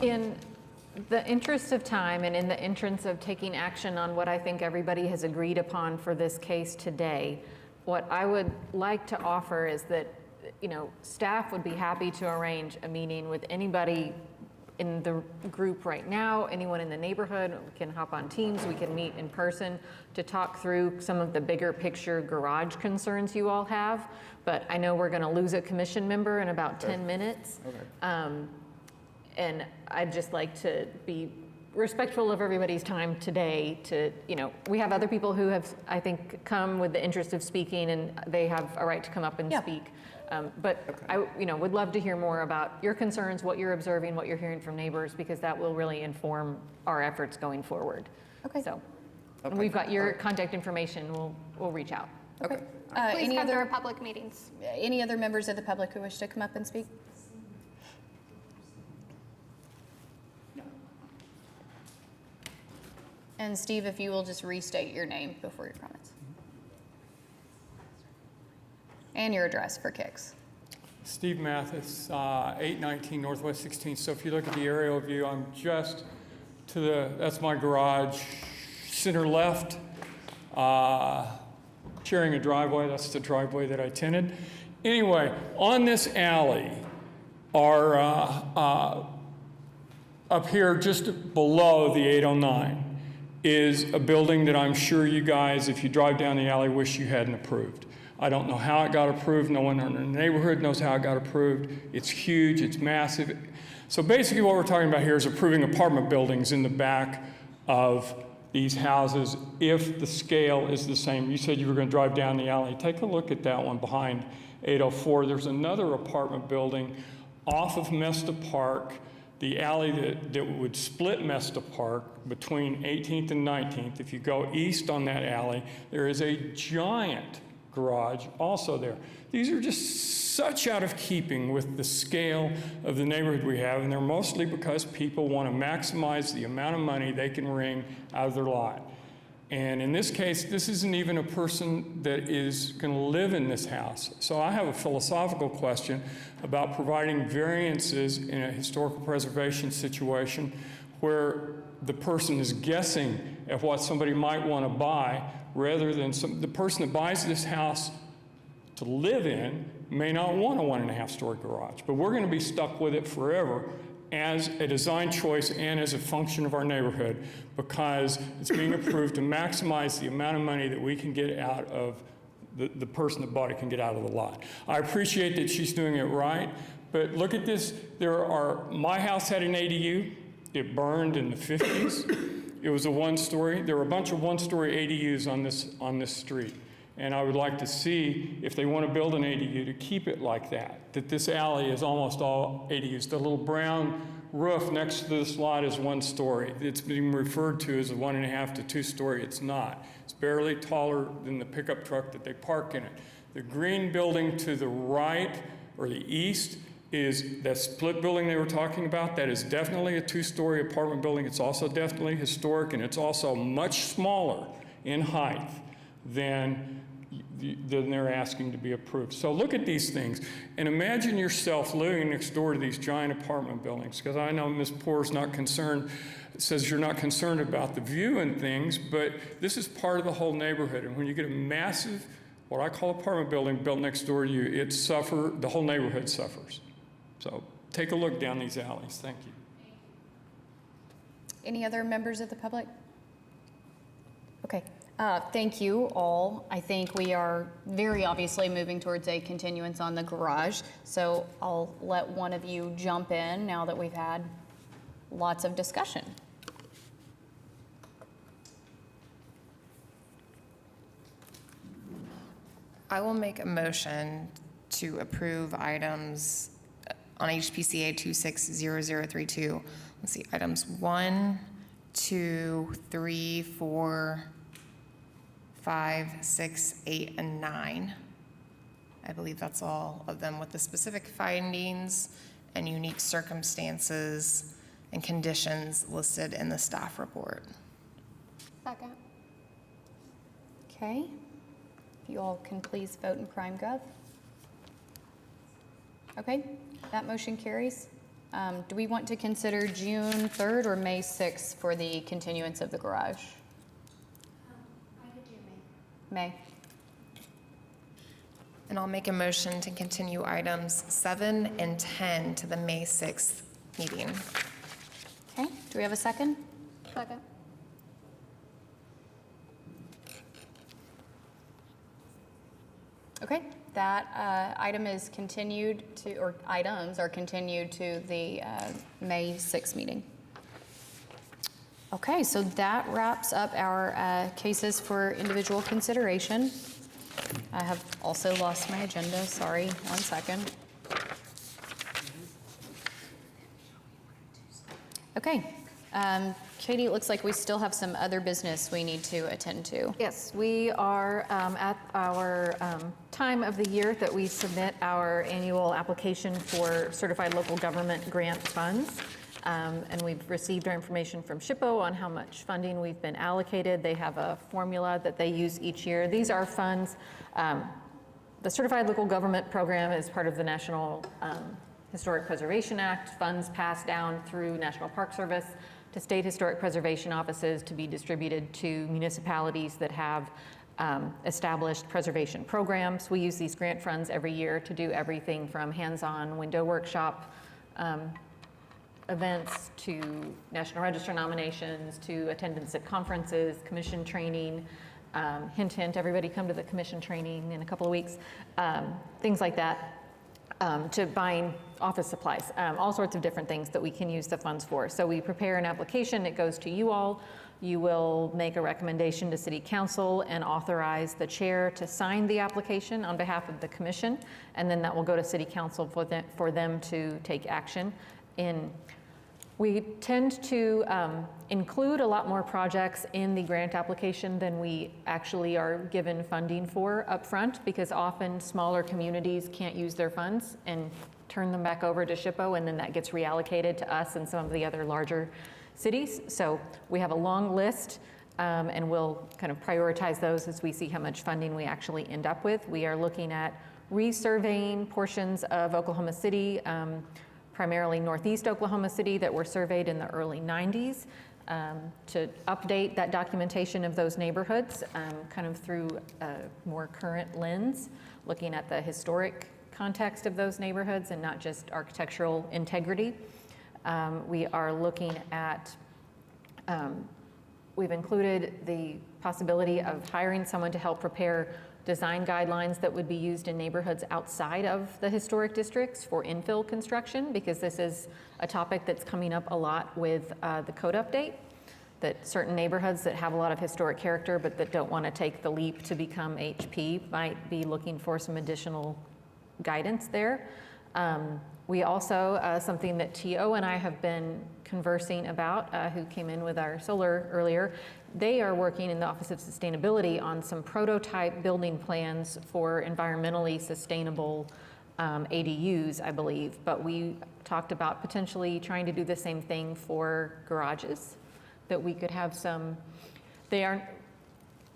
In the interest of time and in the interest of taking action on what I think everybody has agreed upon for this case today, what I would like to offer is that, staff would be happy to arrange a meeting with anybody in the group right now, anyone in the neighborhood. We can hop on Teams, we can meet in person to talk through some of the bigger picture garage concerns you all have. But I know we're going to lose a commission member in about 10 minutes. And I'd just like to be respectful of everybody's time today to, we have other people who have, I think, come with the interest of speaking, and they have a right to come up and speak. But I, would love to hear more about your concerns, what you're observing, what you're hearing from neighbors, because that will really inform our efforts going forward. Okay. So, and we've got your contact information. We'll reach out. Okay. Please Any come to other our public meetings. Any other members of the public who wish to come up and speak? And Steve, if you will just restate your name before your comments. And your address for kicks. Steve Mathis, 819 Northwest 16th. So if you look at the aerial view, I'm just to that's my garage, center left, sharing a driveway. That's the driveway that I tented. Anyway, on this alley are up here just below the 809 is a building that I'm sure you guys, if you drive down the alley, wish you hadn't approved. I don't know how it got approved. No one in the neighborhood knows how it got approved. It's huge, it's massive. So basically what we're talking about here is approving apartment buildings in the back of these houses if the scale is the same. You said you were going to drive down the alley. Take a look at that one behind 804. There's another apartment building off of Mesta Park, the alley that would split Mesta Park between 18th and 19th. If you go east on that alley, there is a giant garage also there. These are just such out of keeping with the scale of the neighborhood we have, and they're mostly because people want to maximize the amount of money they can wring out of their lot. And in this case, this isn't even a person that is going to live in this house. So I have a philosophical question about providing variances in a historical preservation situation where the person is guessing at what somebody might want to buy rather than the person that buys this house to live in may not want a 1.5-story garage. But we're going to be stuck with it forever as a design choice and as a function of our neighborhood because it's being approved to maximize the amount of money that we can get out of the person that bought it can get out of the lot. I appreciate that she's doing it right, but look at this. My house had an ADU. It burned in the 50s. It was a 1-story. There were a bunch of 1-story ADUs on this street. And I would like to see if they want to build an ADU to keep it like that this alley is almost all ADUs. The little brown roof next to this lot is 1-story. It's being referred to as a 1.5 to 2-story. It's not. It's barely taller than the pickup truck that they park in it. The green building to the right or the east is that split building they were talking about. That is definitely a 2-story apartment building. It's also definitely historic, and it's also much smaller in height than they're asking to be approved. So look at these things and imagine yourself living next door to these giant apartment buildings, because I know Ms. Poor's not concerned, says you're not concerned about the view and things, but this is part of the whole neighborhood. And when you get a massive, what I call apartment building built next door to you, the whole neighborhood suffers. So take a look down these alleys. Thank you. Any other members of the public? Okay. Thank you all. I think we are very obviously moving towards a continuance on the garage. So I'll let one of you jump in now that we've had lots of discussion. I will make a motion to approve items on HPCA 260032. Let's see, items 1, 2, 3, 4, 5, 6, 8, and 9. I believe that's all of them with the specific findings and unique circumstances and conditions listed in the staff report. Second. Okay. If you all can please vote in CrimeGov. Okay, that motion carries. Do we want to consider June 3rd or May 6th for the continuance of the garage? May. And I'll make a motion to continue items 7 and 10 to the May 6th meeting. Okay, do we have a second? Second. Okay, that item is continued to, or items are continued to the May 6th meeting. Okay, so that wraps up our cases for individual consideration. I have also lost my agenda, sorry, 1 second. Okay, Katie, it looks like we still have some other business we need to attend to. Yes, we are at our time of the year that we submit our annual application for certified local government grant funds. And we've received our information from SHPO on how much funding we've been allocated. They have a formula that they use each year. These are funds. The Certified Local Government Program is part of the National Historic Preservation Act. Funds passed down through National Park Service to state historic preservation offices to be distributed to municipalities that have established preservation programs. We use these grant funds every year to do everything from hands-on window workshop events to National Register nominations to attendance at conferences, commission training, hint, hint, everybody come to the commission training in a couple of weeks, things like that, to buying office supplies, all sorts of different things that we can use the funds for. So we prepare an application, it goes to you all. You will make a recommendation to City Council and authorize the chair to sign the application on behalf of the commission, and then that will go to City Council for them to take action. We tend to include a lot more projects in the grant application than we actually are given funding for upfront, because often smaller communities can't use their funds and turn them back over to SHPO, and then that gets reallocated to us and some of the other larger cities. So we have a long list, and we'll kind of prioritize those as we see how much funding we actually end up with. We are looking at resurveying portions of Oklahoma City, primarily northeast Oklahoma City, that were surveyed in the early 90s, to update that documentation of those neighborhoods kind of through a more current lens, looking at the historic context of those neighborhoods and not just architectural integrity. We are looking at, we've included the possibility of hiring someone to help prepare design guidelines that would be used in neighborhoods outside of the historic districts for infill construction, because this is a topic that's coming up a lot with the code update, that certain neighborhoods that have a lot of historic character but that don't want to take the leap to become HP might be looking for some additional guidance there. We also, something that T.O. and I have been conversing about, who came in with our solar earlier, they are working in the Office of Sustainability on some prototype building plans for environmentally sustainable ADUs, I believe. But we talked about potentially trying to do the same thing for garages, that we could have some,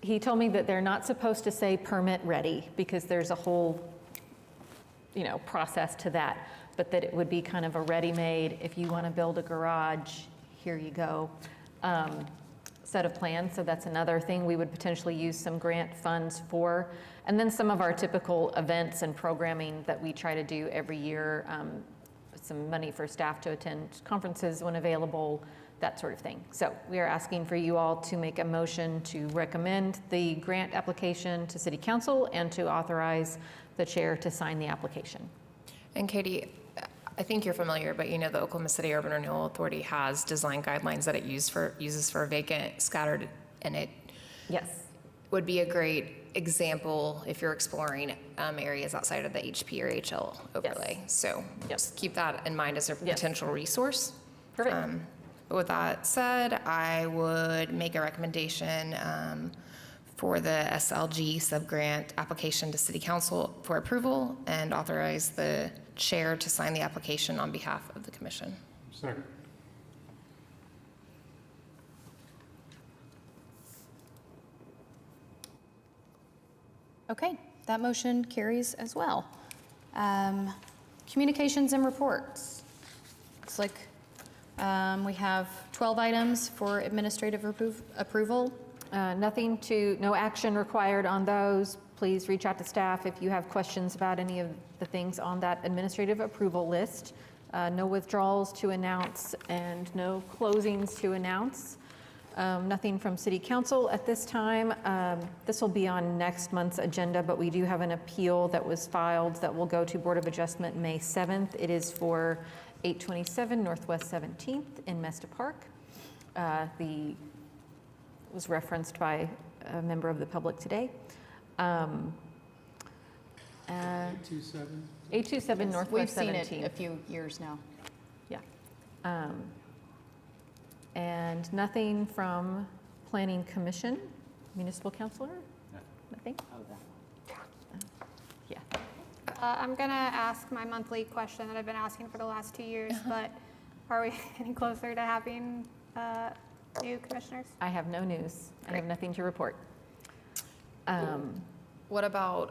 he told me that they're not supposed to say permit ready because there's a whole, process to that, but that it would be kind of a ready-made, if you want to build a garage, here you go, set of plans. So that's another thing we would potentially use some grant funds for. And then some of our typical events and programming that we try to do every year, some money for staff to attend conferences when available, that sort of thing. So we are asking for you all to make a motion to recommend the grant application to City Council and to authorize the chair to sign the application. And Katie, I think you're familiar, but the Oklahoma City Urban Renewal Authority has design guidelines that it uses for vacant, scattered, and it would be a great example if you're exploring areas outside of the HP or HL overlay. So just keep that in mind as a potential resource. Perfect. But with that said, I would make a recommendation for the SLG subgrant application to City Council for approval and authorize the chair to sign the application on behalf of the commission. Second. Okay, that motion carries as well. Communications and reports. Looks like we have 12 items for administrative approval. No action required on those. Please reach out to staff if you have questions about any of the things on that administrative approval list. No withdrawals to announce and no closings to announce. Nothing from City Council at this time. This will be on next month's agenda, but we do have an appeal that was filed that will go to Board of Adjustment May 7th. It is for 827 Northwest 17th in Mesta Park. It was referenced by a member of the public today. 827 Northwest 17th. We've seen it a few years now. Yeah. And nothing from Planning Commission, Municipal Councilor? Nothing? Yeah. I'm going to ask my monthly question that I've been asking for the last 2 years, but are we getting closer to having new commissioners? I have no news. I have nothing to report. What about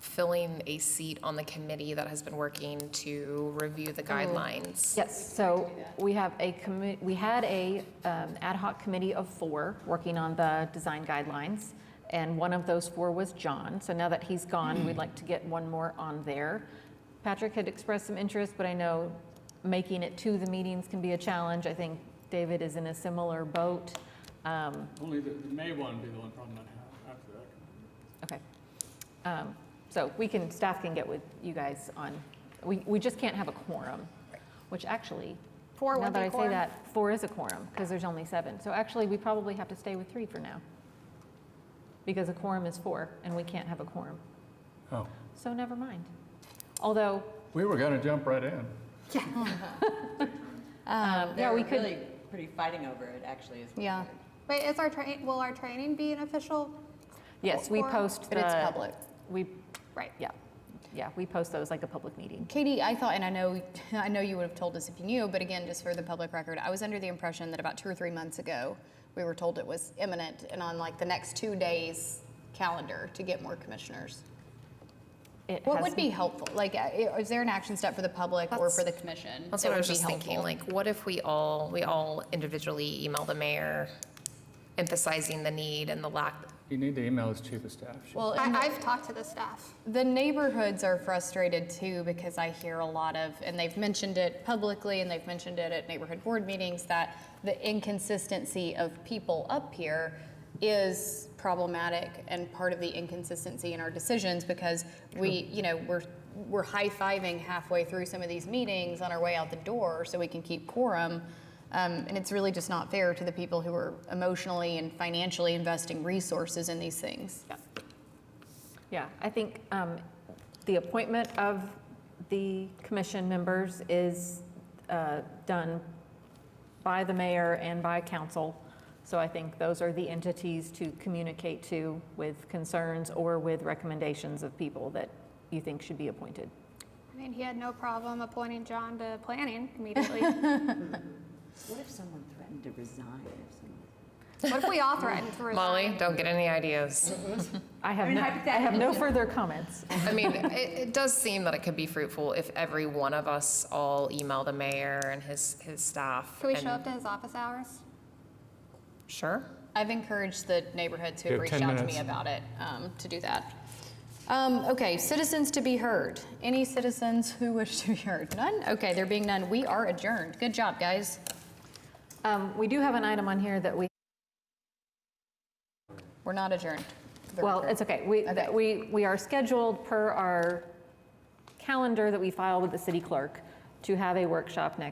filling a seat on the committee that has been working to review the guidelines? Yes, so we have we had a ad hoc committee of 4 working on the design guidelines, and one of those 4 was John. So now that he's gone, we'd like to get one more on there. Patrick had expressed some interest, but I know making it to the meetings can be a challenge. I think David is in a similar boat. Only the May one would be the one probably not after that. Okay. So staff can get with you guys on, we just can't have a quorum, which actually, 4 now would that be I say quorum. that, 4 is a quorum because there's only 7. So actually, we probably have to stay with 3 for now because a quorum is 4 and we can't have a quorum. Oh. So never mind. Although. We were going to jump right in. Yeah, we could. Really pretty fighting over it, actually. Is what Yeah. Wait, is will our training be an official? Yes, we quorum? post. But it's public. Right. Yeah, we post those like a public meeting. Katie, I thought, and I know you would have told us if you knew, but again, just for the public record, I was under the impression that about 2 or 3 months ago, we were told it was imminent and on like the next 2 days calendar to get more commissioners. What would be helpful? Like, is there an action step for the public or for the commission? That's that what I would was be just thinking. helpful? Like, what if we all individually email the mayor, emphasizing the need and the lack. You need to email his chief of staff. Well, I've talked to the staff. The neighborhoods are frustrated too because I hear a lot of, and they've mentioned it publicly and they've mentioned it at neighborhood board meetings, that the inconsistency of people up here is problematic and part of the inconsistency in our decisions because we're high-fiving halfway through some of these meetings on our way out the door so we can keep quorum. And it's really just not fair to the people who are emotionally and financially investing resources in these things. Yeah, I think the appointment of the commission members is done by the mayor and by council. So I think those are the entities to communicate to with concerns or with recommendations of people that you think should be appointed. I mean, he had no problem appointing John to planning immediately. What if someone threatened to resign or something? What if we all threatened to resign? Molly, don't get any ideas. I have no further comments. I mean, it does seem that it could be fruitful if every one of us all email the mayor and his staff. Can we show up to his office hours? Sure. I've encouraged the neighborhoods who You have have reached 10 out to me minutes. about it to do that. Okay, citizens to be heard. Any citizens who wish to be heard? None? Okay, there being none, we are adjourned. Good job, guys. We do have an item on here that We're not adjourned. well, it's okay. We are scheduled per our calendar that we filed with the city clerk to have a workshop next